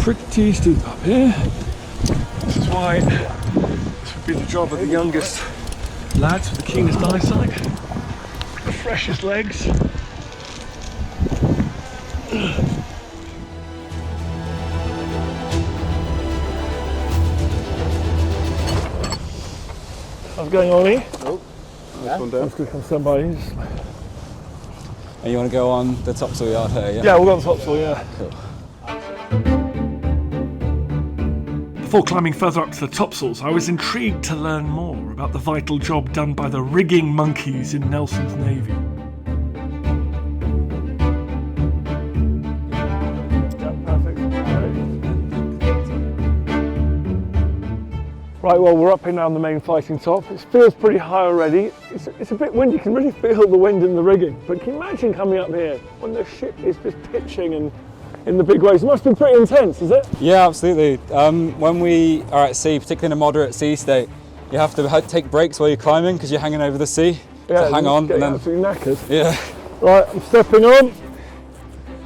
Pretty steep up here. This is why this would be the job of the youngest lads with the keenest eyesight, the freshest legs. How's it going, Ollie? Oh, nice one down. Let's go come stand by. And you want to go on the topsail yard here, yeah? Yeah, we'll go on the topsail, yeah. Cool. Before climbing further up to the topsails, I was intrigued to learn more about the vital job done by the rigging monkeys in Nelson's Navy. Right, well, we're up here now on the main fighting top. It feels pretty high already. It's a bit windy, you can really feel the wind in the rigging. But can you imagine coming up here when the ship is just pitching and in the big waves? It must be pretty intense, is it? Yeah, absolutely. When we are at sea, particularly in a moderate sea state, you have to take breaks while you're climbing because you're hanging over the sea. Yeah, so hang on. And then absolutely knackered. Yeah. Right, I'm stepping on.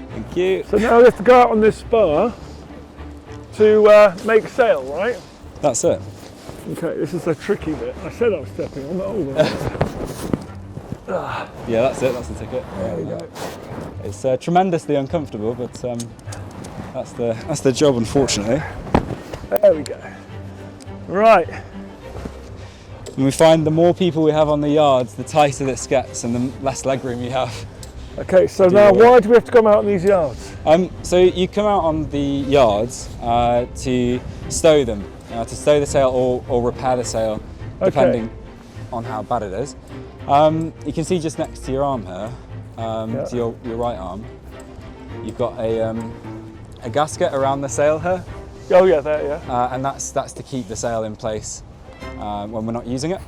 Thank you. So now we have to go out on this spar to make sail, right? That's it. Okay, this is the tricky bit. I said I was stepping on, but hold on. Yeah, that's it. That's the ticket. There we go. It's tremendously uncomfortable, but that's the job, unfortunately. There we go. Right. And we find the more people we have on the yards, the tighter this gets, and the less legroom you have. Okay, so now why do we have to come out on these yards? So you come out on the yards to stow them, to stow the sail or repair the sail, depending on how bad it is. You can see just next to your arm here, to your right arm, you've got a gasket around the sail here. Oh yeah, there, yeah. And that's to keep the sail in place when we're not using it.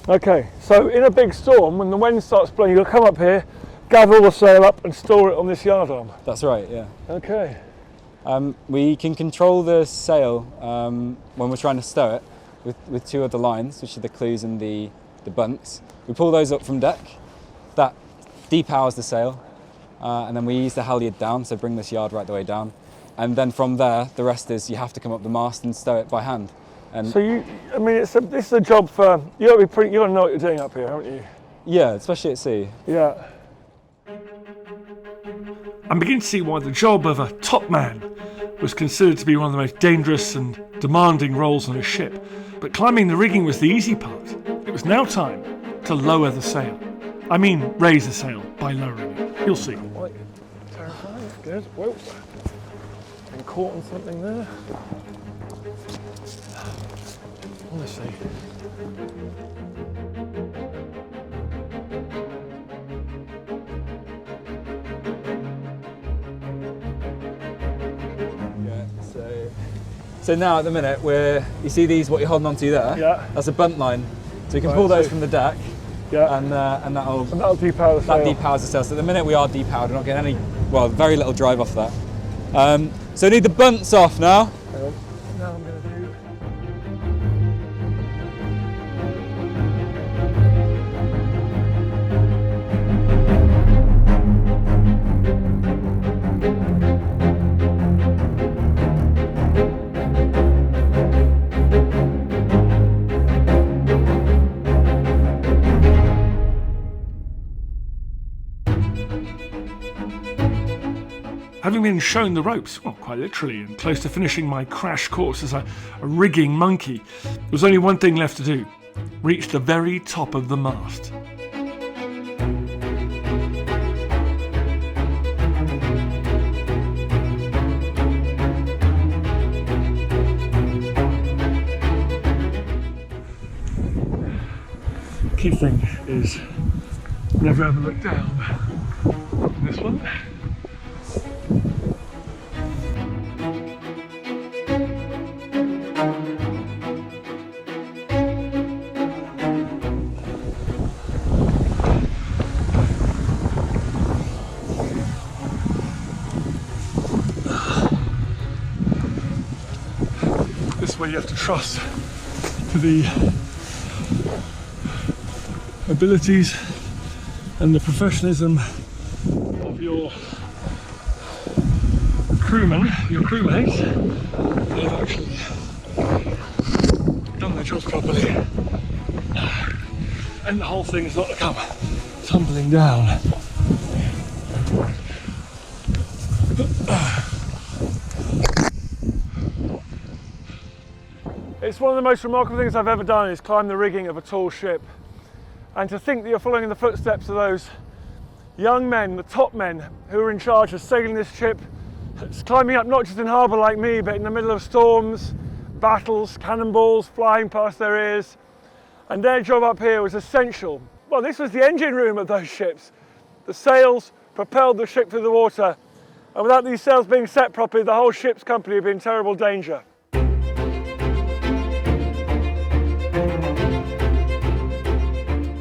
Okay, so in a big storm, when the wind starts blowing, you'll come up here, gather all the sail up and store it on this yard arm. That's right, yeah. Okay. We can control the sail when we're trying to stow it with two other lines, which are the clews and the bunts. We pull those up from deck. That depowers the sail, and then we ease the halyard down, so bring this yard right the way down. And then from there, the rest is you have to come up the mast and stow it by hand. And so this is a job for, you got to know what you're doing up here, haven't you? Yeah, especially at sea. Yeah. I'm beginning to see why the job of a top man was considered to be one of the most dangerous and demanding roles on a ship. But climbing the rigging was the easy part. It was now time to lower the sail. I mean, raise the sail by lowering it. You'll see. Right. Terrifying. Good. Whoa. Been caught on something there. Honestly. So now at the minute, you see these, what you're holding onto there? Yeah. That's a bunt line. So you can pull those from the deck. Yeah. And that'll depower the sail. That depowers the sail. So at the minute we are depowered, we're not getting very little drive off that. So we need the bunts off now. Now I'm going to do. Having been shown the ropes, well, quite literally, and close to finishing my crash course as a rigging monkey, there was only one thing left to do: reach the very top of the mast. Key thing is never ever look down. This one. This way you have to trust to the abilities and the professionalism of your crewmen, your crewmates. They've actually done their jobs properly, and the whole thing is not to come tumbling down. It's one of the most remarkable things I've ever done is climb the rigging of a tall ship. And to think that you're following in the footsteps of those young men, the top men, who are in charge of sailing this ship, climbing up not just in harbour like me, but in the middle of storms, battles, cannonballs flying past their ears. And their job up here was essential. Well, this was the engine room of those ships. The sails propelled the ship through the water. And without these sails being set properly, the whole ship's company would be in terrible danger.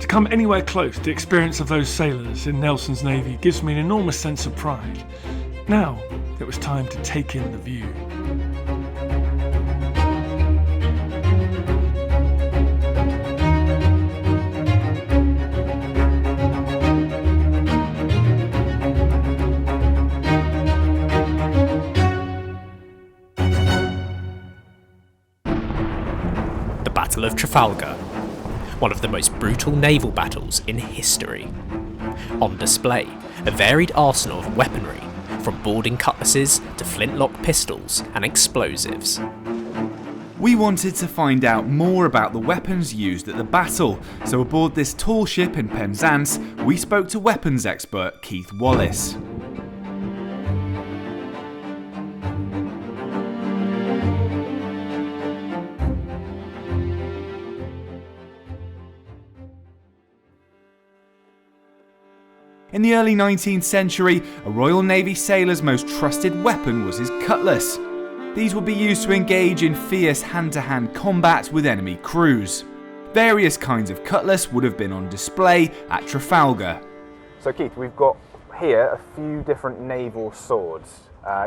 Come anywhere close to the experience of those sailors in Nelson's Navy gives me an enormous sense of pride. Now it was time to take in the view. The Battle of Trafalgar, one of the most brutal naval battles in history. On display, a varied arsenal of weaponry, from boarding cutlasses to flintlock pistols and explosives. We wanted to find out more about the weapons used at the battle, so aboard this tall ship in Penzance, we spoke to weapons expert Keith Wallace. In the early 19th century, a Royal Navy sailor's most trusted weapon was his cutlass. These would be used to engage in fierce hand-to-hand combat with enemy crews. Various kinds of cutlass would have been on display at Trafalgar. So Keith, we've got here a few different naval swords.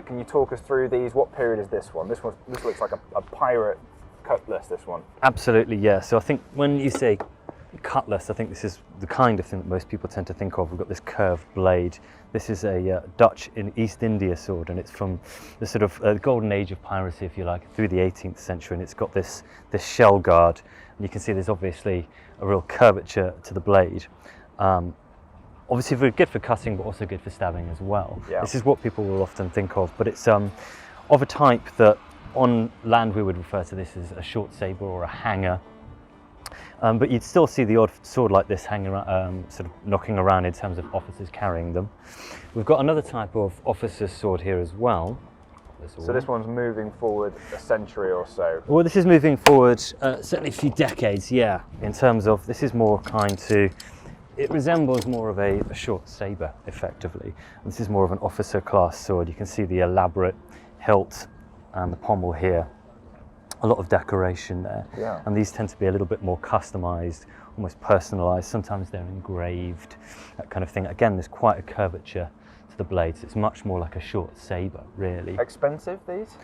Can you talk us through these? What period is this one? This looks like a pirate cutlass, this one. Absolutely, yeah. So I think when you say cutlass, I think this is the kind of thing that most people tend to think of. We've got this curved blade. This is a Dutch in East India sword, and it's from the sort of golden age of piracy, if you like, through the 18th century, and it's got this shell guard, and you can see there's obviously a real curvature to the blade. Obviously very good for cutting, but also good for stabbing as well. Yeah. This is what people will often think of, but it's of a type that on land we would refer to this as a short sabre or a hanger. But you'd still see the odd sword like this hanging around, sort of knocking around in terms of officers carrying them. We've got another type of officer's sword here as well. So this one's moving forward a century or so? Well, this is moving forward certainly a few decades, yeah, in terms of this is more it resembles more of a short sabre, effectively. And this is more of an officer class sword. You can see the elaborate hilt and the pommel here. A lot of decoration there, yeah. And these tend to be a little bit more customized, almost personalized. Sometimes they're engraved, that kind of thing. Again, there's quite a curvature to the blades. It's much more like a short saber, really. Expensive, these?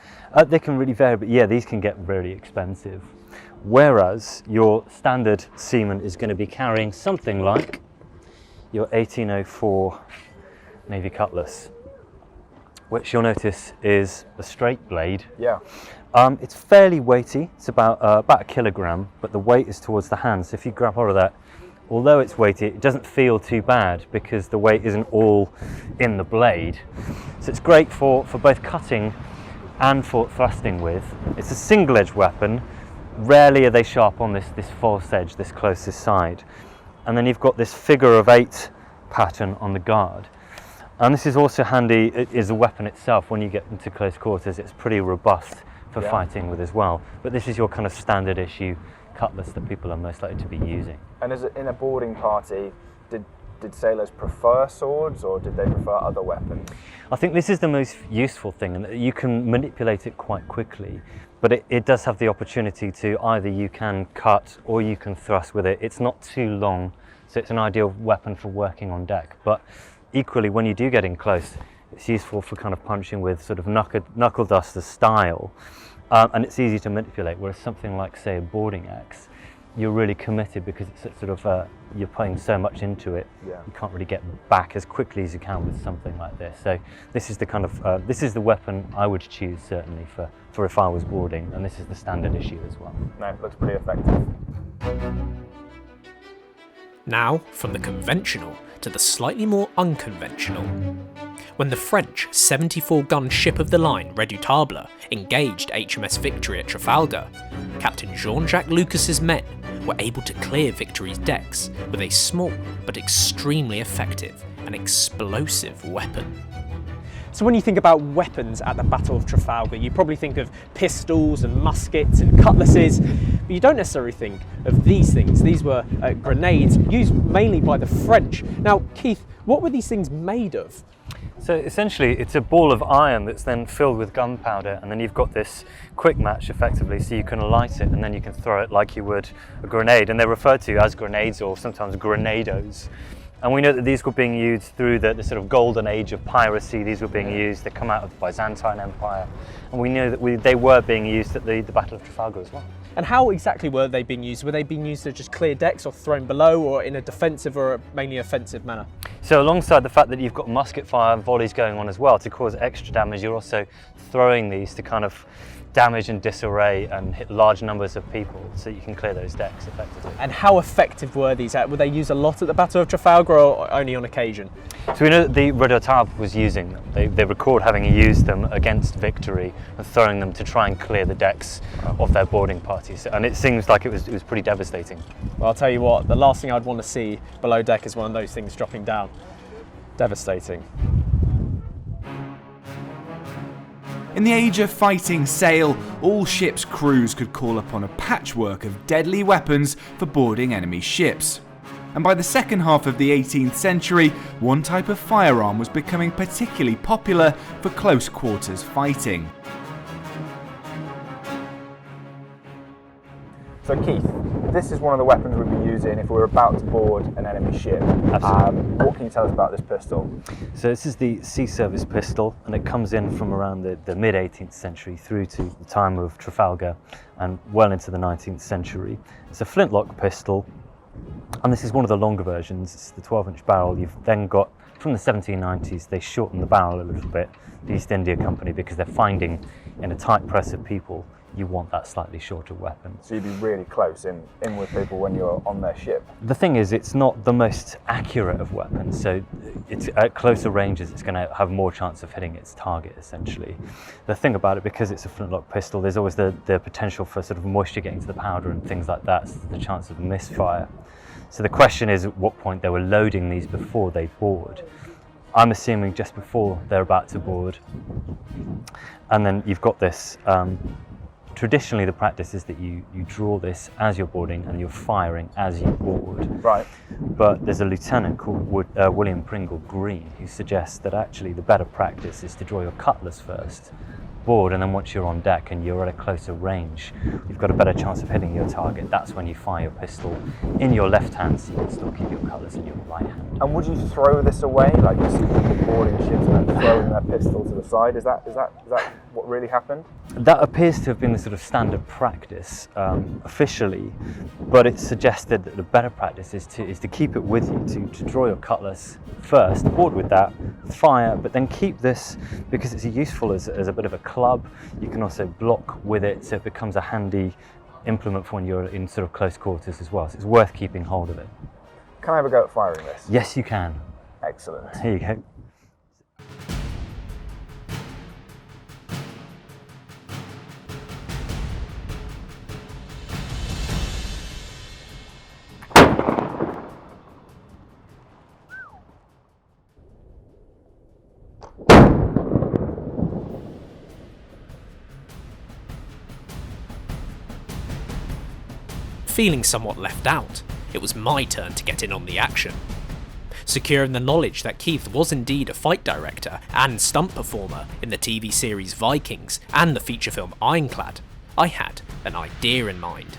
They can really vary, but yeah, these can get really expensive. Whereas your standard seaman is going to be carrying something like your 1804 Navy cutlass, which you'll notice is a straight blade. Yeah. It's fairly weighty. It's about a kilogram, but the weight is towards the hand. So if you grab hold of that, although it's weighty, it doesn't feel too bad because the weight isn't all in the blade. So it's great for both cutting and for thrusting with. It's a single edge weapon. Rarely are they sharp on this false edge, this closest side. And then you've got this figure of 8 pattern on the guard. And this is also handy as a weapon itself. When you get into close quarters, it's pretty robust for fighting with as well. But this is your kind of standard issue cutlass that people are most likely to be using. And in a boarding party, did sailors prefer swords or did they prefer other weapons? I think this is the most useful thing, and you can manipulate it quite quickly, but it does have the opportunity to either you can cut or you can thrust with it. It's not too long, so it's an ideal weapon for working on deck. But equally, when you do get in close, it's useful for kind of punching with sort of knuckle duster style, and it's easy to manipulate, whereas something like, say, a boarding axe, you're really committed because it's sort of you're putting so much into it. You can't really get back as quickly as you can with something like this. So this is the kind of this is the weapon I would choose certainly for if I was boarding, and this is the standard issue as well. No, it looks pretty effective. Now, from the conventional to the slightly more unconventional. When the French 74-gun ship of the line Redoutable engaged HMS Victory at Trafalgar, Captain Jean-Jacques Lucas's men were able to clear Victory's decks with a small but extremely effective and explosive weapon. So when you think about weapons at the Battle of Trafalgar, you probably think of pistols and muskets and cutlasses, but you don't necessarily think of these things. These were grenades used mainly by the French. Now, Keith, what were these things made of? So essentially it's a ball of iron that's then filled with gunpowder, and then you've got this quick match effectively, so you can light it and then you can throw it like you would a grenade, and they're referred to as grenades or sometimes grenados. And we know that these were being used through the sort of golden age of piracy. These were being used, they come out of the Byzantine Empire, and we know that they were being used at the Battle of Trafalgar as well. And how exactly were they being used? Were they being used to just clear decks or thrown below, or in a defensive or a mainly offensive manner? So alongside the fact that you've got musket fire and volleys going on as well to cause extra damage, you're also throwing these to kind of damage and disarray and hit large numbers of people so you can clear those decks effectively. And how effective were these? Were they used a lot at the Battle of Trafalgar or only on occasion? So we know that the Redoutable was using them. They record having used them against Victory and throwing them to try and clear the decks of their boarding parties. And it seems like it was pretty devastating. Well, I'll tell you what, the last thing I'd want to see below deck is one of those things dropping down. Devastating. In the age of fighting sail, all ships' crews could call upon a patchwork of deadly weapons for boarding enemy ships. And by the second half of the 18th century, one type of firearm was becoming particularly popular for close quarters fighting. So Keith, this is one of the weapons we'd be using if we were about to board an enemy ship. What can you tell us about this pistol? So this is the sea service pistol, and it comes in from around the mid-18th century through to the time of Trafalgar and well into the 19th century. It's a flintlock pistol, and this is one of the longer versions. It's the 12-inch barrel. You've then got, from the 1790s, they shortened the barrel a little bit, the East India Company, because they're finding in a tight press of people you want that slightly shorter weapon. So you'd be really close in with people when you're on their ship. The thing is, it's not the most accurate of weapons, so it's at closer ranges it's going to have more chance of hitting its target essentially. The thing about it, because it's a flintlock pistol, there's always the potential for sort of moisture getting to the powder and things like that, so the chance of misfire. So the question is at what point they were loading these before they board. I'm assuming just before they're about to board. And then you've got this traditionally the practice is that you draw this as you're boarding and you're firing as you board. Right. But there's a lieutenant called William Pringle Green who suggests that actually the better practice is to draw your cutlass first, board, and then once you're on deck and you're at a closer range, you've got a better chance of hitting your target. That's when you fire your pistol in your left hand, so you can still keep your cutlass in your right hand. And would you throw this away, like you see people boarding ships and then throwing their pistol to the side? Is that what really happened? That appears to have been the sort of standard practice officially, but it's suggested that the better practice is to keep it with you, to draw your cutlass first, board with that, fire, but then keep this, because it's useful as a bit of a club. You can also block with it, so it becomes a handy implement for when you're in sort of close quarters as well, so it's worth keeping hold of it. Can I have a go at firing this? Yes, you can. Excellent. Here you go. Feeling somewhat left out, it was my turn to get in on the action. Secure in the knowledge that Keith was indeed a fight director and stunt performer in the TV series Vikings and the feature film Ironclad, I had an idea in mind.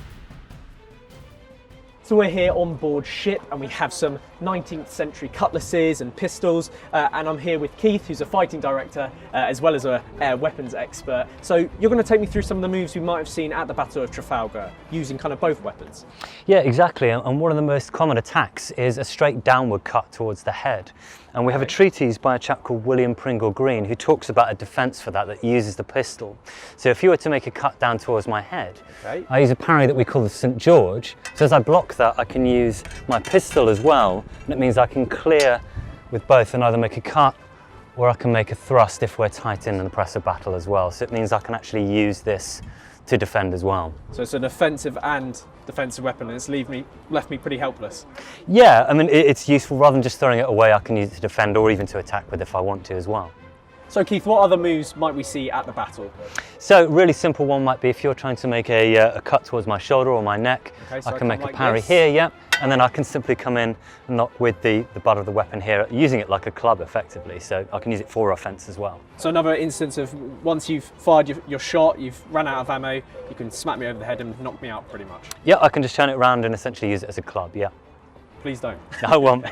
So we're here on board ship and we have some 19th century cutlasses and pistols, and I'm here with Keith, who's a fighting director as well as a weapons expert. So you're going to take me through some of the moves we might have seen at the Battle of Trafalgar using kind of both weapons. Yeah, exactly, and one of the most common attacks is a straight downward cut towards the head. And we have a treatise by a chap called William Pringle Green who talks about a defence for that uses the pistol. So if you were to make a cut down towards my head, I use a parry that we call the St. George. So as I block that, I can use my pistol as well, and it means I can clear with both and either make a cut or I can make a thrust if we're tight in the press of battle as well. So it means I can actually use this to defend as well. So it's an offensive and defensive weapon, and it's left me pretty helpless. Yeah, I mean, it's useful. Rather than just throwing it away, I can use it to defend or even to attack with if I want to as well. So Keith, what other moves might we see at the battle? So really simple one might be if you're trying to make a cut towards my shoulder or my neck, okay, so I can make like a parry this. here, yeah, and then I can simply come in and knock with the butt of the weapon here, using it like a club effectively, so I can use it for offence as well. So another instance of once you've fired your shot, you've run out of ammo, you can smack me over the head and knock me out pretty much. Yeah, I can just turn it around and essentially use it as a club, yeah. Please don't. I won't.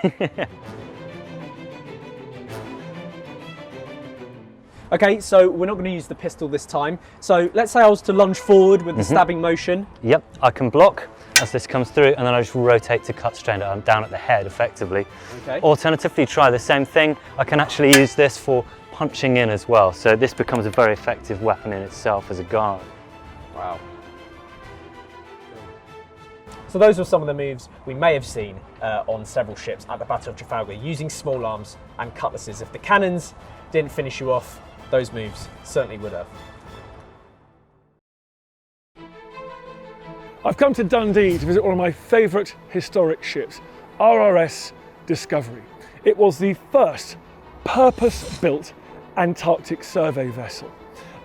Okay, so we're not going to use the pistol this time. So let's say I was to lunge forward with the stabbing motion. Yep, I can block as this comes through and then I just rotate to cut straight down at the head effectively. Okay. Alternatively, try the same thing. I can actually use this for punching in as well. So this becomes a very effective weapon in itself as a guard. Wow. So those were some of the moves we may have seen on several ships at the Battle of Trafalgar using small arms and cutlasses. If the cannons didn't finish you off, those moves certainly would have. I've come to Dundee to visit one of my favourite historic ships, RRS Discovery. It was the first purpose-built Antarctic survey vessel.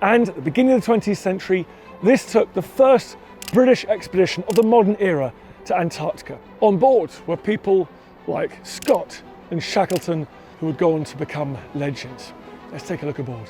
And at the beginning of the 20th century, this took the first British expedition of the modern era to Antarctica. On board were people like Scott and Shackleton, who would go on to become legends. Let's take a look aboard.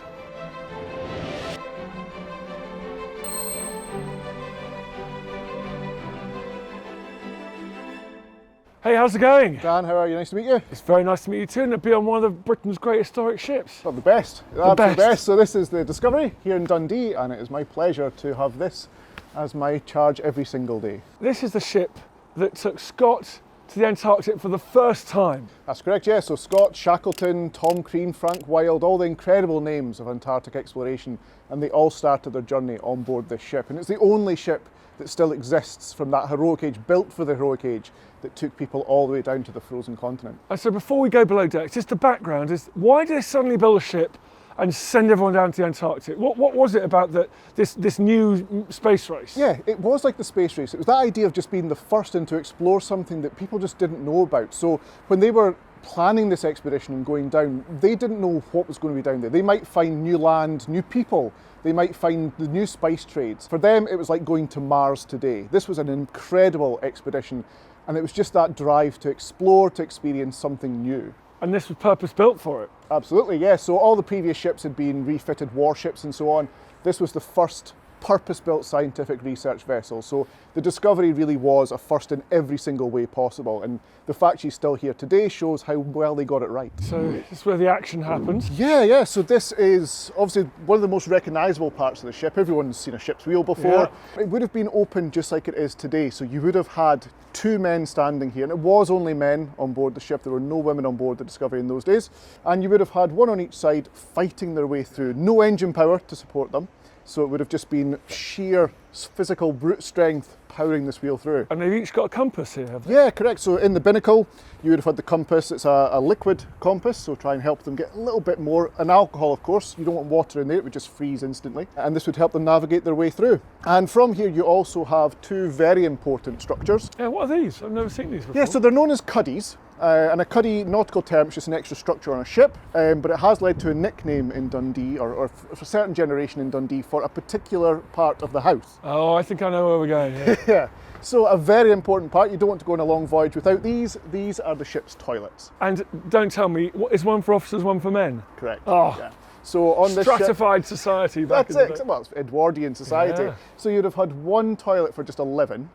Hey, how's it going? Dan, how are you? Nice to meet you. It's very nice to meet you too, and to be on one of Britain's great historic ships. Well, the best. The best. So this is the Discovery here in Dundee, and it is my pleasure to have this as my charge every single day. This is the ship that took Scott to the Antarctic for the first time. That's correct, yeah. So Scott, Shackleton, Tom Crean, Frank Wild, all the incredible names of Antarctic exploration, and they all started their journey on board this ship. And it's the only ship that still exists from that heroic age, built for the heroic age, that took people all the way down to the frozen continent. And so before we go below decks, just the background is, why did they suddenly build a ship and send everyone down to the Antarctic? What was it about this new space race? Yeah, it was like the space race. It was that idea of just being the first in to explore something that people just didn't know about. So when they were planning this expedition and going down, they didn't know what was going to be down there. They might find new land, new people. They might find the new spice trades. For them, it was like going to Mars today. This was an incredible expedition, and it was just that drive to explore, to experience something new. And this was purpose-built for it? Absolutely, yeah. So all the previous ships had been refitted warships and so on. This was the first purpose-built scientific research vessel. So the Discovery really was a first in every single way possible. And the fact she's still here today shows how well they got it right. So this is where the action happens? Yeah. So this is obviously one of the most recognisable parts of the ship. Everyone's seen a ship's wheel before. Yeah. It would have been open just like it is today. So you would have had two men standing here, and it was only men on board the ship. There were no women on board the Discovery in those days. And you would have had one on each side fighting their way through. No engine power to support them. So it would have just been sheer physical brute strength powering this wheel through. And they've each got a compass here, have they? Yeah, correct. So in the binnacle, you would have had the compass. It's a liquid compass, so try and help them get a little bit more. And alcohol, of course, you don't want water in there, it would just freeze instantly. And this would help them navigate their way through. And from here, you also have two very important structures. Yeah, what are these? I've never seen these before. Yeah, so they're known as cuddies. And a cuddy, nautical term, is just an extra structure on a ship, but it has led to a nickname in Dundee, or for a certain generation in Dundee, for a particular part of the house. Oh, I think I know where we're going. Yeah. Yeah. So a very important part. You don't want to go on a long voyage without these. These are the ship's toilets. And don't tell me, is one for officers, one for men? Correct. Oh, yeah. So on this stratified society back in the day. That's it. Well, it's Edwardian society. Yeah. So you'd have had one toilet for just 11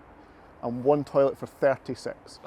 and one toilet for 36.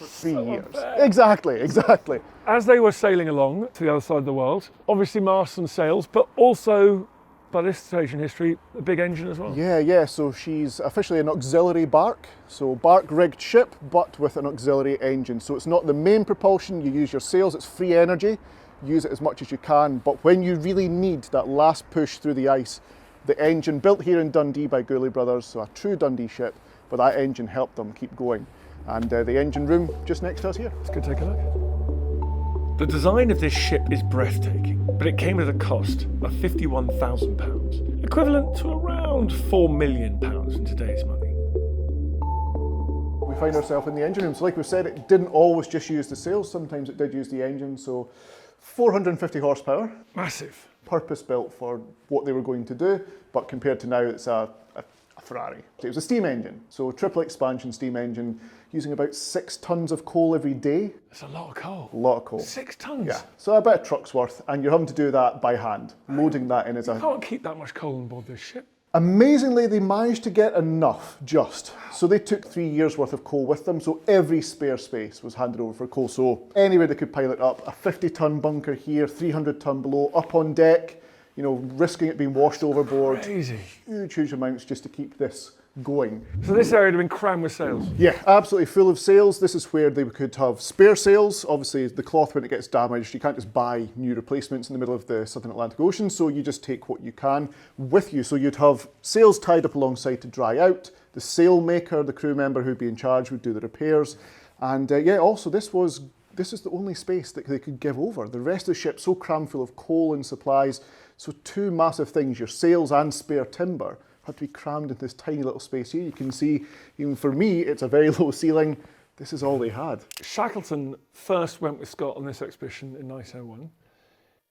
3 years. Exactly. As they were sailing along to the other side of the world, obviously masts and sails, but also, by this stage in history, a big engine as well. Yeah. So she's officially an auxiliary bark. So bark-rigged ship, but with an auxiliary engine. So it's not the main propulsion. You use your sails. It's free energy. Use it as much as you can. But when you really need that last push through the ice, the engine, built here in Dundee by Gourlay Brothers, so a true Dundee ship, but that engine helped them keep going. And the engine room just next to us here. Let's go take a look. The design of this ship is breathtaking, but it came at a cost of £51,000, equivalent to around £4 million in today's money. We find ourselves in the engine room. So like we said, it didn't always just use the sails, sometimes it did use the engine. So 450 horsepower. Massive. Purpose built for what they were going to do, but compared to now, it's a Ferrari. It was a steam engine, so triple expansion steam engine, using about 6 tons of coal every day. That's a lot of coal. A lot of coal. 6 tons? Yeah, so about a truck's worth, and you're having to do that by hand, loading that in as You can't keep that much coal on board this ship. Amazingly, they managed to get enough, just. So they took 3 years worth of coal with them, so every spare space was handed over for coal. So anywhere they could pilot up, a 50-ton bunker here, 300-ton below, up on deck, you know, risking it being washed overboard. Crazy. Huge amounts just to keep this going. So this area had been crammed with sails? Yeah, absolutely full of sails. This is where they could have spare sails. Obviously, the cloth, when it gets damaged, you can't just buy new replacements in the middle of the Southern Atlantic Ocean, so you just take what you can with you. So you'd have sails tied up alongside to dry out. The sail maker, the crew member who'd be in charge, would do the repairs. And yeah, also this is the only space that they could give over. The rest of the ship so crammed full of coal and supplies. So 2 massive things, your sails and spare timber, had to be crammed into this tiny little space here. You can see, even for me, it's a very low ceiling. This is all they had. Shackleton first went with Scott on this expedition in 1901.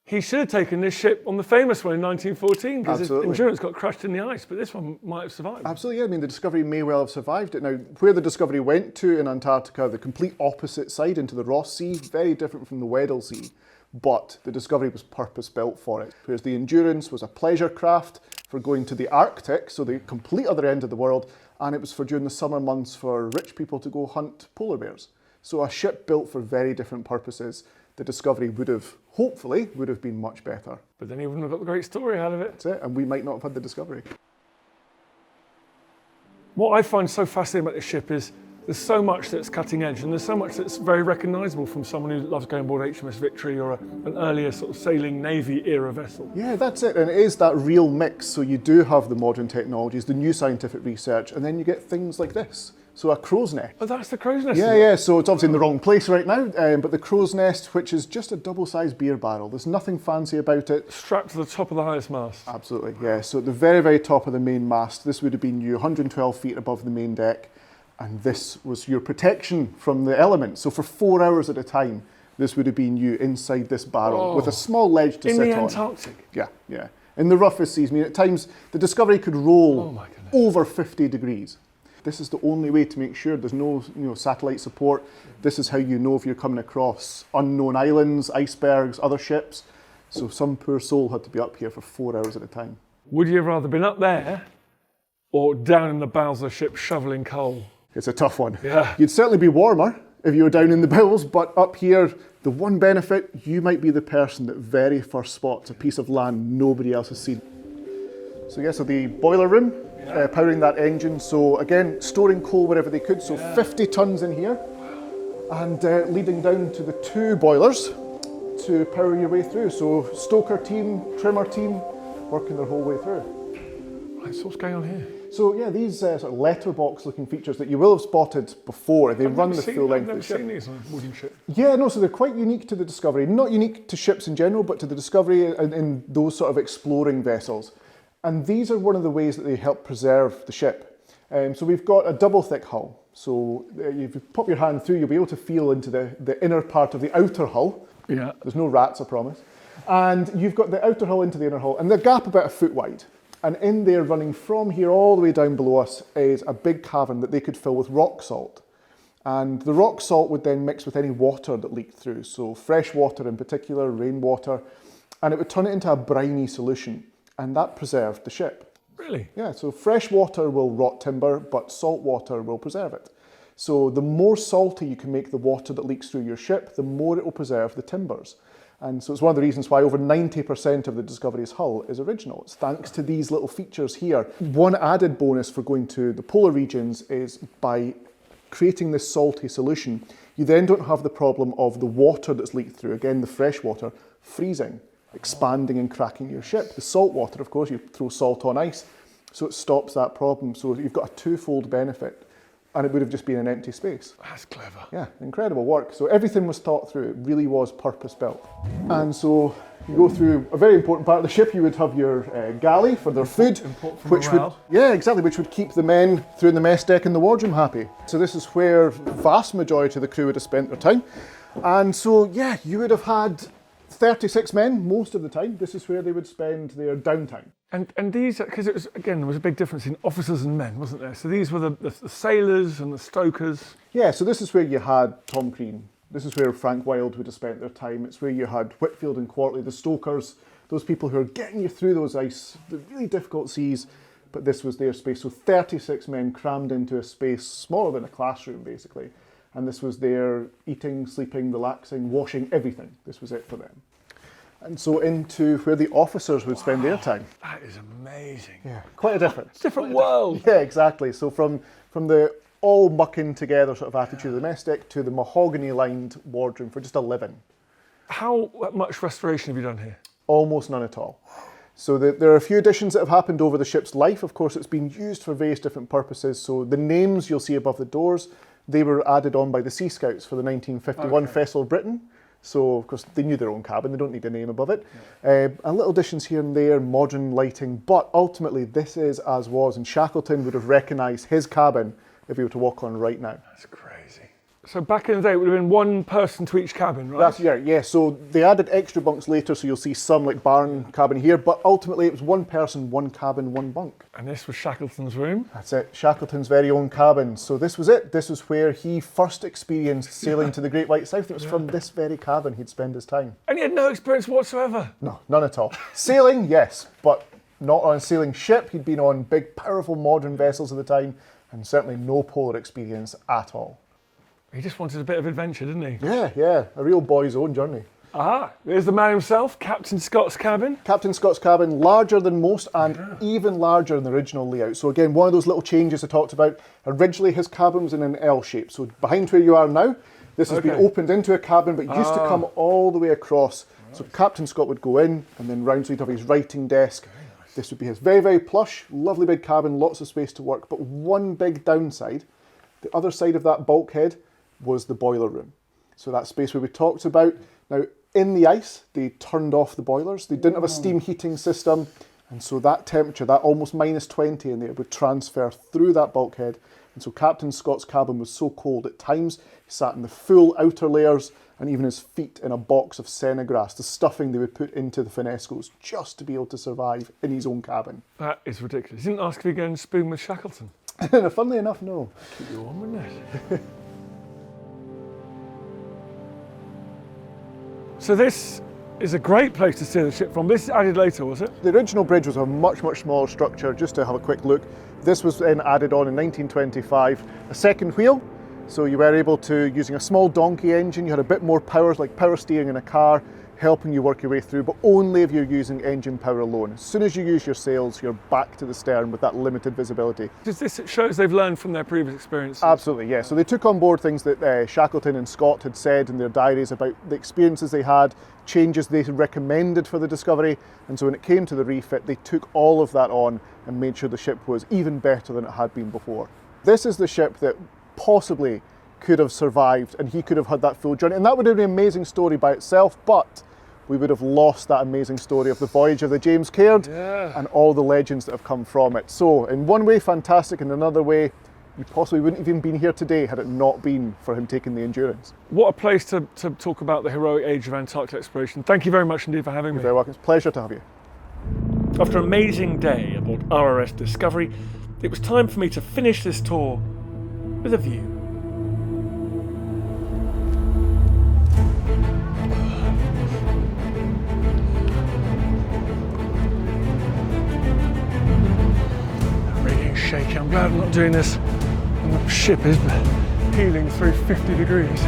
He should have taken this ship on the famous one in 1914 because his Endurance got crushed in the ice, but this one might have survived. Absolutely, yeah. I mean, the Discovery may well have survived it. Now, where the Discovery went to in Antarctica, the complete opposite side into the Ross Sea, very different from the Weddell Sea, but the Discovery was purpose-built for it, whereas the Endurance was a pleasure craft for going to the Arctic, so the complete other end of the world, and it was for during the summer months for rich people to go hunt polar bears. So a ship built for very different purposes. The Discovery would have, hopefully, would have been much better. But then he wouldn't have got the great story out of it. That's it, and we might not have had the Discovery. What I find so fascinating about this ship is there's so much that's cutting edge, and there's so much that's very recognisable from someone who loves going aboard HMS Victory or an earlier sort of sailing Navy era vessel. Yeah, that's it, and it is that real mix. So you do have the modern technologies, the new scientific research, and then you get things like this. So a crow's nest. Oh, that's the crow's nest? Yeah, so it's obviously in the wrong place right now, but the crow's nest, which is just a double-sized beer barrel. There's nothing fancy about it. Strapped to the top of the highest mast. Absolutely, yeah. So at the very, very top of the main mast, this would have been you 112 feet above the main deck, and this was your protection from the elements. So for 4 hours at a time, this would have been you inside this barrel with a small ledge to sit on. In the Antarctic? Yeah. In the roughest seas. I mean, at times, the Discovery could roll over 50 degrees. This is the only way to make sure there's no satellite support. This is how you know if you're coming across unknown islands, icebergs, other ships. So some poor soul had to be up here for 4 hours at a time. Would you have rather been up there or down in the bowels of the ship shoveling coal? It's a tough one. Yeah. You'd certainly be warmer if you were down in the bowels, but up here, the one benefit, you might be the person that very first spots a piece of land nobody else has seen. So yeah, so the boiler room, powering that engine. So again, storing coal wherever they could. So 50 tons in here, and leading down to the 2 boilers to power your way through. So stoker team, trimmer team, working their whole way through. Right, so what's going on here? So yeah, these sort of letterbox looking features that you will have spotted before, they run the full length of the ship. I've never seen these on a wooden ship. Yeah, no, so they're quite unique to the Discovery. Not unique to ships in general, but to the Discovery in those sort of exploring vessels. And these are one of the ways that they help preserve the ship. So we've got a double thick hull. So if you pop your hand through, you'll be able to feel into the inner part of the outer hull. Yeah. There's no rats, I promise. And you've got the outer hull into the inner hull, and the gap about 1 foot wide. And in there, running from here all the way down below us, is a big cavern that they could fill with rock salt. And the rock salt would then mix with any water that leaked through, so fresh water in particular, rainwater, and it would turn it into a briny solution, and that preserved the ship. Really? Yeah, so fresh water will rot timber, but salt water will preserve it. So the more salty you can make the water that leaks through your ship, the more it will preserve the timbers. And so it's one of the reasons why over 90% of the Discovery's hull is original. It's thanks to these little features here. One added bonus for going to the polar regions is by creating this salty solution, you then don't have the problem of the water that's leaked through, again the fresh water, freezing, expanding and cracking your ship. The salt water, of course, you throw salt on ice, so it stops that problem. So you've got a twofold benefit. And it would have just been an empty space. That's clever. Yeah, incredible work. So everything was thought through. It really was purpose built. And so you go through a very important part of the ship. You would have your galley for their food, which would which would keep the men through the mess deck and the wardroom happy. So this is where the vast majority of the crew would have spent their time. And so yeah, you would have had 36 men most of the time. This is where they would spend their downtime. And these, because it was, again, there was a big difference in officers and men, wasn't there? So these were the sailors and the stokers. Yeah, so this is where you had Tom Crean. This is where Frank Wilde would have spent their time. It's where you had Whitfield and Quartley, the stokers, those people who are getting you through those the really difficult seas, but this was their space. So 36 men crammed into a space smaller than a classroom, basically. And this was their eating, sleeping, relaxing, washing, everything. This was it for them. And so into where the officers would spend their time. That is amazing. Yeah, quite a difference. Different world. Yeah, exactly. So from the all mucking together sort of attitude of the mess deck to the mahogany lined wardroom for just a living. How much restoration have you done here? Almost none at all. So there are a few additions that have happened over the ship's life. Of course, it's been used for various different purposes. So the names you'll see above the doors, they were added on by the Sea Scouts for the 1951 Vessel Britain. So, of course, they knew their own cabin, they don't need a name above it. And little additions here and there, modern lighting, but ultimately this is as was, and Shackleton would have recognised his cabin if he were to walk on right now. That's crazy. So back in the day, it would have been one person to each cabin, right? That's, yeah, so they added extra bunks later, so you'll see some like barn cabin here, but ultimately it was one person, one cabin, one bunk. And this was Shackleton's room? That's it, Shackleton's very own cabin. So this was it. This was where he first experienced sailing to the Great White South. It was from this very cabin he'd spend his time. And he had no experience whatsoever? No, none at all. Sailing, yes, but not on a sailing ship. He'd been on big, powerful modern vessels at the time, and certainly no polar experience at all. He just wanted a bit of adventure, didn't he? Yeah, a real boy's own journey. Aha, there's the man himself, Captain Scott's cabin. Captain Scott's cabin, larger than most and even larger than the original layout. So again, one of those little changes I talked about. Originally his cabin was in an L shape, so behind where you are now, this has been opened into a cabin, but used to come all the way across. Right. So Captain Scott would go in and then round, so he'd have his writing desk. Nice. This would be his very, very plush, lovely big cabin, lots of space to work, but one big downside, the other side of that bulkhead was the boiler room. So that space where we talked about. Now, in the ice, they turned off the boilers. They didn't have a steam heating system. And so that temperature, that almost minus 20 in there, would transfer through that bulkhead. And so Captain Scott's cabin was so cold at times, he sat in the full outer layers and even his feet in a box of senna grass, the stuffing they would put into the finnescos just to be able to survive in his own cabin. That is ridiculous. He didn't ask if he'd go and spoon with Shackleton. Funnily enough, no. Keep you warm, wouldn't it? So this is a great place to steer the ship from. This is added later, was it? The original bridge was a much, much smaller structure, just to have a quick look. This was then added on in 1925. A second wheel, so you were able to, using a small donkey engine, you had a bit more power, like power steering in a car. helping you work your way through, but only if you're using engine power alone. As soon as you use your sails, you're back to the stern with that limited visibility. This shows they've learned from their previous experiences. Absolutely, yeah. So they took on board things that Shackleton and Scott had said in their diaries about the experiences they had, changes they recommended for the Discovery, and so when it came to the refit, they took all of that on and made sure the ship was even better than it had been before. This is the ship that possibly could have survived, and he could have had that full journey, and that would have been an amazing story by itself, but we would have lost that amazing story of the voyage of the James Caird and all the legends that have come from it. So in one way fantastic, in another way you possibly wouldn't have even been here today had it not been for him taking the Endurance. What a place to talk about the heroic age of Antarctic exploration. Thank you very much indeed for having me. You're very welcome. It's a pleasure to have you. After an amazing day aboard RRS Discovery, it was time for me to finish this tour with a view. Shaky. I'm glad I'm not doing this when the ship is heeling through 50 degrees.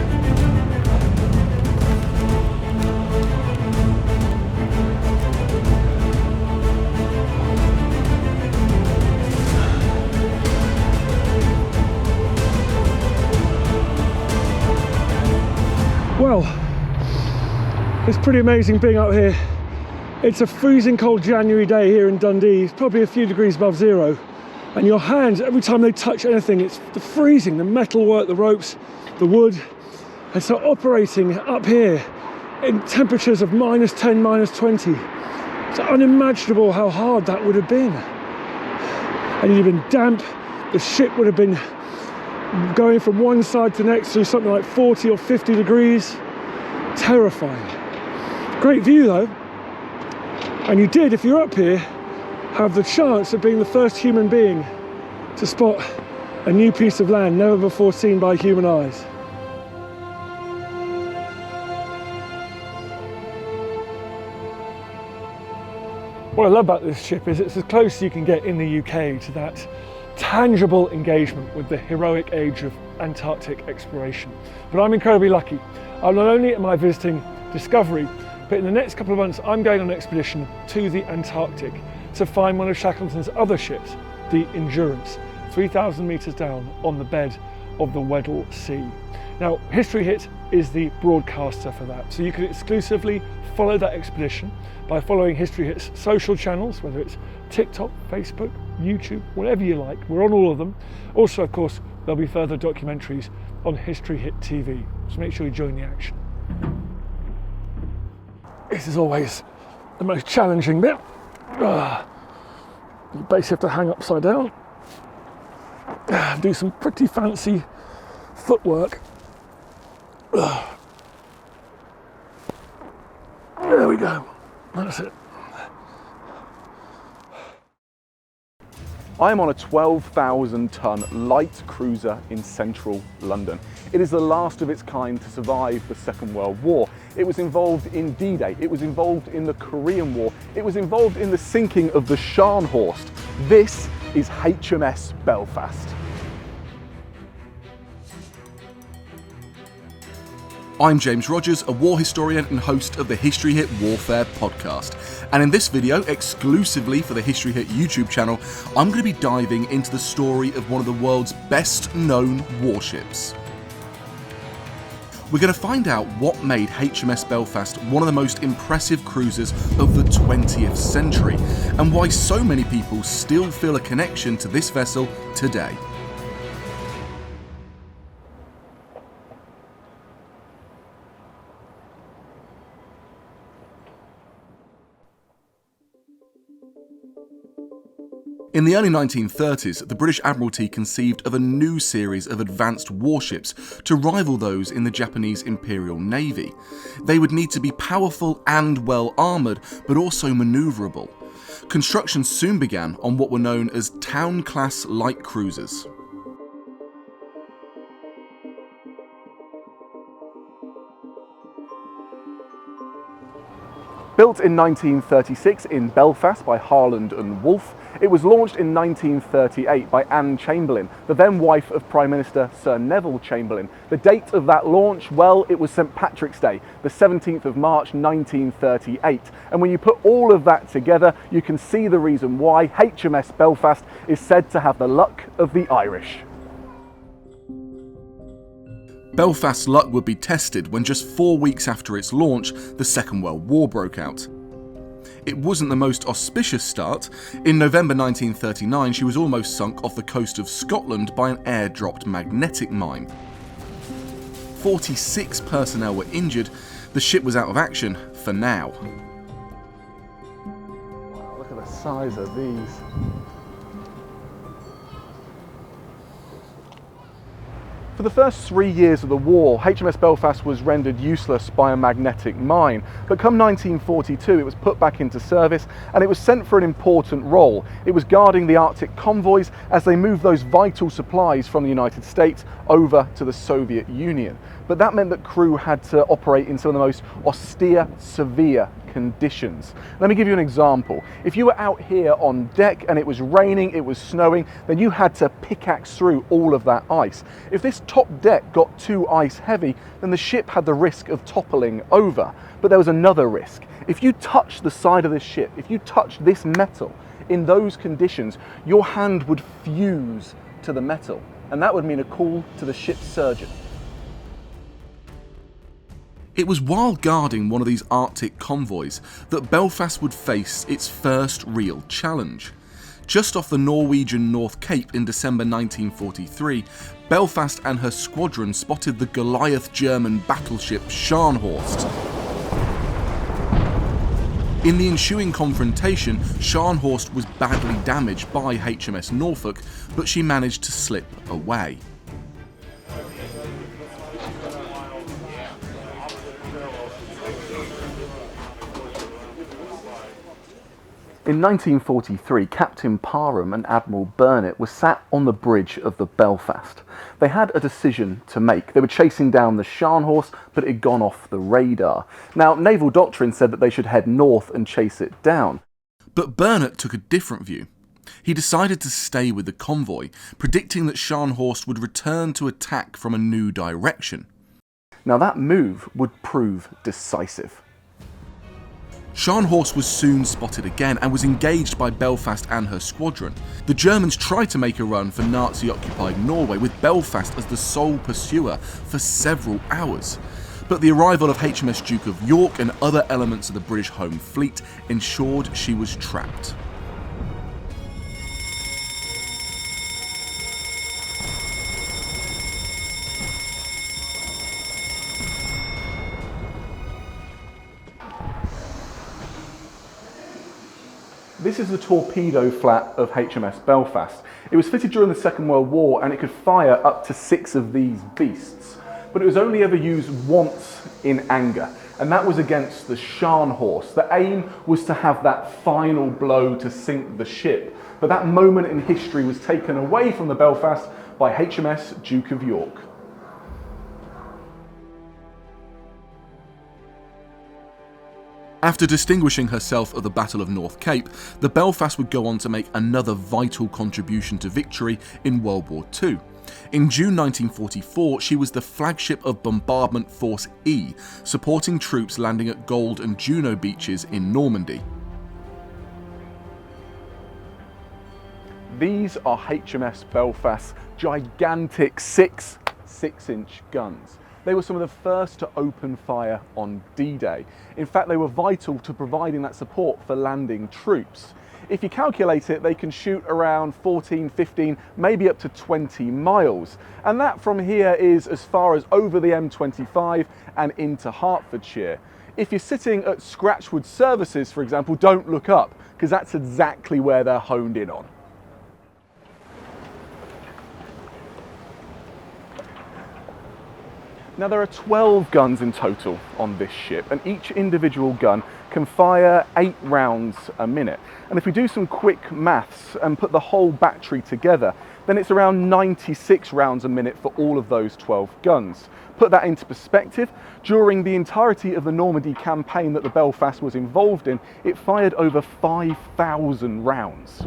Well, it's pretty amazing being out here. It's a freezing cold January day here in Dundee. It's probably a few degrees above zero. And your hands, every time they touch anything, it's the freezing, the metalwork, the ropes, the wood. And so operating up here in temperatures of -10, -20, it's unimaginable how hard that would have been. And you'd have been damp, the ship would have been going from one side to the next through something like 40 or 50 degrees. Terrifying. Great view though. And you did, if you're up here, have the chance of being the first human being to spot a new piece of land never before seen by human eyes. What I love about this ship is it's as close as you can get in the UK to that tangible engagement with the heroic age of Antarctic exploration. But I'm incredibly lucky. Not only am I visiting Discovery, but in the next couple of months I'm going on an expedition to the Antarctic to find one of Shackleton's other ships, the Endurance, 3,000 metres down on the bed of the Weddell Sea. Now, History Hit is the broadcaster for that, so you can exclusively follow that expedition by following History Hit's social channels, whether it's TikTok, Facebook, YouTube, whatever you like. We're on all of them. Also, of course, there'll be further documentaries on History Hit TV, so make sure you join the action. This is always the most challenging bit. You basically have to hang upside down, do some pretty fancy footwork. There we go, that's it. I am on a 12,000-ton light cruiser in central London. It is the last of its kind to survive the Second World War. It was involved in D-Day, it was involved in the Korean War, it was involved in the sinking of the Scharnhorst. This is HMS Belfast. I'm James Rogers, a war historian and host of the History Hit Warfare podcast. And in this video, exclusively for the History Hit YouTube channel, I'm going to be diving into the story of one of the world's best known warships. We're going to find out what made HMS Belfast one of the most impressive cruisers of the 20th century, and why so many people still feel a connection to this vessel today. In the early 1930s, the British Admiralty conceived of a new series of advanced warships to rival those in the Japanese Imperial Navy. They would need to be powerful and well armoured, but also manoeuvrable. Construction soon began on what were known as town-class light cruisers. Built in 1936 in Belfast by Harland and Wolff, It was launched in 1938 by Anne Chamberlain, the then wife of Prime Minister Sir Neville Chamberlain. The date of that launch, well, it was St. Patrick's Day, the 17th of March 1938. And when you put all of that together, you can see the reason why HMS Belfast is said to have the luck of the Irish. Belfast's luck would be tested when just 4 weeks after its launch, the Second World War broke out. It wasn't the most auspicious start. In November 1939, she was almost sunk off the coast of Scotland by an air-dropped magnetic mine. 46 personnel were injured. The ship was out of action for now. Wow, look at the size of these. For the first 3 years of the war, HMS Belfast was rendered useless by a magnetic mine, but come 1942 it was put back into service and it was sent for an important role. It was guarding the Arctic convoys as they moved those vital supplies from the United States over to the Soviet Union. But that meant that crew had to operate in some of the most austere, severe conditions. Let me give you an example. If you were out here on deck and it was raining, it was snowing, then you had to pickaxe through all of that ice. If this top deck got too ice heavy, then the ship had the risk of toppling over. But there was another risk. If you touched the side of the ship, if you touched this metal, in those conditions, your hand would fuse to the metal, and that would mean a call to the ship's surgeon. It was while guarding one of these Arctic convoys that Belfast would face its first real challenge. Just off the Norwegian North Cape in December 1943, Belfast and her squadron spotted the Goliath German battleship Scharnhorst. In the ensuing confrontation, Scharnhorst was badly damaged by HMS Norfolk, but she managed to slip away. In 1943, Captain Parham and Admiral Burnett were sat on the bridge of the Belfast. They had a decision to make. They were chasing down the Scharnhorst, but it had gone off the radar. Now, naval doctrine said that they should head north and chase it down. But Burnett took a different view. He decided to stay with the convoy, predicting that Scharnhorst would return to attack from a new direction. Now, that move would prove decisive. Scharnhorst was soon spotted again and was engaged by Belfast and her squadron. The Germans tried to make a run for Nazi-occupied Norway, with Belfast as the sole pursuer for several hours. But the arrival of HMS Duke of York and other elements of the British Home Fleet ensured she was trapped. This is the torpedo flat of HMS Belfast. It was fitted during the Second World War and it could fire up to 6 of these beasts. But it was only ever used once in anger, and that was against the Scharnhorst. The aim was to have that final blow to sink the ship, but that moment in history was taken away from the Belfast by HMS Duke of York. After distinguishing herself at the Battle of North Cape, the Belfast would go on to make another vital contribution to victory in World War II. In June 1944, she was the flagship of Bombardment Force E, supporting troops landing at Gold and Juno beaches in Normandy. These are HMS Belfast's gigantic 6-inch guns. They were some of the first to open fire on D-Day. In fact, they were vital to providing that support for landing troops. If you calculate it, they can shoot around 14, 15, maybe up to 20 miles. And that from here is as far as over the M25 and into Hertfordshire. If you're sitting at Scratchwood Services, for example, don't look up, because that's exactly where they're honed in on. Now, there are 12 guns in total on this ship, and each individual gun can fire 8 rounds a minute. And if we do some quick maths and put the whole battery together, then it's around 96 rounds a minute for all of those 12 guns. Put that into perspective, during the entirety of the Normandy campaign that the Belfast was involved in, it fired over 5,000 rounds.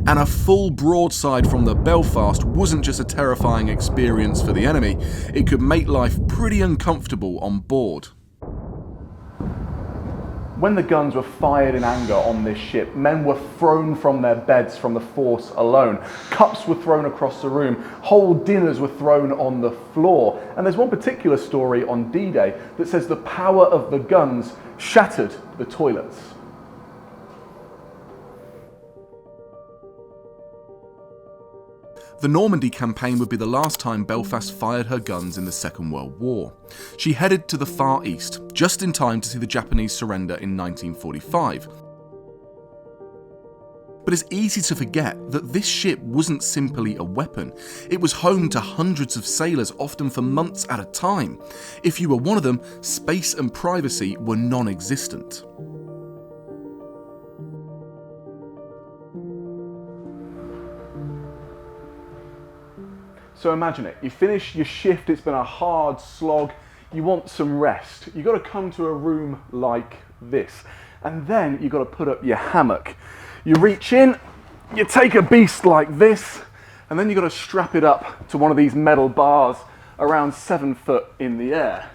And a full broadside from the Belfast wasn't just a terrifying experience for the enemy, it could make life pretty uncomfortable on board. When the guns were fired in anger on this ship, men were thrown from their beds from the force alone. Cups were thrown across the room, whole dinners were thrown on the floor. And there's one particular story on D-Day that says the power of the guns shattered the toilets. The Normandy campaign would be the last time Belfast fired her guns in the Second World War. She headed to the Far East, just in time to see the Japanese surrender in 1945. But it's easy to forget that this ship wasn't simply a weapon. It was home to hundreds of sailors, often for months at a time. If you were one of them, space and privacy were non-existent. So imagine it, you finish your shift, it's been a hard slog, you want some rest. You've got to come to a room like this, and then you've got to put up your hammock. You reach in, you take a beast like this, and then you've got to strap it up to one of these metal bars around 7 foot in the air.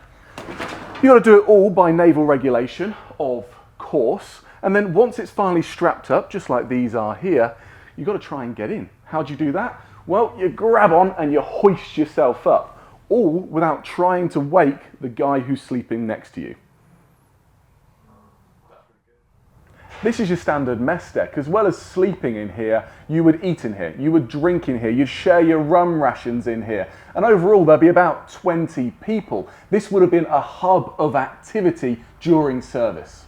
You've got to do it all by naval regulation, of course, and then once it's finally strapped up, just like these are here, you've got to try and get in. How do you do that? Well, you grab on and you hoist yourself up, all without trying to wake the guy who's sleeping next to you. This is your standard mess deck. As well as sleeping in here, you would eat in here, you would drink in here, you'd share your rum rations in here. And overall, there'd be about 20 people. This would have been a hub of activity during service.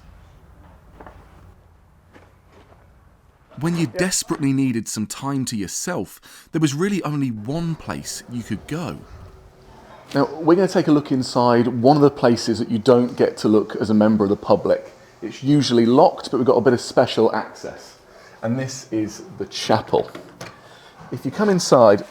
When you desperately needed some time to yourself, there was really only one place you could go. Now, we're going to take a look inside one of the places that you don't get to look as a member of the public. It's usually locked, but we've got a bit of special access. And this is the chapel. If you come inside,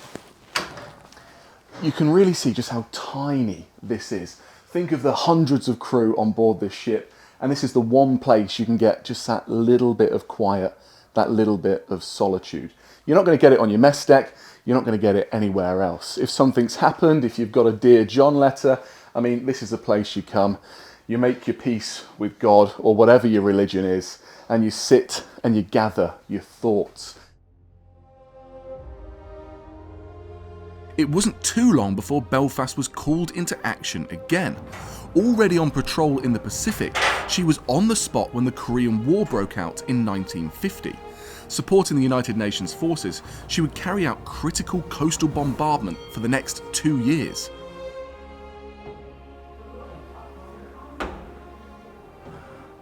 you can really see just how tiny this is. Think of the hundreds of crew on board this ship, and this is the one place you can get just that little bit of quiet, that little bit of solitude. You're not going to get it on your mess deck, you're not going to get it anywhere else. If something's happened, if you've got a Dear John letter, I mean, this is the place you come. You make your peace with God, or whatever your religion is, and you sit and you gather your thoughts. It wasn't too long before Belfast was called into action again. Already on patrol in the Pacific, she was on the spot when the Korean War broke out in 1950. Supporting the United Nations forces, she would carry out critical coastal bombardment for the next 2 years.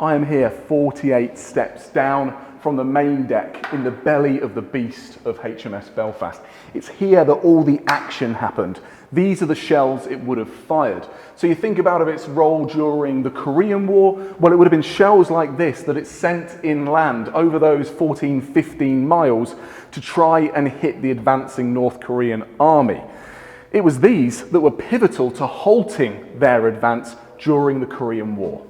I am here 48 steps down from the main deck in the belly of the beast of HMS Belfast. It's here that all the action happened. These are the shells it would have fired. So you think about its role during the Korean War, well, it would have been shells like this that it sent inland over those 14, 15 miles to try and hit the advancing North Korean army. It was these that were pivotal to halting their advance during the Korean War.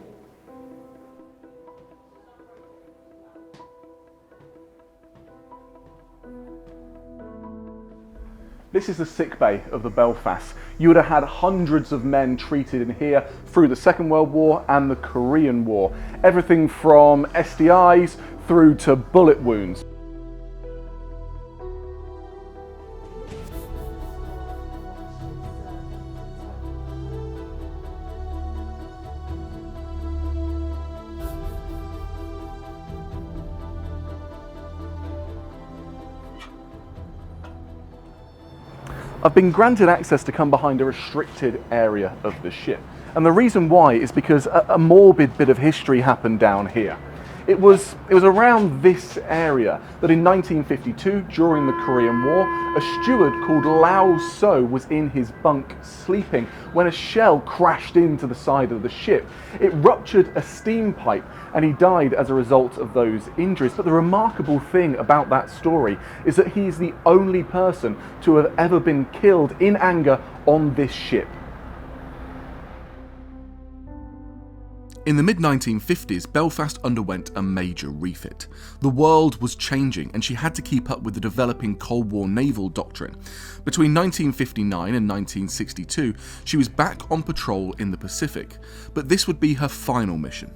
This is the sick bay of the Belfast. You would have had hundreds of men treated in here through the Second World War and the Korean War. Everything from STIs through to bullet wounds. I've been granted access to come behind a restricted area of the ship. And the reason why is because a morbid bit of history happened down here. It was around this area that in 1952, during the Korean War, a steward called Lao So was in his bunk sleeping when a shell crashed into the side of the ship. It ruptured a steam pipe and he died as a result of those injuries. But the remarkable thing about that story is that he is the only person to have ever been killed in anger on this ship. In the mid-1950s, Belfast underwent a major refit. The world was changing and she had to keep up with the developing Cold War naval doctrine. Between 1959 and 1962, she was back on patrol in the Pacific, but this would be her final mission.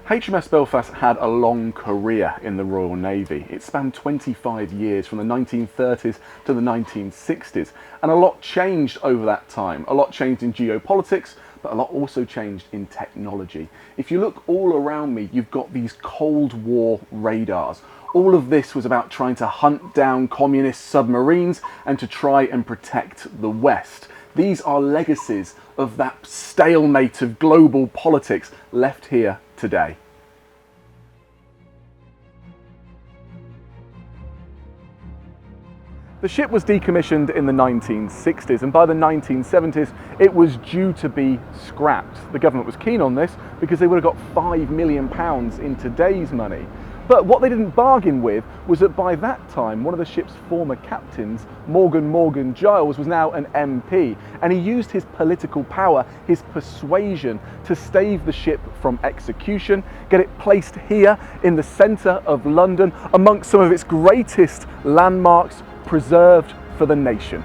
HMS Belfast had a long career in the Royal Navy. It spanned 25 years from the 1930s to the 1960s, and a lot changed over that time. A lot changed in geopolitics, but a lot also changed in technology. If you look all around me, you've got these Cold War radars. All of this was about trying to hunt down communist submarines and to try and protect the West. These are legacies of that stalemate of global politics left here today. The ship was decommissioned in the 1960s, and by the 1970s it was due to be scrapped. The government was keen on this because they would have got £5 million in today's money. But what they didn't bargain with was that by that time, one of the ship's former captains, Morgan Giles, was now an MP, and he used his political power, his persuasion, to stave the ship from execution, get it placed here in the centre of London, amongst some of its greatest landmarks preserved for the nation.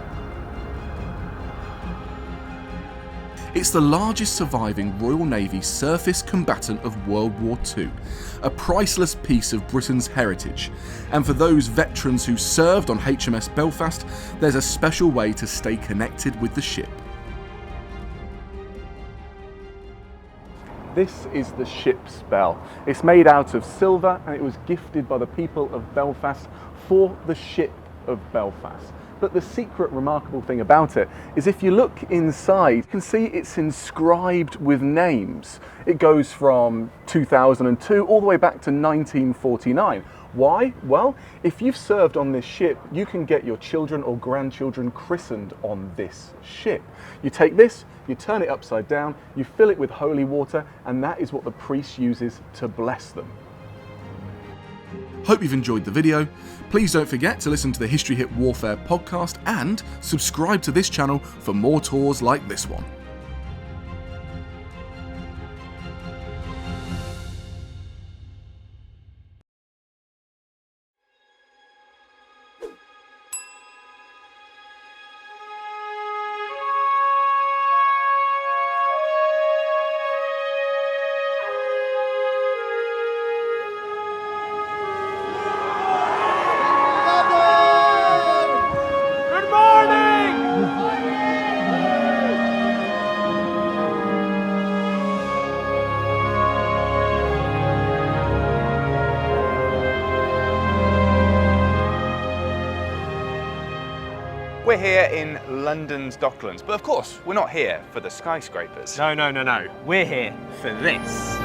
It's the largest surviving Royal Navy surface combatant of World War II, a priceless piece of Britain's heritage. And for those veterans who served on HMS Belfast, there's a special way to stay connected with the ship. This is the ship's bell. It's made out of silver and it was gifted by the people of Belfast for the ship of Belfast. But the secret remarkable thing about it is if you look inside, you can see it's inscribed with names. It goes from 2002 all the way back to 1949. Why? Well, if you've served on this ship, you can get your children or grandchildren christened on this ship. You take this, you turn it upside down, you fill it with holy water, and that is what the priest uses to bless them. Hope you've enjoyed the video. Please don't forget to listen to the History Hit Warfare podcast and subscribe to this channel for more tours like this one. We're here in London's Docklands, but of course we're not here for the skyscrapers. No. We're here for this.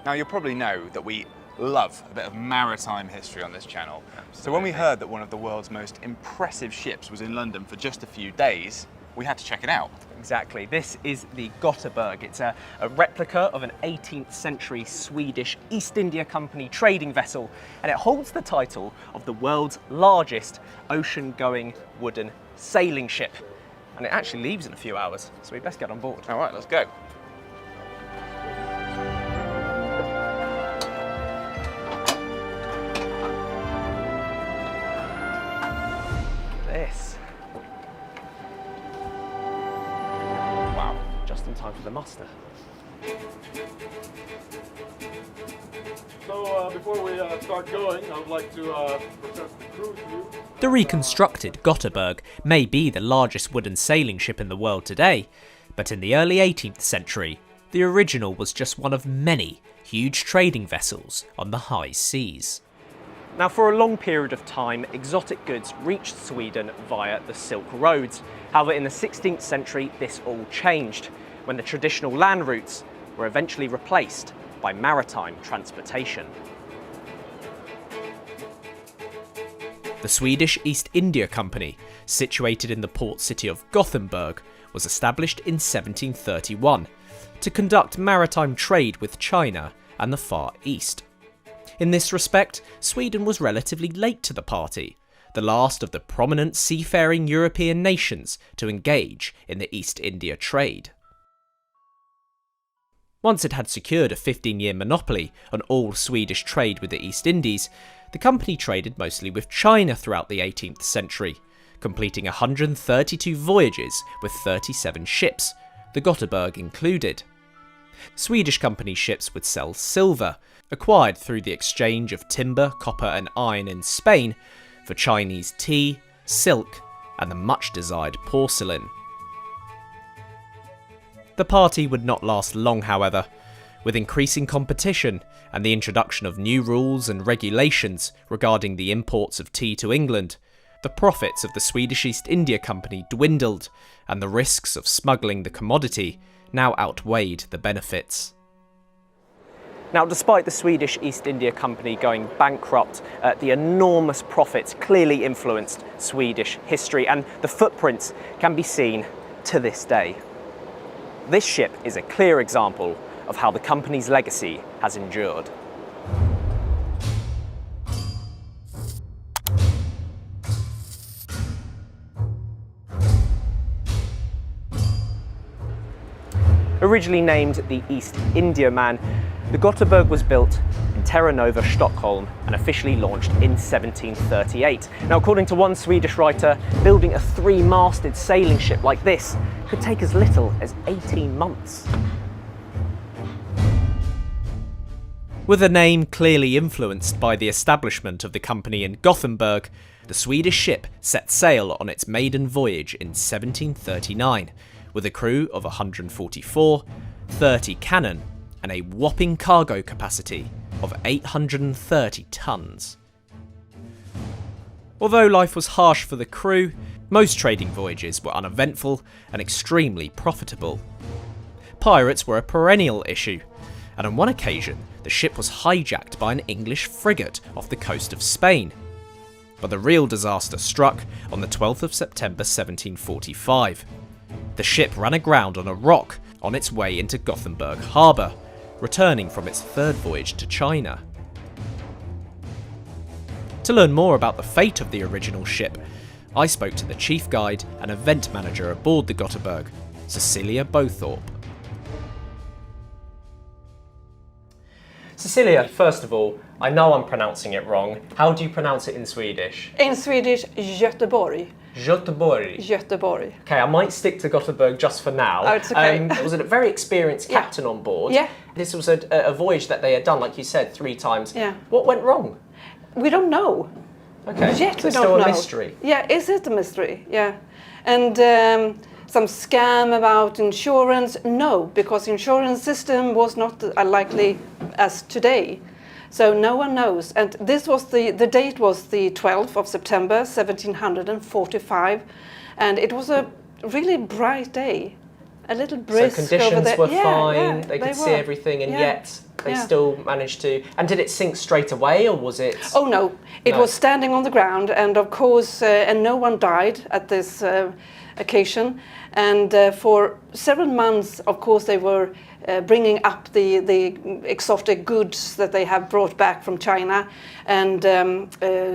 Now you'll probably know that we love a bit of maritime history on this channel. Absolutely. So when we heard that one of the world's most impressive ships was in London for just a few days, we had to check it out. Exactly. This is the Götheborg. It's a replica of an 18th century Swedish East India Company trading vessel, and it holds the title of the world's largest ocean-going wooden sailing ship. And it actually leaves in a few hours, so we best get on board. All right, let's go. This. Wow, just in time for the muster. So before we start going, I would like to present the crew to you. The reconstructed Götheborg may be the largest wooden sailing ship in the world today, but in the early 18th century, the original was just one of many huge trading vessels on the high seas. Now, for a long period of time, exotic goods reached Sweden via the Silk Roads. However, in the 16th century, this all changed when the traditional land routes were eventually replaced by maritime transportation. The Swedish East India Company, situated in the port city of Gothenburg, was established in 1731 to conduct maritime trade with China and the Far East. In this respect, Sweden was relatively late to the party, the last of the prominent seafaring European nations to engage in the East India trade. Once it had secured a 15-year monopoly on all Swedish trade with the East Indies, the company traded mostly with China throughout the 18th century, completing 132 voyages with 37 ships, the Götheborg included. Swedish company ships would sell silver, acquired through the exchange of timber, copper and iron in Spain, for Chinese tea, silk and the much desired porcelain. The party would not last long, however. With increasing competition and the introduction of new rules and regulations regarding the imports of tea to England, the profits of the Swedish East India Company dwindled, and the risks of smuggling the commodity now outweighed the benefits. Now, despite the Swedish East India Company going bankrupt, the enormous profits clearly influenced Swedish history, and the footprints can be seen to this day. This ship is a clear example of how the company's legacy has endured. Originally named the East Indiaman, the Götheborg was built in Terra Nova, Stockholm, and officially launched in 1738. Now, according to one Swedish writer, building a 3-masted sailing ship like this could take as little as 18 months. With a name clearly influenced by the establishment of the company in Gothenburg, the Swedish ship set sail on its maiden voyage in 1739, with a crew of 144, 30 cannon, and a whopping cargo capacity of 830 tons. Although life was harsh for the crew, most trading voyages were uneventful and extremely profitable. Pirates were a perennial issue, and on one occasion the ship was hijacked by an English frigate off the coast of Spain. But the real disaster struck on the 12th of September 1745. The ship ran aground on a rock on its way into Gothenburg harbour, returning from its third voyage to China. To learn more about the fate of the original ship, I spoke to the chief guide and event manager aboard the Götheborg, Cecilia Bothorpe. Cecilia, first of all, I know I'm pronouncing it wrong. How do you pronounce it in Swedish? In Swedish, Göteborg. Göteborg. Göteborg. Okay, I might stick to Gothenburg just for now. Oh, it's okay. There was a very experienced captain on board. Yeah. This was a voyage that they had done, like you said, 3 times. Yeah. What went wrong? We don't know. Okay. Yet we don't still know. A mystery. Yeah, is it a mystery? Yeah. And some scam about insurance? No, because insurance system was not as likely as today. So no one knows. And this was the date was the 12th of September, 1745. And it was a really bright day. A little brisk so conditions over there. Were fine, they could see were. everything, and yet they still managed to... And did it sink straight away, or was it... Oh no, it was standing on the ground, and of course, and no one died at this occasion. And for several months, of course, they were bringing up the exotic goods that they have brought back from China, and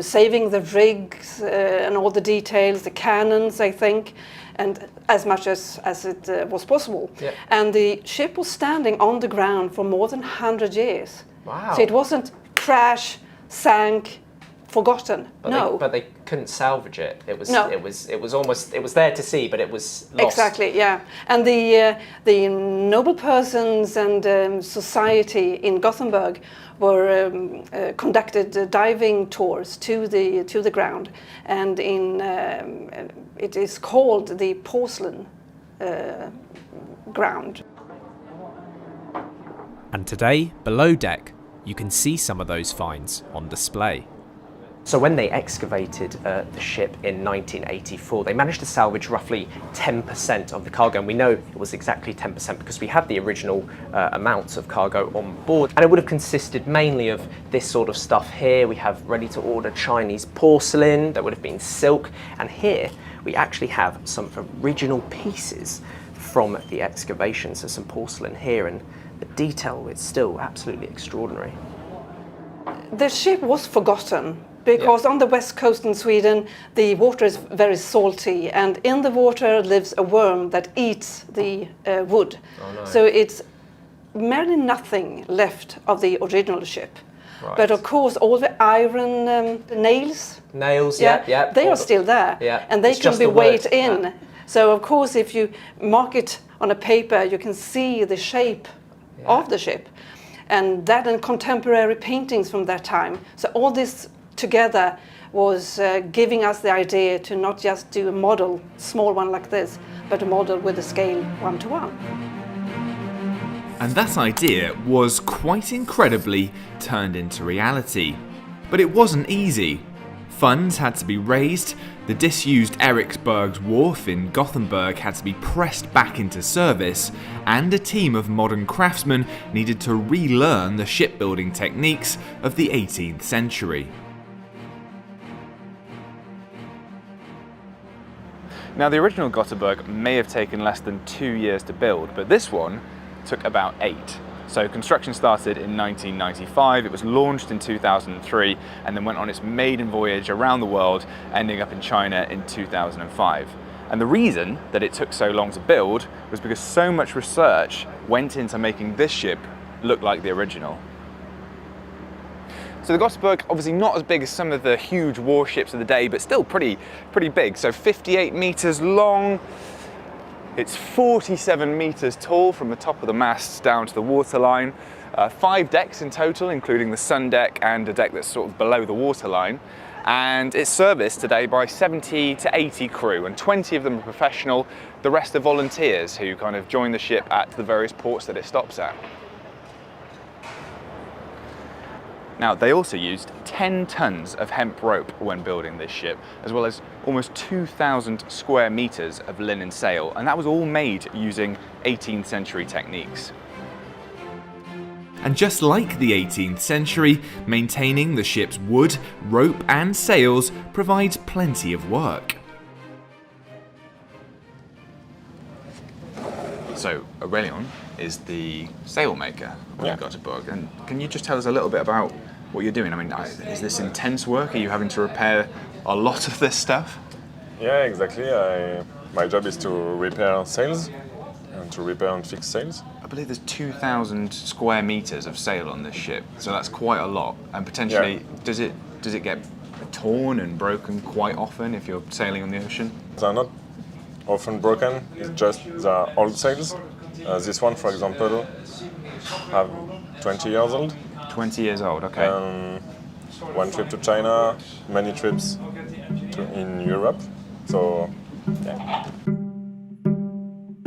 saving the rigs and all the details, the cannons, I think, and as much as it was possible. Yeah. And the ship was standing on the ground for more than 100 years. Wow. So it wasn't crash, sank, forgotten. But but they couldn't salvage it. It was almost there to see, but it was lost. Exactly, yeah. And the noble persons and society in Gothenburg were conducted diving tours to the ground, and it is called the porcelain ground. And today, below deck, you can see some of those finds on display. So when they excavated the ship in 1984, they managed to salvage roughly 10% of the cargo, and we know it was exactly 10% because we have the original amounts of cargo on board, and it would have consisted mainly of this sort of stuff here. We have ready-to-order Chinese porcelain, that would have been silk, and here we actually have some original pieces from the excavation, so some porcelain here, and the detail is still absolutely extraordinary. The ship was forgotten because on the west coast in Sweden the water is very salty, and in the water lives a worm that eats the wood. Oh, no. So it's merely nothing left of the original ship. Right. But of course all the iron nails, yeah, they are still there, and they It's can just be the wood. weighed in. So of course if you mark it on a paper you can see the shape of the ship, and that and contemporary paintings from that time. So all this together was giving us the idea to not just do a model, small one like this, but a model with a scale 1:1. And that idea was quite incredibly turned into reality. But it wasn't easy. Funds had to be raised, the disused Eriksberg's wharf in Gothenburg had to be pressed back into service, and a team of modern craftsmen needed to relearn the shipbuilding techniques of the 18th century. Now, the original Götheborg may have taken less than 2 years to build, but this one took about 8. So construction started in 1995, it was launched in 2003, and then went on its maiden voyage around the world, ending up in China in 2005. And the reason that it took so long to build was because so much research went into making this ship look like the original. So the Götheborg, obviously not as big as some of the huge warships of the day, but still pretty big. So 58 meters long. It's 47 meters tall from the top of the masts down to the waterline. 5 decks in total, including the sun deck and a deck that's sort of below the waterline. And it's serviced today by 70 to 80 crew, and 20 of them are professional. The rest are volunteers who kind of join the ship at the various ports that it stops at. Now, they also used 10 tons of hemp rope when building this ship, as well as almost 2,000 square meters of linen sail, and that was all made using 18th century techniques. And just like the 18th century, maintaining the ship's wood, rope and sails provides plenty of work. So Aurelion is the sail maker of the Götheborg, and can you just tell us a little bit about what you're doing? I mean, is this intense work? Are you having to repair a lot of this stuff? Yeah, exactly. My job is to repair sails and to repair and fix sails. I believe there's 2,000 square meters of sail on this ship, so that's quite a lot. And potentially, does it get torn and broken quite often if you're sailing on the ocean? They're not often broken. It's just the old sails. This one, for example, have 20 years old. 20 years old, okay. One trip to China, many trips in Europe. So, yeah.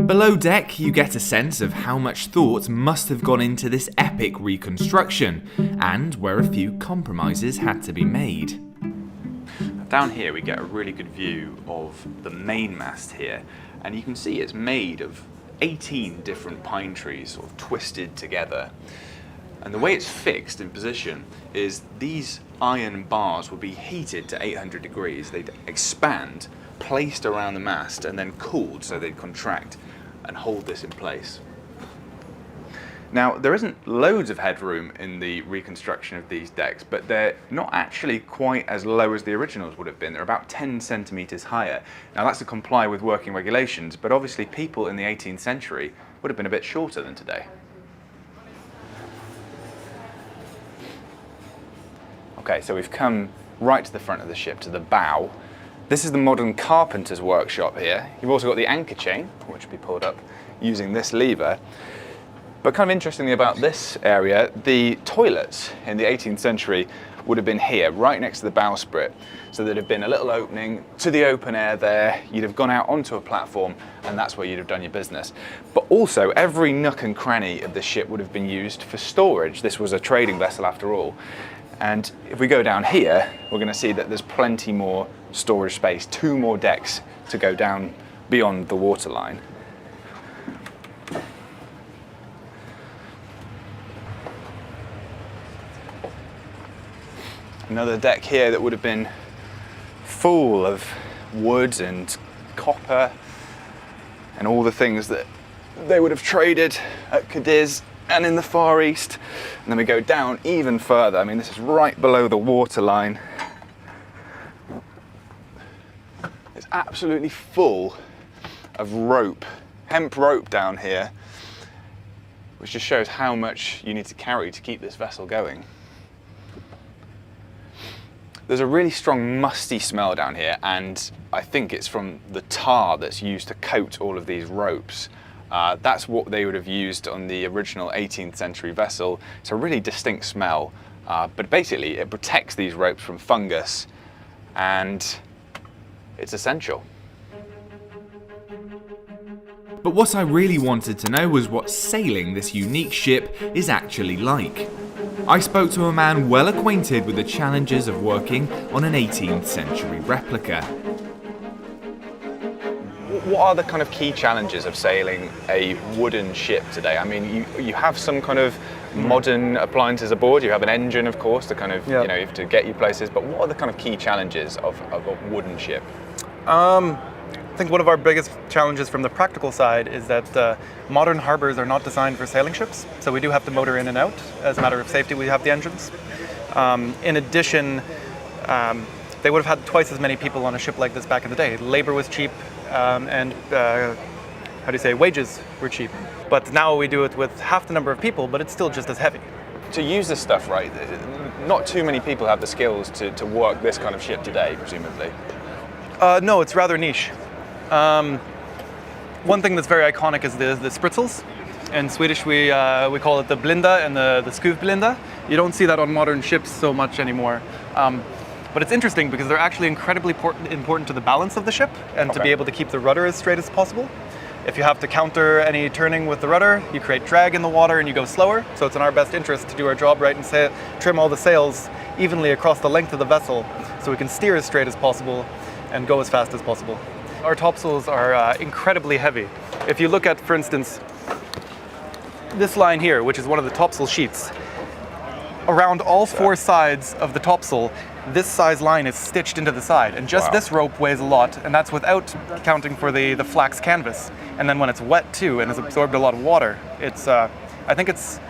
Below deck, you get a sense of how much thought must have gone into this epic reconstruction, and where a few compromises had to be made. Down here we get a really good view of the mainmast here, and you can see it's made of 18 different pine trees sort of twisted together. And the way it's fixed in position is these iron bars will be heated to 800 degrees. They'd expand, placed around the mast, and then cooled so they'd contract and hold this in place. Now, there isn't loads of headroom in the reconstruction of these decks, but they're not actually quite as low as the originals would have been. They're about 10 centimeters higher. Now, that's to comply with working regulations, but obviously people in the 18th century would have been a bit shorter than today. Okay, so we've come right to the front of the ship, to the bow. This is the modern carpenter's workshop here. You've also got the anchor chain, which will be pulled up using this lever. But kind of interestingly about this area, the toilets in the 18th century would have been here, right next to the bowsprit. So there'd have been a little opening to the open air there. You'd have gone out onto a platform, and that's where you'd have done your business. But also, every nook and cranny of the ship would have been used for storage. This was a trading vessel after all. And if we go down here, we're going to see that there's plenty more storage space, 2 more decks to go down beyond the waterline. Another deck here that would have been full of wood and copper and all the things that they would have traded at Cadiz and in the Far East. And then we go down even further. I mean, this is right below the waterline. It's absolutely full of rope, hemp rope down here, which just shows how much you need to carry to keep this vessel going. There's a really strong musty smell down here, and I think it's from the tar that's used to coat all of these ropes. That's what they would have used on the original 18th century vessel. It's a really distinct smell, but basically it protects these ropes from fungus, and it's essential. But what I really wanted to know was what sailing this unique ship is actually like. I spoke to a man well acquainted with the challenges of working on an 18th century replica. What are the kind of key challenges of sailing a wooden ship today? I mean, you have some kind of modern appliances aboard. You have an engine, of course, to kind of, you know, to get you places. But what are the kind of key challenges of a wooden ship? I think one of our biggest challenges from the practical side is that modern harbors are not designed for sailing ships. So we do have to motor in and out. As a matter of safety, we have the engines. In addition, they would have had twice as many people on a ship like this back in the day. Labor was cheap, and wages were cheap. But now we do it with half the number of people, but it's still just as heavy. To use this stuff right, not too many people have the skills to work this kind of ship today, presumably. No, it's rather niche. One thing that's very iconic is the spritzels. In Swedish, we call it the blinda and the skuvblinda. You don't see that on modern ships so much anymore. But it's interesting because they're actually incredibly important to the balance of the ship and to be able to keep the rudder as straight as possible. If you have to counter any turning with the rudder, you create drag in the water and you go slower. So it's in our best interest to do our job right and trim all the sails evenly across the length of the vessel so we can steer as straight as possible and go as fast as possible. Our topsails are incredibly heavy. If you look at, for instance, this line here, which is one of the topsail sheets, around all 4 sides of the topsail, this size line is stitched into the side, and just this rope weighs a lot, and that's without counting for the flax canvas. And then when it's wet too and has absorbed a lot of water, it's I think it's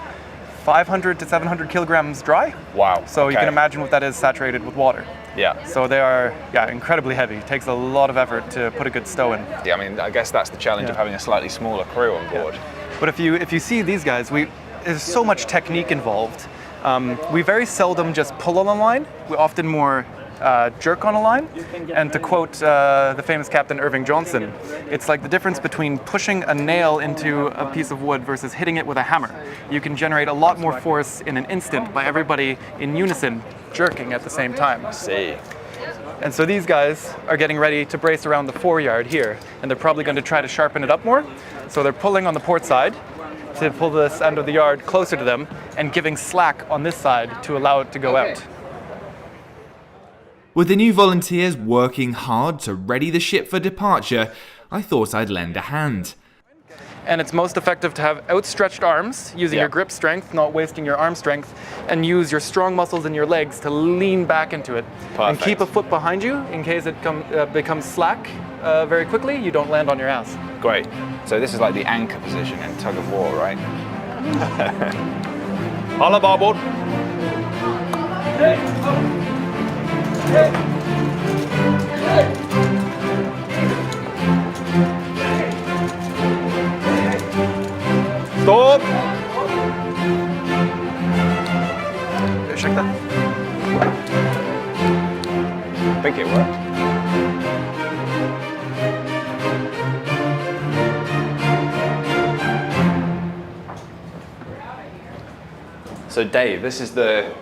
500 to 700 kilograms dry. Wow. So you can imagine what that is saturated with water. Yeah. So they are incredibly heavy. It takes a lot of effort to put a good stow in. Yeah, I mean, I guess that's the challenge of having a slightly smaller crew on board. Yeah. But if you see these guys, there's so much technique involved. We very seldom just pull on a line. We often more jerk on a line. And to quote the famous Captain Irving Johnson, it's like the difference between pushing a nail into a piece of wood versus hitting it with a hammer. You can generate a lot more force in an instant by everybody in unison jerking at the same time. I see. And so these guys are getting ready to brace around the foreyard here, and they're probably going to try to sharpen it up more. So they're pulling on the port side to pull this end of the yard closer to them and giving slack on this side to allow it to go out. With the new volunteers working hard to ready the ship for departure, I thought I'd lend a hand. And it's most effective to have outstretched arms, using your grip strength, not wasting your arm strength, and use your strong muscles in your legs to lean back into it. Perfect. And keep a foot behind you in case it becomes slack very quickly, you don't land on your ass. Great. So this is like the anchor position in tug of war, right? All aboard. Stop! Ursäkta? I think it worked. So Dave, this is the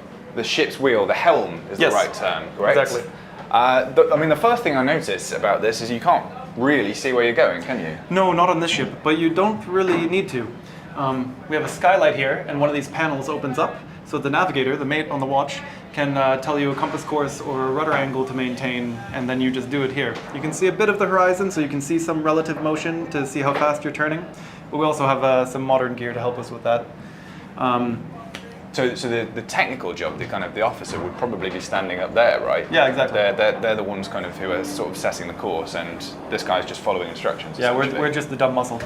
ship's wheel, the helm is the right term, correct? Exactly. I mean, the first thing I noticed about this is you can't really see where you're going, can you? No, not on this ship, but you don't really need to. We have a skylight here, and one of these panels opens up So the navigator, the mate on the watch, can tell you a compass course or a rudder angle to maintain, and then you just do it here. You can see a bit of the horizon, so you can see some relative motion to see how fast you're turning. But we also have some modern gear to help us with that. So the technical job, the officer would probably be standing up there, right? Yeah, exactly. They're the ones kind of who are sort of setting the course, and this guy's just following instructions. Yeah, we're just the dumb muscle.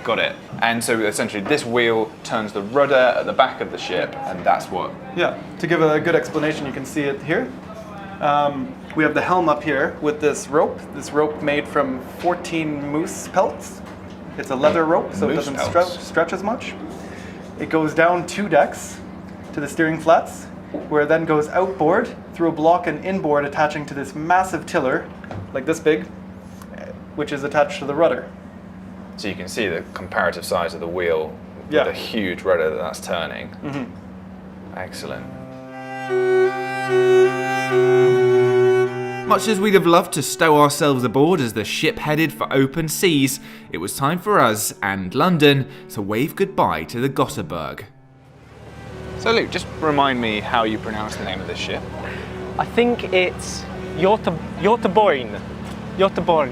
Got it. And so essentially this wheel turns the rudder at the back of the ship, and that's what? Yeah, to give a good explanation, you can see it here. We have the helm up here with this rope made from 14 moose pelts. It's a leather rope, so it doesn't stretch as much. It goes down 2 decks to the steering flats, where it then goes outboard through a block and inboard attaching to this massive tiller, like this big, which is attached to the rudder. So you can see the comparative size of the wheel with a huge rudder that's turning. Mm-hmm. Excellent. Much as we'd have loved to stow ourselves aboard as the ship headed for open seas, it was time for us and London to wave goodbye to the Götheborg. So Luke, just remind me how you pronounce the name of this ship. I think it's Götheborg.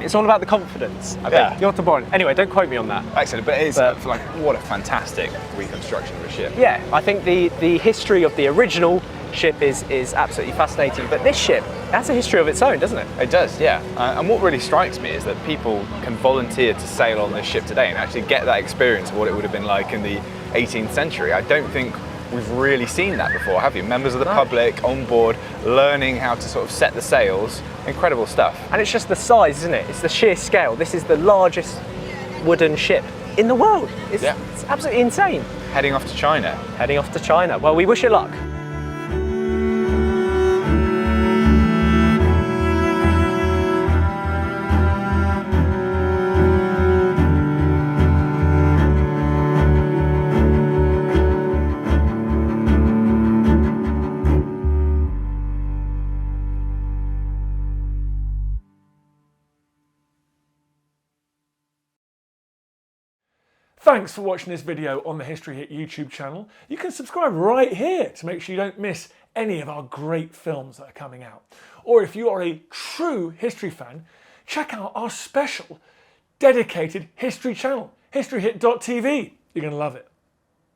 It's all about the confidence, I think. Götheborg. Anyway, don't quote me on that. Excellent, but it's like, what a fantastic reconstruction of a ship. Yeah, I think the history of the original ship is absolutely fascinating, but this ship has a history of its own, doesn't it? It does, yeah. And what really strikes me is that people can volunteer to sail on this ship today and actually get that experience of what it would have been like in the 18th century. I don't think we've really seen that before, have you? Members of the public on board, learning how to sort of set the sails. Incredible stuff. And it's just the size, isn't it? It's the sheer scale. This is the largest wooden ship in the world. It's absolutely insane. Heading off to China. Heading off to China. Well, we wish it luck. Thanks for watching this video on the History Hit YouTube channel. You can subscribe right here to make sure you don't miss any of our great films that are coming out. Or if you are a true history fan, check out our special dedicated history channel, historyhit.tv. You're going to love it.